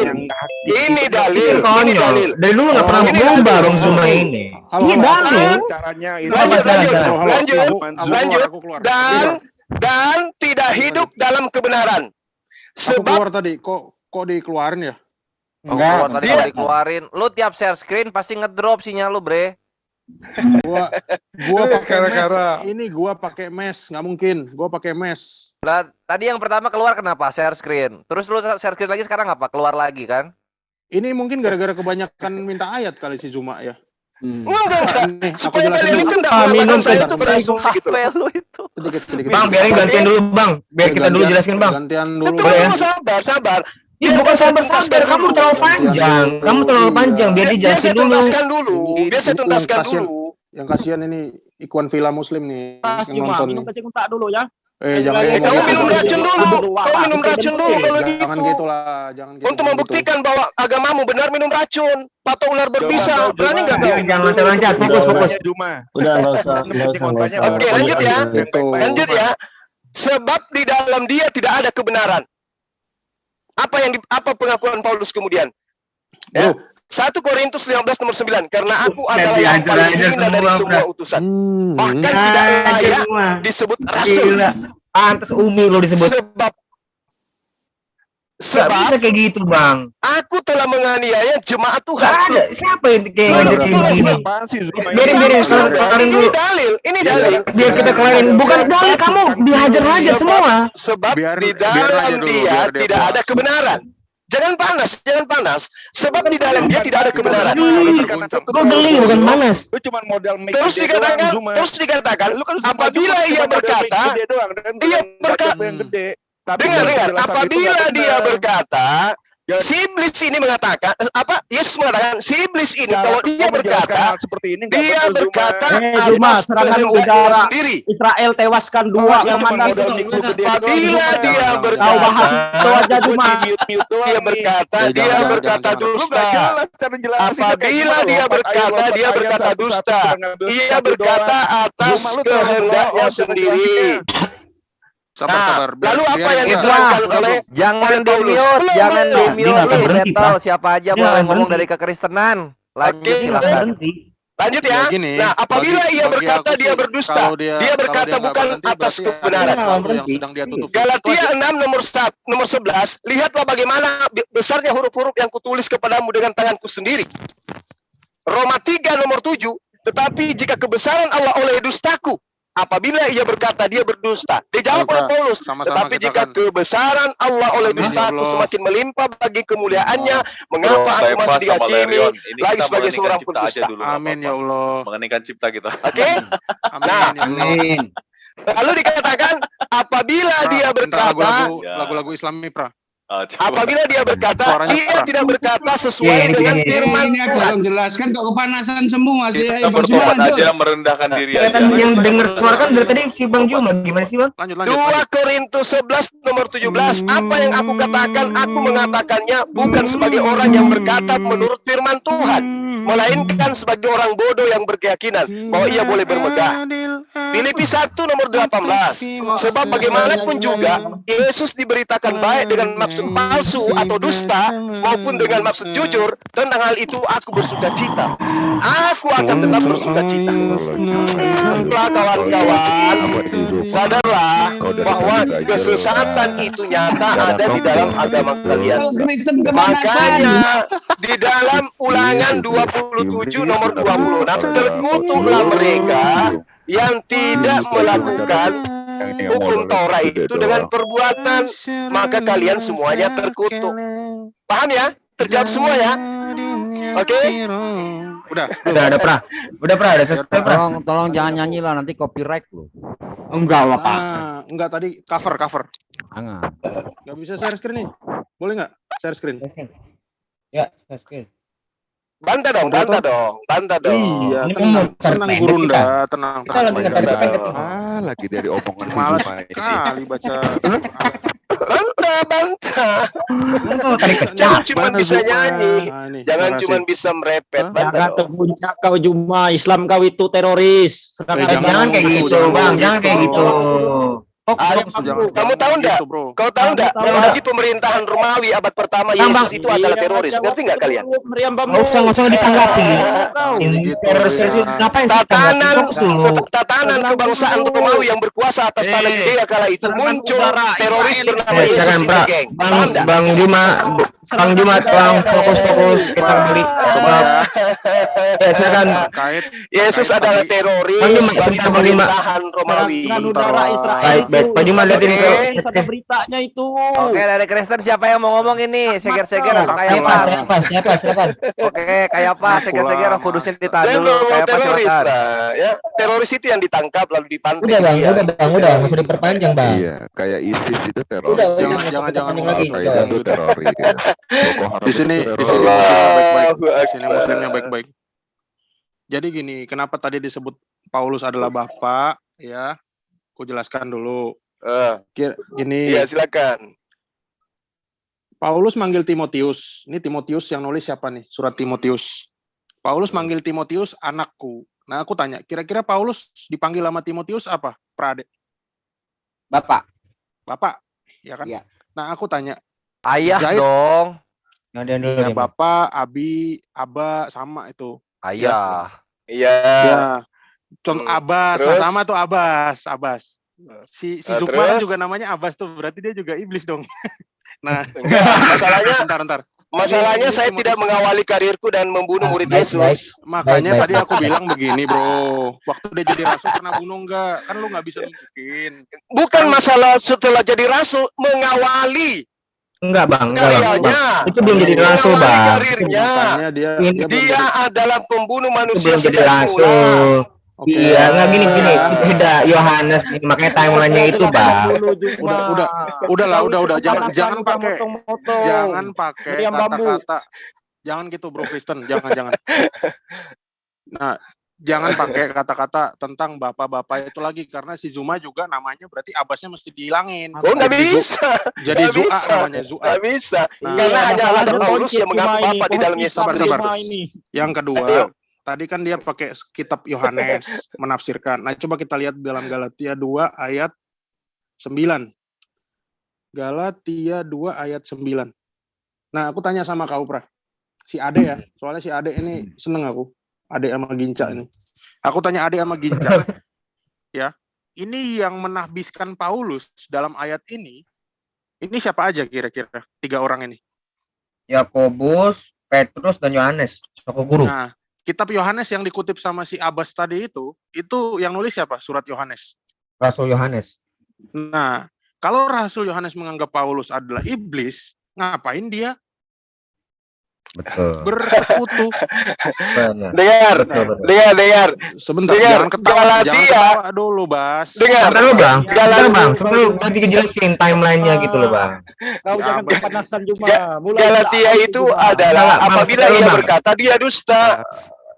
Ini dalil.
Konyol. Dari dulu nggak pernah berubah Bang Zuma ini. Iya dalil.
Lanjut. Dan tidak hidup dalam kebenaran.
Aku keluar tadi, kok dikeluarin ya?
Keluar tadi kalau dikeluarin. Lu tiap share screen pasti ngedrop sinyal lu, Bre.
Gua pakai mes. Ini gua pakai mes, nggak mungkin. Gua pakai mes.
Lah, tadi yang pertama keluar kenapa? Share screen. Terus lu share screen lagi sekarang apa? Keluar lagi kan?
Ini mungkin gara-gara kebanyakan minta ayat kali si Zuma ya.
Enggak.
Aku jelasin dulu.
Minum saya itu berasumsi gitu.
Sedikit.
Bang, biarin gantian dulu Bang. Biar kita dulu jelaskan Bang.
Gantian dulu.
Boleh ya?
Sabar.
Ini bukan sabar. Kamu terlalu panjang. Biar dijelasin dulu.
Biar saya tuntaskan dulu.
Yang kasihan ini Ikhwan Villa Muslim nih yang nonton.
Minum kecil untak dulu ya.
Jangan
Kamu minum racun dulu. Kalau
jangan gitu lah, jangan gitu.
Untuk membuktikan bahwa agamamu benar minum racun. Patok ular berbisa. Berani nggak kau?
Jangan loncat. Fokus.
Udah nggak usah.
Oke, lanjut ya. Sebab di dalam dia tidak ada kebenaran. Apa pengakuan Paulus kemudian? Ya. 1 Korintus 15 nomor 9. Karena aku adalah yang paling hina dari semua utusan. Bahkan tidak layak disebut rasul.
Pantes Umi lo disebut.
Sebab
bisa kayak gitu Bang.
Aku telah menganiaya jemaat Tuhan.
Ada. Siapa yang kayak ngajak gini? Biarin Ini dalil. Biar kita kelarin. Bukan dalil, kamu dihajar-hajar semua.
Sebab di dalam dia tidak ada kebenaran. Jangan panas. Sebab di dalam dia tidak ada kebenaran.
Lu geli bukan panas.
Lu cuma modal
Terus dikatakan, apabila ia berkata, dengar, apabila dia berkata, si iblis ini mengatakan, Yesus mengatakan, si iblis ini kalau dia berkata, dia berkata atas kehendaknya sendiri.
Israel tewaskan 2 yang mana
Apabila dia berkata,
kau bahas itu aja cuma
dia berkata dusta. Apabila dia berkata dusta, ia berkata atas kehendaknya sendiri.
Sabar.
Lalu apa yang diterangkan oleh
Jangan di-mute, Betal. Siapa aja boleh ngomong dari kekristenan. Lanjut silakan.
Lanjut ya. Nah, apabila ia berkata dia berdusta, dia berkata bukan atas kebenaran. Galatia 6 nomor 11, lihatlah bagaimana besarnya huruf-huruf yang kutulis kepadamu dengan tanganku sendiri. Roma 3 nomor 7, tetapi jika kebesaran Allah oleh dustaku, apabila ia berkata dia berdusta, dijawab oleh Paulus. Tetapi jika kebesaran Allah oleh dustaku semakin melimpah bagi kemuliaannya, mengapa aku masih dihakimi lagi sebagai seorang pendusta?
Amin ya Allah.
Mengeningkan cipta kita.
Oke?
Amin.
Lalu dikatakan apabila dia berkata,
lagu-lagu Islami, Pra.
Apabila dia berkata,
Suaranya
dia
parah.
tidak berkata sesuai dengan firman
Ini aku
Tuhan.
tolong jelaskan kok kepanasan semua sih.
Kita
Bang
bertobat
Juma,
aja, merendahkan diri aja.
Yang dengar suara kan dari tadi si Bang Juma, gimana sih Bang?
Lanjut
2 Korintus 11 nomor 17. Apa yang aku katakan, aku mengatakannya bukan sebagai orang yang berkata menurut firman Tuhan, melainkan sebagai orang bodoh yang berkeyakinan bahwa ia boleh bermegah. Filipi 1 nomor 18. Sebab bagaimanapun juga Yesus diberitakan baik dengan maksud palsu atau dusta maupun dengan maksud jujur, tentang hal itu aku bersuka cita. Aku akan tetap bersuka cita. Sadarlah kawan-kawan, sadarlah bahwa kesesatan itu nyata ada di dalam agama kalian.
Kristen kepanasan.
Makanya di dalam Ulangan 27 nomor 26, terkutuklah mereka yang tidak melakukan hukum Taurat itu dengan perbuatan, maka kalian semuanya terkutuk. Paham ya? Terjawab semua ya? Oke?
Udah.
Udah pra. Udah pra, ada selesai pra.
Tolong jangan nyanyi lah, nanti copyright loh.
Enggak lah Pak.
Enggak, tadi cover.
Jangan.
Nggak bisa share screen nih. Boleh nggak share screen?
Ya, screen.
Bantah dong.
Iya,
Ini
tenang
pendek
Gurunda, tenang.
Kita lagi ngetar pendek ini.
Lagi dari omongan si
Malas
Juma ini.
sekali baca.
Bantah.
Tadi
Jangan
kecap.
cuma bisa nyanyi, jangan cuma bisa merepet.
Jangan
Bantah dong.
terpuncak kau Juma, Islam kau itu teroris.
Jangan kayak gitu, Bang. Jangan kayak gitu.
Kamu tahu enggak? Kau tahu enggak? Bagi pemerintahan Romawi abad pertama Yesus itu adalah teroris. Ngerti enggak kalian?
Nggak usah ditanggapi. Teroris ngapain sih?
Tatanan kebangsaan Romawi yang berkuasa atas tanah Yudea kala itu muncul teroris bernama Yesus itu, geng. Paham enggak?
Bang Juma, tolong fokus kita beli. Ya, silakan.
Yesus adalah teroris bagi pemerintahan Romawi.
Baik. Pak Juma liatin ke
beritanya itu.
Oke, dari Kristen siapa yang mau ngomong ini? Seger-seger atau kayak apa?
siapa?
Oke, kayak apa? Seger-seger Roh Kudusnya ditahan
Saya
dulu. Kayak apa
teroris,
silakan.
nah, ya. Teroris itu yang ditangkap lalu dipantai.
Udah, nggak usah diperpanjang, Bang.
Iya, kayak ISIS itu teroris.
Jangan
lagi.
Al-Qaeda itu teroris. Boko Haram
Di sini
itu
musimnya
teroris.
baik-baik. Di sini musimnya baik-baik. Jadi gini, kenapa tadi disebut Paulus adalah bapak? Ya, aku jelaskan dulu. Gini.
Iya, silakan.
Paulus manggil Timotius. Ini Timotius yang nulis siapa nih? Surat Timotius. Paulus manggil Timotius anakku. Nah, aku tanya, kira-kira Paulus dipanggil sama Timotius apa? Prade.
Bapak.
Ya kan?
Iya.
Nah, aku tanya,
Ayah
Zaid.
dong.
ya bapak, abi, aba sama itu.
Ayah.
Iya.
Ya. Contoh Abbas,
Terus?
sama tuh Abbas. Si
Nah,
Zukman
terus?
juga namanya Abbas tuh, berarti dia juga iblis dong. Nah,
Masalahnya
Ini
saya
Timotius.
tidak mengawali karirku dan membunuh murid
Baik.
Yesus.
Makanya
Baik.
tadi aku bilang begini, bro. Waktu dia jadi rasul pernah bunuh enggak? Kan lu nggak bisa nunjukin.
Bukan masalah setelah jadi rasul, mengawali
Enggak, Bang.
karyanya.
Itu belum jadi rasul,
Mengawali
Bang.
karirnya.
Makanya dia belum
Dia adalah pembunuh
Itu
manusia
belum jadi
sejak semula.
rasul.
Oke.
Iya, nggak gini. Beda Yohanes, makanya timelinenya itu, Bang.
Udah. Jangan pakai
Meriam bambu.
kata-kata. Jangan gitu, bro Kristen. Jangan. Nah, jangan pakai kata-kata tentang bapak-bapak itu lagi, karena si Zuma juga namanya berarti Abbasnya mesti dihilangin.
Oh, nggak bisa.
Jadi
Nggak
Zu'a
bisa.
namanya, Zu'a.
Nggak bisa.
Nah,
Karena hanya
masalah
ada
ada
Paulus yang mengaku
Juma ini,
Bapa di dalam Yesus
sabar.
Kristus.
Yang kedua,
Ayo.
tadi kan dia pakai kitab Yohanes menafsirkan. Nah, coba kita lihat dalam Galatia 2 ayat 9. Galatia 2 ayat 9. Nah, aku tanya sama kau, Pra. Si Ade ya, soalnya si Ade ini seneng aku. Ade sama Ginca ini. Aku tanya Ade sama Ginca. Ya, ini yang menahbiskan Paulus dalam ayat ini siapa aja kira-kira 3 orang ini?
Yakobus, Petrus, dan Yohanes. Soko guru.
Nah, kitab Yohanes yang dikutip sama si Abbas tadi itu yang nulis siapa? Surat Yohanes.
Rasul Yohanes.
Nah, kalau Rasul Yohanes menganggap Paulus adalah iblis, ngapain dia
Betul.
Bersekutu.
Benar.
Dengar,
Betul, betul.
dengar.
Sebentar,
Dengar,
jangan ketawa
Galatia.
dulu, Bas.
Dengar.
Sebentar lu bang, sebentar
Galatia.
bang, sebelum lu nanti kejelasin timelinenya gitu loh bang.
Kau
Ya,
jangan
Abas.
kepanasan Juma. Mulai
Galatia
belakang
itu
Juma.
adalah
Bang,
apabila
sebentar,
ia
Bang.
berkata dia dusta.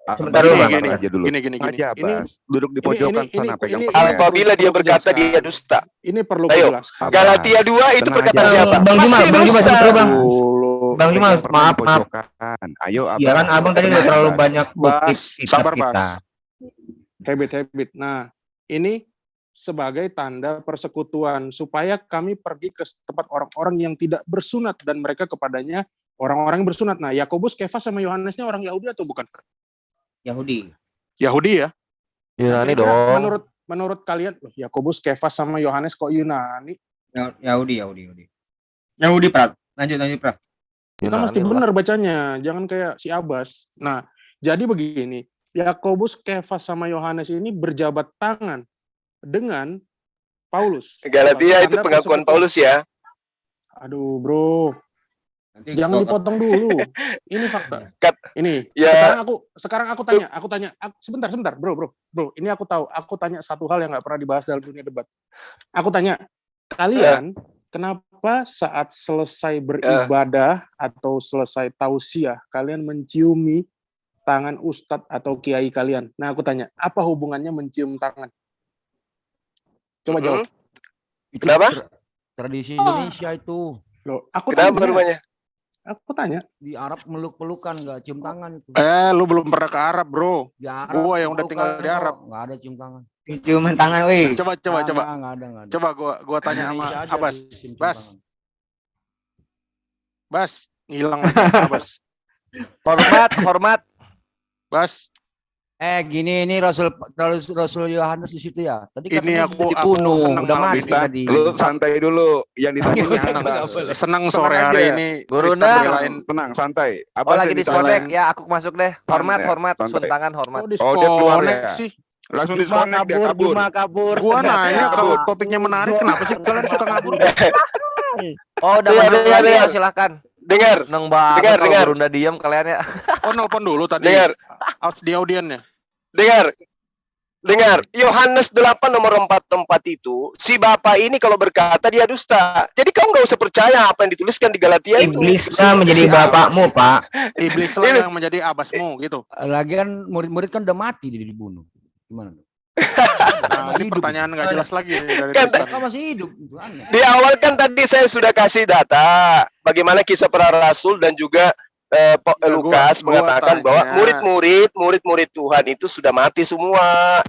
Sebentar dulu, Bang.
Gini, aja dulu.
Gini.
Aja,
Ini
Bas. Duduk di pojokan sana pegang
ini
pengen.
Apabila dia
perlu
berkata
kujelaskan.
dia dusta.
Ini perlu
Ayo,
kujelaskan.
Galatia 2 itu
Tenang
perkataan
aja.
siapa?
Bang Juma,
Pasti
Bang Juma,
dusta.
sebentar bang.
Dulu.
Bang Juma,
Yang pernah di
maaf.
pojokan. Ayo,
Iya kan
Abas.
abang tadi udah
Tenang,
terlalu
Bas.
banyak bukti
Bas,
kitab
sabar, Bas.
kita.
Habit. Nah, ini sebagai tanda persekutuan supaya kami pergi ke tempat orang-orang yang tidak bersunat dan mereka kepadanya orang-orang yang bersunat. Nah, Yakobus, Kefas sama Yohanesnya orang Yahudi atau bukan?
Yahudi.
Yahudi ya.
Yunani
Kira-kira
dong.
menurut kalian, loh, Yakobus, Kefas sama Yohanes kok Yunani?
Yahudi. Yahudi Prat. Lanjut Prat.
Kita mesti benar bacanya, jangan kayak si Abbas. Nah, jadi begini, Yakobus, Kefas sama Yohanes ini berjabat tangan dengan Paulus.
Galatia itu
Tanda
pengakuan
persekutuan.
Paulus ya.
Aduh, bro.
Nanti
Jangan dipotong dulu. Ini fakta. Ini.
Ya.
Sekarang aku tanya. Sebentar, bro. Ini aku tahu. Aku tanya satu hal yang nggak pernah dibahas dalam dunia debat. Aku tanya, kalian kenapa saat selesai beribadah atau selesai tausiah, kalian menciumi tangan ustadz atau kiai kalian? Nah, aku tanya, apa hubungannya mencium tangan? Coba jawab.
Kenapa?
Tradisi Indonesia itu.
Loh, aku
Kenapa
tanya.
rupanya?
Aku tanya.
Di Arab meluk-pelukan, nggak cium tangan itu.
Lu belum pernah ke Arab, bro.
Di Arab,
Gua yang udah tinggal di Arab.
nggak ada cium tangan.
Ciuman tangan, weh.
Coba.
Nggak ada.
Coba gua tanya sama
Indonesia aja
Abbas.
cium
Bas.
tangan.
Bas, ngilang aja Abbas.
Hormat.
Bas,
Gini ini Rasul Yohanes di situ ya. Tadi
ini
katanya
aku
dibunuh,
senang
udah
malam
mati
ini.
tadi.
Lu santai dulu. Yang ditanya
senang sore hari ini.
Guru
Kristen
dah.
belain.
Tenang, santai.
Oh lagi
yang
diskonek
ditanya?
ya, aku masuk deh. Hormat.
Santai.
Sun tangan hormat.
Kok
Oh, dia keluar
diskonek
ya?
sih?
Langsung diskonek dia kabur.
kabur.
Gua nanya kalau topiknya menarik, kenapa sih kalian suka ngabur?
Oh udah masuk lagi ya, silakan.
Dengar.
Seneng banget kalau
dengar.
Guru Nda diem kalian ya.
Oh, nelpon dulu tadi.
Dengar.
Di audiennya.
Dengar, Yohanes 8 nomor 44 itu, si Bapak ini kalau berkata dia dusta. Jadi kamu nggak usah percaya apa yang dituliskan di Galatia itu.
Iblislah menjadi bapakmu, Pak.
Iblislah yang menjadi abasmu gitu.
Lagian murid-murid kan udah mati dia dibunuh. Gimana?
Nah, ini pertanyaan nggak jelas lagi nih dari
Kan-
Kristen.
Kan masih hidup. Itu aneh.
Di awal kan tadi saya sudah kasih data bagaimana kisah para rasul dan juga Lukas
gua
mengatakan
tanya.
bahwa murid-murid Tuhan itu sudah mati semua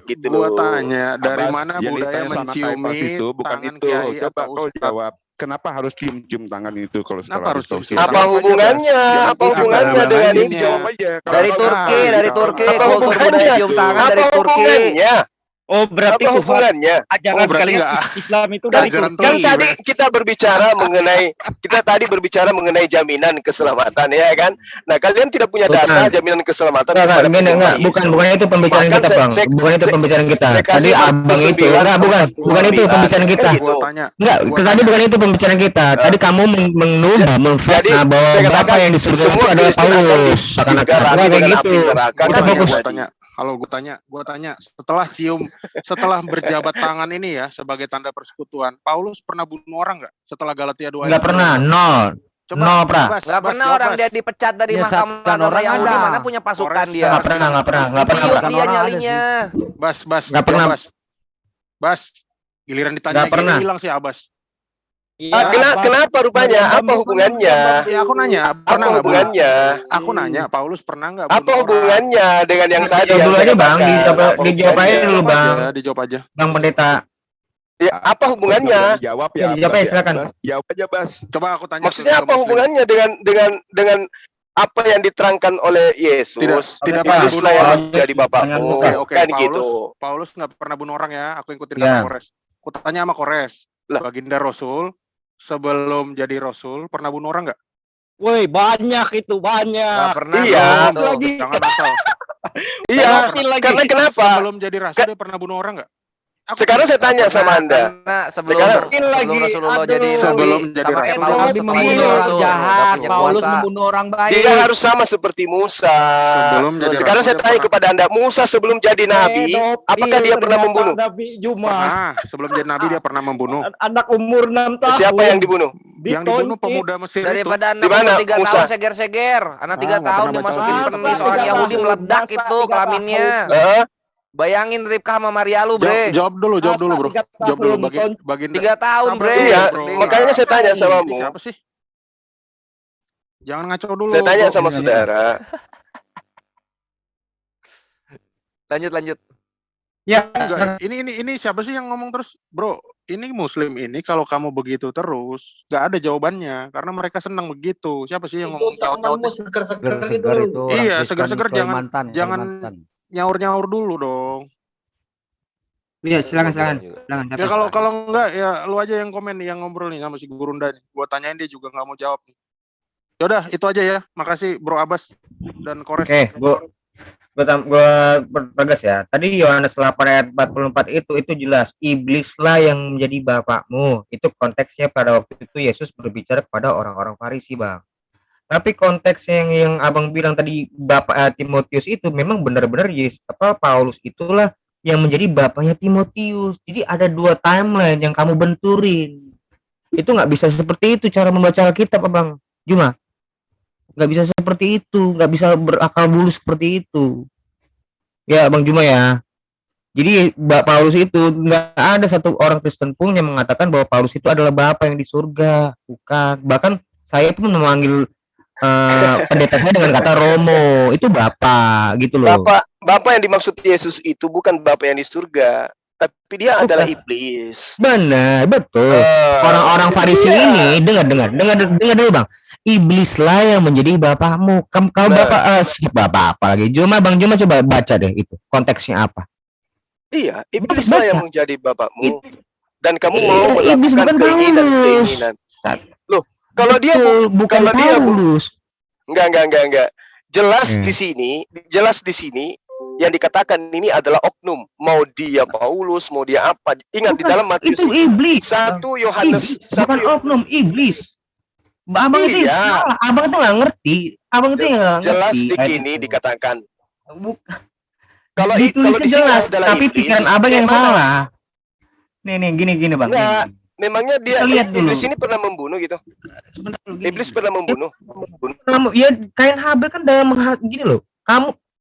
gitu
Gua
loh.
tanya dari
Abbas,
mana
yang
budaya
ditanya sama
menciumi
Kaipas itu bukan
tangan
itu.
kiai
Coba
atau
kau
ustadz?
jawab. Kenapa harus cium-cium tangan itu kalau
Kenapa
setelah
harus
ditausiah?
cium-cium?
Apa
Jawab aja,
hubungannya?
Bas.
Apa hubungannya dengan
Ini
ini?
jawab aja. Kalau
Dari
kau
Turki,
nggak
dari
tahu,
Turki,
Apa
kultur budaya
hubungannya?
cium tangan
Apa
dari Turki.
hubungannya?
Oh, berarti
Apa
Tuhan
hubungannya?
ajaran
Oh, berarti
kalian
nggak-
Islam itu dari
ajaran
Turki.
Kan tadi kita berbicara mengenai jaminan keselamatan ya kan. Nah, kalian tidak punya data
Bukan.
jaminan keselamatan
Enggak,
kepada
enggak,
peserta
bukan
Yesus.
itu pembicaraan
Bahkan
kita, Bang. Bukan itu pembicaraan kita.
saya kasih
Tadi abang itu,
9,
enggak, bukan itu
9,
pembicaraan kita.
kan gitu.
Gua tanya.
Enggak,
Gua
tadi
tanya.
bukan itu pembicaraan kita. Tadi kamu menuduh, memfitnah bahwa
saya
Bapa
katakan
yang di surga itu
semua
adalah
Kristen akan
Paulus. Seakan-akan
digarami
enggak kayak
dengan
gitu.
api neraka.
Kita
Kan
fokus.
gitu.
Gua tanya, setelah berjabat tangan ini ya sebagai tanda persekutuan, Paulus pernah bunuh orang nggak setelah Galatia 2?
Enggak pernah, nol. Nol, Pra.
Nggak pernah orang dia dipecat dari mahkamah
Menyesatkan
agama
orang
Yahudi,
ada.
mana punya pasukan
Kores.
dia.
Enggak pernah.
Tiup
Kan
dia
orang ada
nyalinya.
Bas,
Nggak pernah.
Bas. Giliran ditanya
Nggak pernah.
gini hilang sih Abbas.
Kenapa rupanya? Apa hubungannya?
Ya aku nanya,
Apa
pernah nggak bunuh?
hubungannya?
Aku nanya, Paulus pernah nggak bunuh
Apa
orang?
hubungannya dengan yang tadi?
Jawab
yang
dulu
saya
aja, Bang.
katakan? Apa
Dijawab aja
hubungannya?
dulu, Bang.
Dijawab aja.
Bang Pendeta.
Ya, apa hubungannya?
Jawab
Ya,
ya.
dijawab
Bas,
aja, silakan.
Bas. Jawab aja, Bas.
Coba aku tanya.
Maksudnya
ke
apa
Muslim.
hubungannya dengan apa yang diterangkan oleh Yesus?
Tidak
pernah
Iblislah
bunuh
yang
orang.
menjadi bapakmu.
Oke,
Kan
Paulus,
gitu.
Paulus nggak pernah bunuh orang ya. Aku ikutin
Ya.
kata Kores. Aku tanya sama Kores.
Lah.
Baginda Rasul sebelum jadi Rasul pernah bunuh orang nggak?
Woi, banyak itu,
Nggak
banyak.
pernah.
Iya.
tuh.
Lagi.
Jangan asal.
Iya,
Lagi.
karena kenapa?
Sebelum jadi Rasul dia pernah bunuh orang nggak?
Sekarang saya tanya sama Anda.
Karena sebelum
Sekarang
Rasulullah jadi
Sebelum
nabi,
jadi
sama kayak
rasul.
Paulus
Nabi
setelah
membunuh
jadi
orang
rasul,
jahat,
nggak punya
Paulus
kuasa.
membunuh orang baik.
dia harus sama seperti Musa.
Sebelum jadi
Sekarang
rasul
saya
dia
tanya
pernah.
kepada Anda, Musa sebelum jadi nabi, apakah dia pernah membunuh?
Nabi Juma.
Pernah. Sebelum jadi nabi dia pernah membunuh.
Anak umur 6 tahun.
Siapa yang dibunuh?
Yang dibunuh pemuda Mesir itu.
Daripada anak
Di mana,
umur 3
Musa?
tahun seger-seger, anak 3
nggak
tahun
pernah baca
dimasukin
Alkitab.
penis orang
3
Yahudi
tahun.
meledak
Masa
itu
3
kelaminnya. Bayangin Ribka sama Maria lu, bre.
Jawab dulu bro.
Masa 3
Jawab dulu
tahun,
baginda.
3 tahun,
Sabar
bre.
dulu,
Iya,
bro.
makanya saya tanya sama
Ini
mu.
siapa sih? Jangan ngaco dulu.
Saya tanya
bro.
sama saudara.
Lanjut.
Ya,
Enggak, ini siapa sih yang ngomong terus? Bro, ini muslim ini kalau kamu begitu terus, gak ada jawabannya karena mereka senang begitu. Siapa sih yang ngomong nyaut-nyaut?
Seger-seger itu orang
Iya,
Kristen
seger-seger jangan
Kalimantan.
nyaur-nyaur dulu dong.
iya silakan.
Ya kalau enggak ya lu aja yang komen nih, yang ngobrol nih sama si Gurunda nih. Gua tanyain dia juga nggak mau jawab nih. Yaudah, itu aja ya. Makasih Bro Abbas dan Kores.
Gue pertegas ya. Tadi Yohanes 8 ayat 44 itu jelas iblislah yang menjadi bapakmu. Itu konteksnya pada waktu itu Yesus berbicara kepada orang-orang Farisi, Bang. Tapi konteks yang Abang bilang tadi Bapak Timotius itu memang benar-benar Paulus itulah yang menjadi bapaknya Timotius. Jadi ada 2 timeline yang kamu benturin. Itu nggak bisa seperti itu cara membaca Alkitab, Abang Juma. Nggak bisa seperti itu, nggak bisa berakal bulus seperti itu. Ya, Bang Juma ya. Jadi Paulus itu nggak ada satu orang Kristen pun yang mengatakan bahwa Paulus itu adalah Bapa yang di surga, bukan. Bahkan saya pun memanggil pendetanya dengan kata Romo, itu Bapa gitu loh.
Bapak yang dimaksud Yesus itu bukan Bapak yang di surga, tapi dia adalah iblis.
Benar, betul. Orang-orang Farisi ini dengar dulu, Bang. Iblislah yang menjadi bapakmu. Kamu bapak apa lagi? Bang Juma coba baca deh itu. Konteksnya apa?
Iya, iblislah yang menjadi bapakmu. Dan kamu mau
iblis
melakukan
bukan
keinginan. Loh, kalau dia
bukan Paulus.
Enggak. Jelas di sini yang dikatakan ini adalah oknum. Mau dia Paulus, mau dia apa. Ingat di dalam Matius
itu iblis.
1 Yohanes
bukan oknum, iblis. Abang itu salah. Abang itu nggak ngerti. Abang itu nggak ngerti.
Jelas di sini dikatakan.
Kalau ditulisnya jelas, tapi pikiran abang yang salah. Nih gini Bang.
Enggak, memangnya dia
lihat dulu.
iblis ini pernah membunuh gitu? Iblis pernah membunuh.
Ya Kain Habel kan dalam gini loh.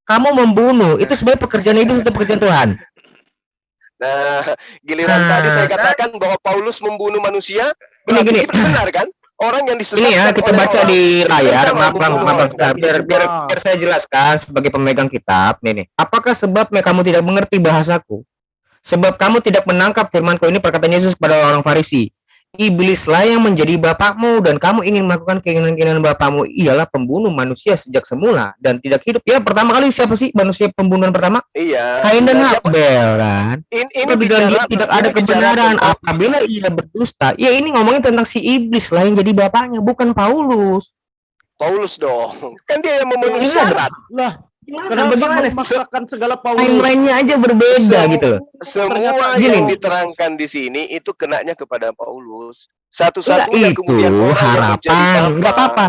Kamu membunuh itu sebenarnya pekerjaan itu pekerjaan Tuhan.
Nah, giliran tadi saya katakan bahwa Paulus membunuh manusia, berarti benar kan? Orang yang disesatkan.
Ini ya kita baca di layar, maaf bang, biar saya jelaskan sebagai pemegang kitab. Nih. Apakah sebab kamu tidak mengerti bahasaku? Sebab kamu tidak menangkap firmanku, ini perkataan Yesus kepada orang Farisi. Iblislah yang menjadi bapakmu dan kamu ingin melakukan keinginan-keinginan bapakmu. Ialah pembunuh manusia sejak semula dan tidak hidup. Ya pertama kali siapa sih manusia pembunuhan pertama?
Iya.
Kain dan Habel kan. Ini bicara, tidak ada kebenaran apabila ia berdusta. Ya ini ngomongin tentang si iblis lah yang jadi bapaknya, bukan Paulus.
Paulus dong. Kan dia yang memenuhi syarat.
Lah, kenapa memaksakan segala Paulus?
Timeline-nya aja berbeda gitu loh.
Semua yang diterangkan di sini itu kenanya kepada Paulus. Satu-satunya kemudian orang
harapan, enggak apa-apa.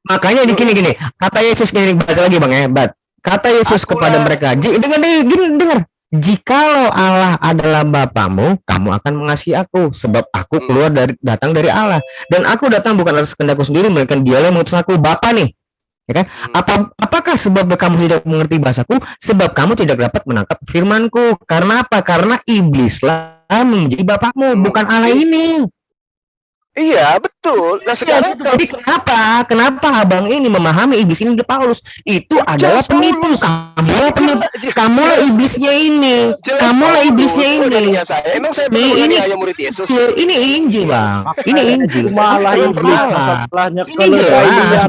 Makanya di gini. Kata Yesus gini, bahas lagi Bang ya, kata Yesus kepada mereka, dengar. Jikalau Allah adalah Bapamu, kamu akan mengasihi aku, sebab aku datang dari Allah. Dan aku datang bukan atas kehendakku sendiri, melainkan Dialah yang mengutus aku, Bapa nih. Ya kan? Apakah sebab kamu tidak mengerti bahasaku? Sebab kamu tidak dapat menangkap firmanku. Karena apa? Karena iblislah menjadi bapakmu, bukan Allah ini.
Iya, betul. Nah, sekarang
jadi kenapa abang ini memahami iblis ini di Paulus? Itu adalah penipu. Kamulah iblisnya ini. Kamulah iblisnya ini.
Emang saya pernah menganiaya murid Yesus.
Ini Injil, Bang. Ini Injil.
Malah iblis masalahnya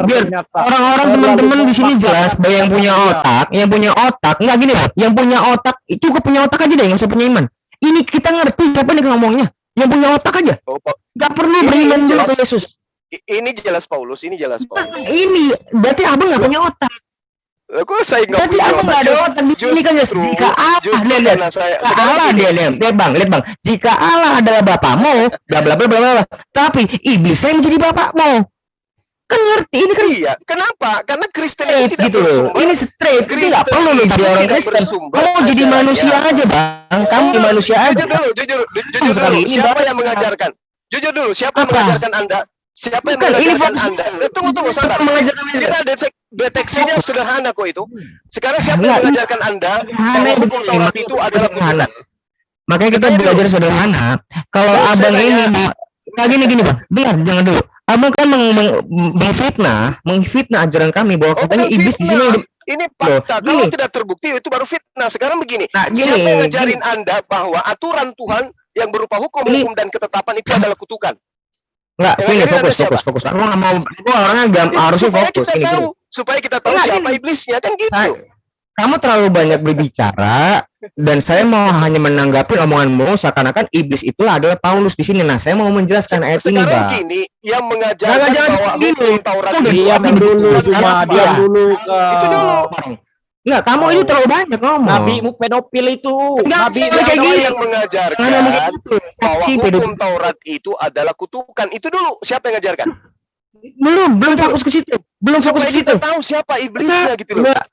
biar orang-orang teman-teman di sini jelas bahwa yang punya otak, enggak gini, Bang. Yang punya otak, cukup punya otak aja deh, enggak usah punya iman. Ini kita ngerti siapa nih ngomongnya. Yang punya otak aja. Gak perlu beriman dulu ke Yesus.
Ini jelas Paulus.
Ini berarti abang gak punya otak.
Kok saya nggak
Berarti
punya
abang
otak?
nggak ada otak di sini kan ya.
Justru,
Jika Allah,
justru
lihat,
karena saya
jika
sekarang
Allah,
gini,
lihat bang, jika Allah adalah bapakmu, bla bla bla bla bla, tapi iblis yang menjadi bapakmu, kan ngerti ini kan
iya. Kenapa? Karena Kristen
straight
itu tidak
gitu loh.
bersumber.
Ini straight, itu nggak perlu lu jadi orang
tidak
Kristen.
bersumber
Kamu jadi
ajarannya.
manusia aja bang, kamu jadi manusia aja.
Jujur dulu.
sekali ini,
Siapa
Bang.
yang mengajarkan? Jujur dulu. Siapa yang
Apa?
mengajarkan Anda? Siapa yang
Bukan, ini
mengajarkan
fokus-
Anda? Tunggu, sabar.
mengajarkan Anda.
Kita deteksinya sederhana kok itu. Sekarang siapa
Enggak,
yang mengajarkan Anda
sederhana
bahwa hukum
begini,
Taurat
makanya
itu adalah
sederhana.
kutukan?
Makanya kita
Saya
belajar
dulu.
sederhana. Kalau
Saya
abang
nanya.
ini, nah gini bang, dengar jangan dulu. Abang kan mengfitnah ajaran kami bahwa katanya
bukan
iblis di sini.
fitnah. Ini fakta.
Loh,
Kalau
gini.
tidak terbukti itu baru fitnah. Sekarang begini.
Nah, gini,
Siapa yang ngajarin Anda bahwa aturan Tuhan yang berupa hukum-hukum dan ketetapan itu adalah kutukan?
Enggak,
Yang
ini
ngajarin Anda siapa?
fokus. Aku nggak mau, aku orangnya harusnya
Supaya
fokus.
kita
Gini,
tahu,
gini.
supaya kita tahu
Enggak,
siapa
gini.
iblisnya kan gitu.
Kamu terlalu banyak berbicara dan saya mau hanya menanggapi omonganmu seakan-akan iblis itu adalah Paulus di sini. Nah, saya mau menjelaskan ayat ini,
Sekarang
Bang.
gini, yang mengajarkan
Jangan
bahwa
gini.
hukum Taurat itu
Diam
adalah
dulu,
kutukan
cuma
siapa?
diam dulu ke
Itu dulu.
Enggak, kamu ini terlalu banyak ngomong.
nabimu pedofil itu.
Enggak,
Nabi
kayak
Siapa
gini.
yang mengajarkan
Jangan ngomong kayak gitu.
bahwa
Saksi
hukum
pedofil.
Taurat itu adalah kutukan? Itu dulu. Siapa yang mengajarkan?
Belum fokus ke situ. Belum fokus
Supaya
ke situ.
kita tahu siapa iblisnya gitu loh.
Enggak.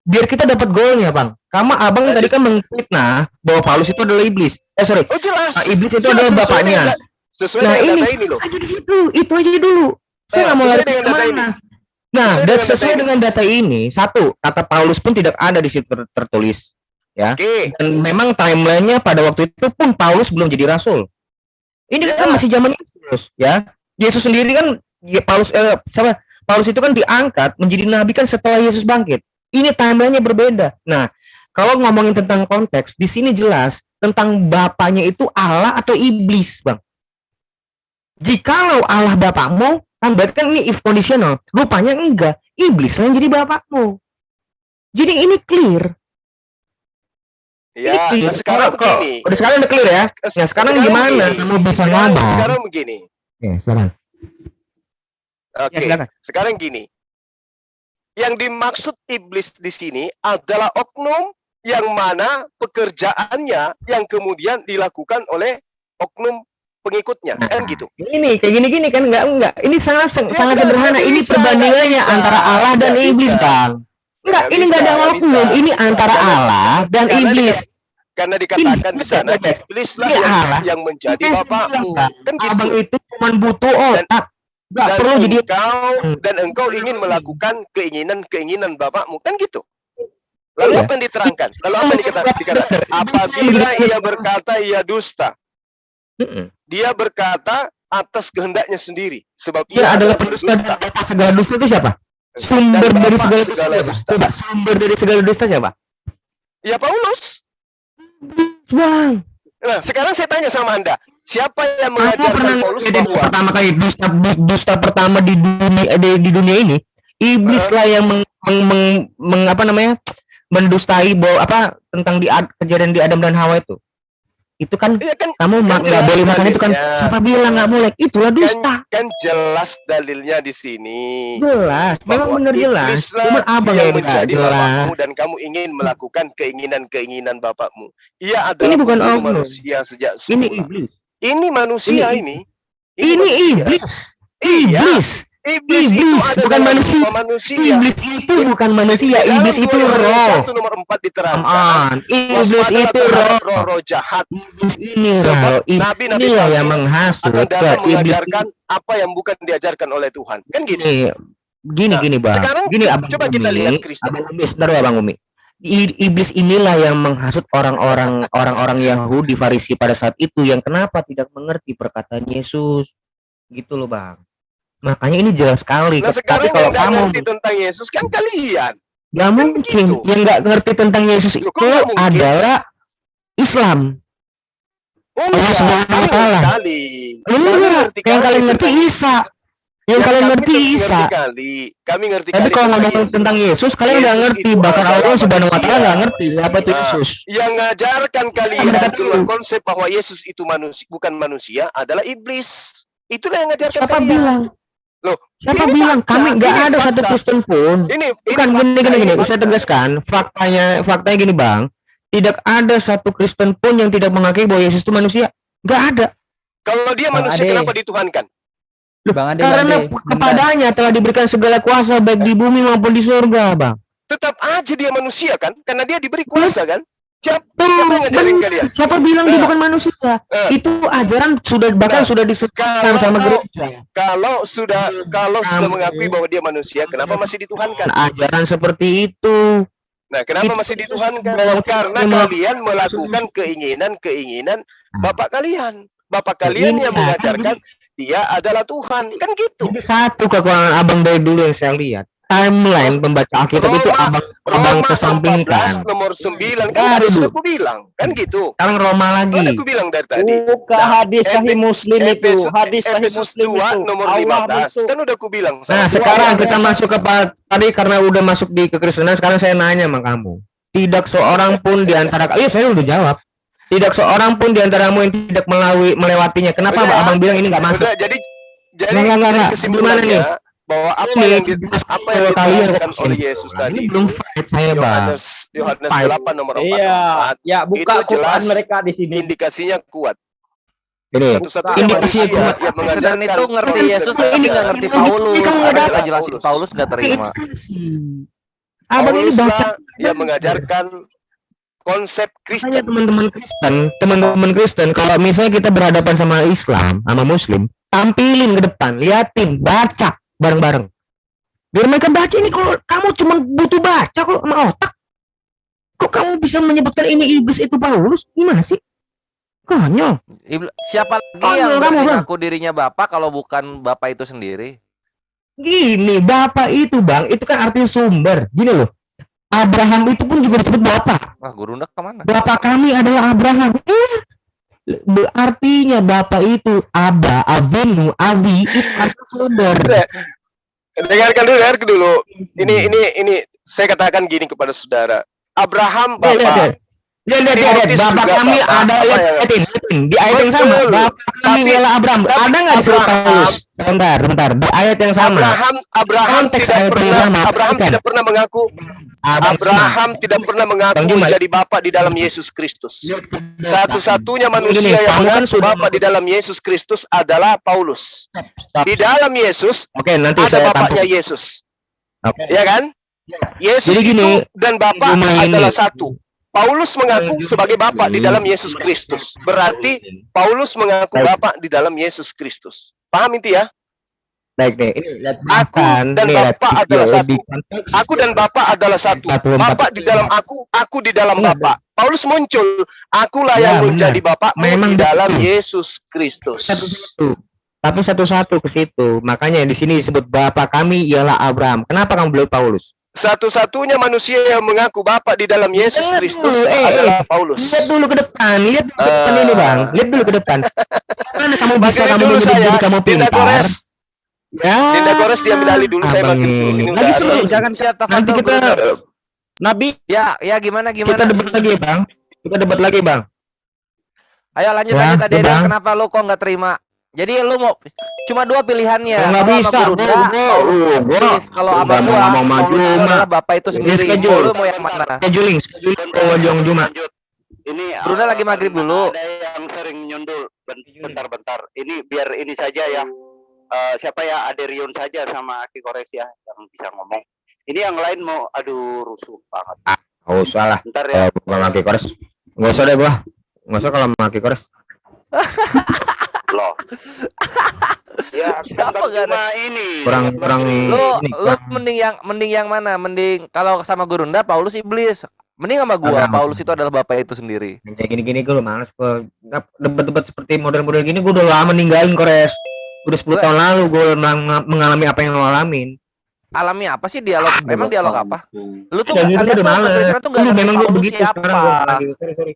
Biar kita dapat golnya, Bang. Abang tadi kan mengfitnah bahwa Paulus itu adalah iblis. Sorry.
Oh jelas.
Iblis itu
Jelas,
adalah
sesuai
bapaknya.
dengan- Sesuai
Nah,
dengan
ini
data ini loh.
aja di situ. Itu aja dulu. Saya nggak mau
sesuai
lari
dengan data
kemana.
ini.
Nah,
Sesuai
dan
dengan data
sesuai
ini.
dengan data ini, satu, kata Paulus pun tidak ada di situ tertulis. Ya.
Oke.
Dan memang timelinenya pada waktu itu pun Paulus belum jadi rasul. Ini kan masih zaman Yesus, ya. Yesus sendiri kan Paulus itu kan diangkat menjadi nabi kan setelah Yesus bangkit. Ini timelinenya berbeda. Nah, kalau ngomongin tentang konteks, di sini jelas tentang bapaknya itu Allah atau iblis, Bang. Jikalau Allah bapakmu, kan berarti kan ini if conditional. Rupanya enggak, iblis yang jadi bapakmu. Jadi ini clear.
Ya,
Ini
nah sekarang
kok,
begini.
udah sekarang udah clear ya. Nah, sekarang gimana
begini.
kamu bisa ngomong?
Sekarang begini.
Ya, silakan.
Oke.
silakan.
Sekarang gini. Yang dimaksud iblis di sini adalah oknum yang mana pekerjaannya yang kemudian dilakukan oleh oknum pengikutnya, kan gitu.
Ini kayak gini-gini kan enggak. Ini sangat sederhana. Ini
bisa,
perbandingannya
nggak bisa.
antara Allah dan
Nggak
iblis,
bisa.
Bang. Enggak,
Nggak
ini enggak ada
bisa, nggak
oknum.
bisa.
Ini antara Allah dan
Karena
iblis.
Karena dikatakan di sana
Ini
iblislah
Allah.
yang menjadi
Ini
bapakmu,
Bang.
kan gitu.
Abang itu cuma butuh otak. Enggak
Dan
perlu jadi
engkau ingin melakukan keinginan bapakmu, kan gitu. Lalu
Iya.
apa yang diterangkan? Lalu apa yang dikatakan? Apabila ia berkata ia dusta, dia berkata atas kehendaknya sendiri, sebab
Dia adalah pendusta dan bapak segala dusta itu siapa? Sumber
Dan
dari
bapak
segala dusta
segala
siapa?
dusta.
Coba sumber dari segala dusta siapa?
Ya Paulus.
Bang.
Nah, sekarang saya tanya sama Anda, siapa yang
Kamu
mengajarkan
pernah
Paulus
jadi
bahwa
pertama kali dusta pertama di dunia ini iblis lah yang mendustai bahwa tentang kejadian di Adam dan Hawa itu kan kamu nggak
jelas
boleh makan itu kan
dalilnya.
siapa bilang nggak boleh itulah dusta
kan jelas dalilnya di sini.
jelas memang
Bahwa
benar jelas
iblislah
cuman abang
yang
yang nggak
menjadi
jelas
bapakmu dan kamu ingin melakukan keinginan bapakmu. Ia adalah
ini bukan
pembunuh
oknum
manusia sejak
ini
semula.
iblis
Ini manusia
Ini
ini.
iblis
Iya.
iblis
itu ada
bukan
dalam
manusia
rumah manusia.
iblis itu bukan manusia
Di dalam
iblis itu
2 Yohanes
roh
1 nomor 4 diterangkan.
iblis
waspadalah
itu
terhadap
roh
roh jahat.
ini
Sebab
roh iblis
nabi-nabi
inilah yang
palsu
menghasut
akan datang
iblis
mengajarkan apa yang bukan diajarkan oleh Tuhan. Kan gitu.
gini bang
sekarang
gini abang
coba kita
Umi,
lihat Kristen.
abang Umi sebentar ya bang Umi iblis inilah yang menghasut orang-orang Yahudi Farisi pada saat itu yang kenapa tidak mengerti perkataan Yesus gitu loh bang makanya ini jelas sekali
Nah
tapi
sekarang
kalau
yang nggak
kamu
ngerti tentang Yesus kan kalian.
nggak mungkin yang nggak ngerti tentang Yesus itu adalah Islam
Oh
Allah
enggak,
Subhanahu wa
kami
Ta'ala.
ngerti kali.
Enggak, yang kalian ngerti Isa. Yang kalian ngerti Isa.
Kami ngerti
Tapi
kali
kalau
tentang
ngomong
Yesus.
tentang Yesus, kalian nggak
Yesus
ngerti.
itu
Bahkan
adalah
Allah Subhanahu wa Ta'ala
manusia.
nggak ngerti apa itu
Nah,
Yesus.
yang ngajarkan kalian
Mereka
dengan
dulu.
konsep bahwa Yesus itu bukan manusia adalah iblis. Itulah yang ngajarkan
Siapa
kalian.
bilang?
Loh,
Siapa
ini
bilang
fakta,
kami nggak
ini
ada satu
fakta.
Kristen pun?
Ini
Bukan
fakta,
gini.
ini
Saya
fakta.
tegaskan faktanya gini bang. Tidak ada satu Kristen pun yang tidak mengakui bahwa Yesus itu manusia. Nggak ada.
Kalau dia
Bang
manusia
Ade.
kenapa dituhankan?
Bang Ade,
Karena
bentar.
kepadanya telah diberikan segala kuasa baik di bumi maupun di surga, bang.
Tetap aja dia manusia kan? Karena dia diberi kuasa kan? Siapa yang ngajarin kalian?
Siapa bilang dia bukan manusia? Itu ajaran sudah sudah disesatkan sama gereja.
Kalau sudah mengakui bahwa dia manusia, kenapa masih dituhankan?
Ajaran seperti itu.
Nah, kenapa masih dituhankan? Karena kalian melakukan keinginan bapak kalian. Bapak kalian yang mengajarkan dia adalah Tuhan. Kan gitu.
Jadi satu kekurangan abang dari dulu yang saya lihat. Timeline pembaca Alkitab itu abang kesampingkan.
14 nomor 9 kan tadi sudah aku bilang. Kan gitu.
Sekarang Roma lagi.
Aku bilang dari tadi.
Buka hadis Sahih Muslim itu. Hadis Sahih
Efesus
Muslim
2
itu.
nomor
Allah
15.
itu.
Kan udah aku bilang.
Nah, sekarang kita masuk ke tadi karena udah masuk di kekristenan, sekarang saya nanya sama kamu. Tidak seorang pun di antara saya udah jawab. Tidak seorang pun di antaramu yang tidak melewatinya. Kenapa abang bilang ini nggak masuk?
Udah, jadi
Enggak.
kesimpulannya bahwa apa yang dituhankan oleh Yesus tadi
belum fight saya, Bang.
Yohanes 8 nomor 4.
Ya, buka
itu jelas
mereka di sini.
indikasinya kuat.
Ini
Satu-satunya
indikasinya
manusia
kuat.
yang
Kristen itu
mengajarkan
ngerti Yesus tapi nggak ngerti Paulus. Ada kita jelasin Paulus nggak terima.
Abang ini
Paulus
baca
lah yang mengajarkan konsep Kristen.
Teman-teman Kristen, kalau misalnya kita berhadapan sama Islam, sama Muslim, tampilin ke depan, liatin, baca bareng-bareng. Biar mereka baca ini. Kalau kamu cuma butuh baca kok sama otak, kok kamu bisa menyebutkan ini iblis itu Paulus? Gimana sih? Konyol.
Siapa lagi yang berani ngaku dirinya bapak kalau bukan bapak itu sendiri?
Gini, bapak itu bang, itu kan artinya sumber. Gini loh, Abraham itu pun juga disebut bapak.
Wah, guru ndak kemana?
Bapak kami adalah Abraham. Artinya bapak itu Aba, Avinu, Avi itu artinya sumber.
Dengarkan dulu. Ini saya katakan gini kepada saudara. Abraham bapak.
Lihat, bapak kami ada lihatin di ayat yang sama. Bapak kami ialah Abraham. Ada nggak disebut Paulus? Bentar. Di ayat yang sama.
Abraham tidak pernah mengaku. Abraham tidak pernah mengaku menjadi bapak di dalam Yesus Kristus. Satu-satunya manusia yang mengaku bapak di dalam Yesus Kristus adalah Paulus. Di dalam Yesus ada bapaknya Yesus. Ya kan? Yesus itu dan bapak adalah satu. Paulus mengaku sebagai bapak di dalam Yesus Kristus. Berarti Paulus mengaku bapak di dalam Yesus Kristus. Paham itu ya?
Baik deh.
Aku dan bapak adalah satu. Aku dan bapak adalah satu. Bapak di dalam aku di dalam bapak. Paulus muncul. Akulah yang menjadi bapakmu di dalam Yesus Kristus.
Tapi satu-satu ke situ. Makanya di sini disebut bapak kami ialah Abraham. Kenapa kamu belum Paulus?
Satu-satunya manusia yang mengaku Bapak di dalam Yesus Kristus adalah Paulus.
Lihat dulu ke depan, ini bang. Lihat dulu ke depan. Mana kamu bisa kamu menjadi kamu pintar?
Dinda Gores diambil alih dulu, saya makin
lagi seru.
Jangan
Nanti kita Nabi.
Ya gimana?
Kita debat lagi bang.
Ayo lanjut tadi kenapa lu kok nggak terima? Jadi lu mau cuma dua pilihannya.
Nggak bisa.
Kalau abang gua mau maju adalah bapak itu sendiri. Lu mau yang mana?
Scheduling Juma.
Ini
Bruna lagi maghrib dulu.
Ada yang sering nyundul. Bentar. Ini biar ini saja ya. Siapa ya? Aderion saja sama Aki Kores ya yang bisa ngomong. Ini yang lain mau rusuh banget.
Oh salah.
Bentar ya.
Bukan Aki Kores. Nggak usah deh gua. Nggak usah kalau Aki Kores.
Loh. Ya,
siapa
cuma ini.
Kurang
lu mending yang mana? Mending kalau sama Gurunda Paulus iblis. Mending sama gua Paulus itu adalah bapak itu sendiri.
Kayak gini gua males gua. Debat-debat seperti model-model gini gua udah lama ninggalin Kores. Udah 10 tahun lalu gua mengalami apa yang lo alamin.
Alami apa sih dialog? Emang dialog apa? Lu tuh
kalian
tuh enggak ngerti Paulus siapa.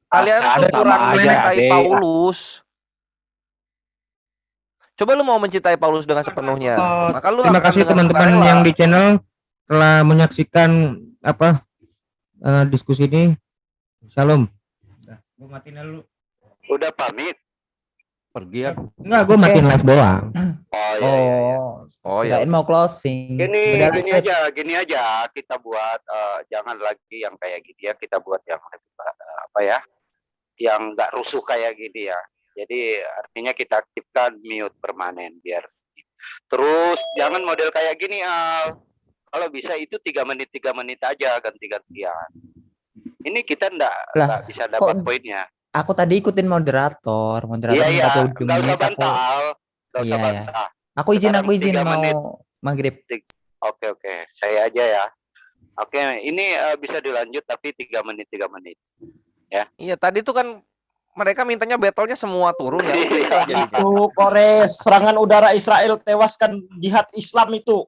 Kalian tuh kurang mencintai Paulus. Coba lu mau mencintai Paulus dengan sepenuhnya. Maka lu
terima kasih teman-teman yang di channel telah menyaksikan diskusi ini. Shalom. Gua matiin dulu.
Udah pamit.
Pergi ya.
Enggak, gua matiin live doang.
Oh iya.
Oh ya.
Kirain mau closing. Udah
Gini aja kita buat jangan lagi yang kayak gini ya, kita buat yang lebih apa ya, yang nggak rusuh kayak gini ya. Jadi artinya kita aktifkan mute permanen biar. Terus jangan model kayak gini Al. Kalau bisa itu 3 menit aja ganti-gantian. Ini kita nggak bisa dapat poinnya.
Aku tadi ikutin moderator minta
Iya,
ke
nggak
ujung menit
usah
aku.
bantah Al. Nggak usah
Iya, ya.
bantah.
Aku izin
Sekarang 3
mau
menit.
maghrib.
Oke, saya aja ya. Oke, ini bisa dilanjut tapi 3 menit. Ya.
Iya, tadi tuh kan mereka mintanya battle-nya semua turun ya.
Itu Kores, serangan udara Israel tewaskan jihad Islam itu.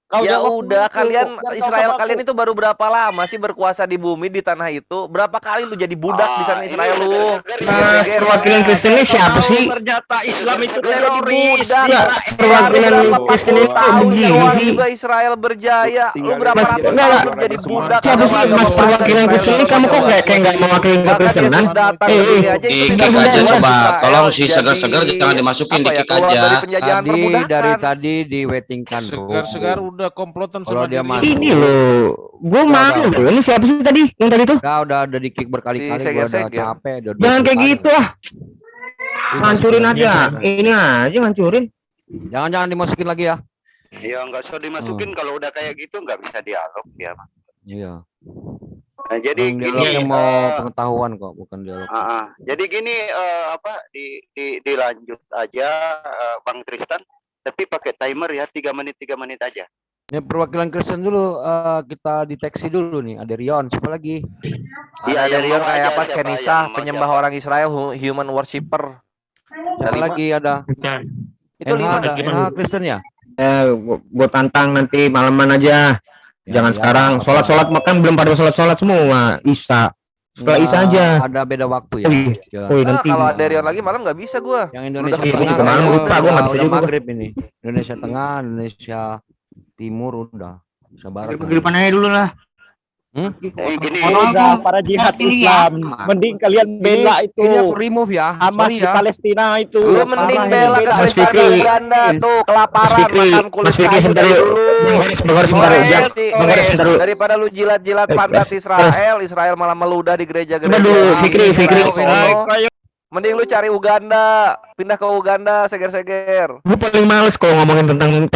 Kau
Ya
jawab
udah,
dulu,
kalian
biar kau
Israel
sama
kalian
aku.
itu baru berapa lama sih berkuasa di bumi di tanah itu? Berapa kali lu jadi budak di sana Israel lu?
Nah, perwakilan Kristennya siapa sih?
Ternyata Islam itu
Teroris,
Perwakilan Kristen itu
tahun
begini
doang
sih.
juga Israel berjaya. Lu berapa
Mas,
ratus
enggak,
tahun lu jadi budak?
siapa sih Mas perwakilan Kristen ini? Kamu kok kayak nggak mewakili kekristenan?
Dikik aja coba, tolong si segar-segar jangan dimasukin dikik aja.
Tadi di waiting kan bro.
Segar-segar udah komplotan
Kalau
sama
dia
diri.
masuk.
Ini loh, gue malu loh. Ini siapa sih tadi? Yang tadi tuh?
Udah di kick berkali-kali,
Si
gua udah
Seger-Seger.
capek.
Jangan kayak gitu lah. Ngancurin aja. Ini aja ngancurin.
Jangan dimasukin lagi ya.
Ya nggak usah dimasukin kalau udah kayak gitu nggak bisa dialog ya.
Iya.
Nah, jadi
Dialognya
gini
mau pengetahuan kok, bukan dialog.
jadi gini dilanjut aja Bang Tristan, tapi pakai timer ya 3 menit aja.
Ya perwakilan Kristen dulu kita deteksi dulu nih. Ada Rion, siapa lagi?
Ada dari Rion kayak apa? Kenisa, penyembah orang Israel, human worshipper.
Siapa lagi ada?
Itu 5
NH Kristen ya?
Gue tantang nanti malaman aja. Jangan sekarang. Sholat makan belum pada sholat semua. Isya. Setelah Isya aja.
Ada beda waktu ya.
Nanti.
Kalau ada Rion lagi malam nggak bisa gua.
Yang Indonesia
Udah
Tengah
malam lupa, gua nggak bisa
udah
juga.
maghrib ini. Indonesia Tengah, Indonesia Timur udah. Indonesia Barat.
Kehidupan aja dulu lah.
Gini,
Para jihad Islam, mending kalian bela itu.
Ini aku remove ya.
Hamas
Sorry
di
ya.
Palestina itu.
Lu mending bela
Mas
kebesaran
Fikri.
Uganda tuh kelaparan makan kulit
Mas Fikri
kayu
sebentar
dari
yuk.
dulu.
Sebentar yuk.
Boleh sih.
Sebentar yuk.
Daripada lu jilat-jilat pantat Israel malah meludah di gereja-gereja.
Sebentar dulu, Fikri.
Mending lu cari Uganda, pindah ke Uganda, seger-seger.
Gue paling males kalau ngomongin tentang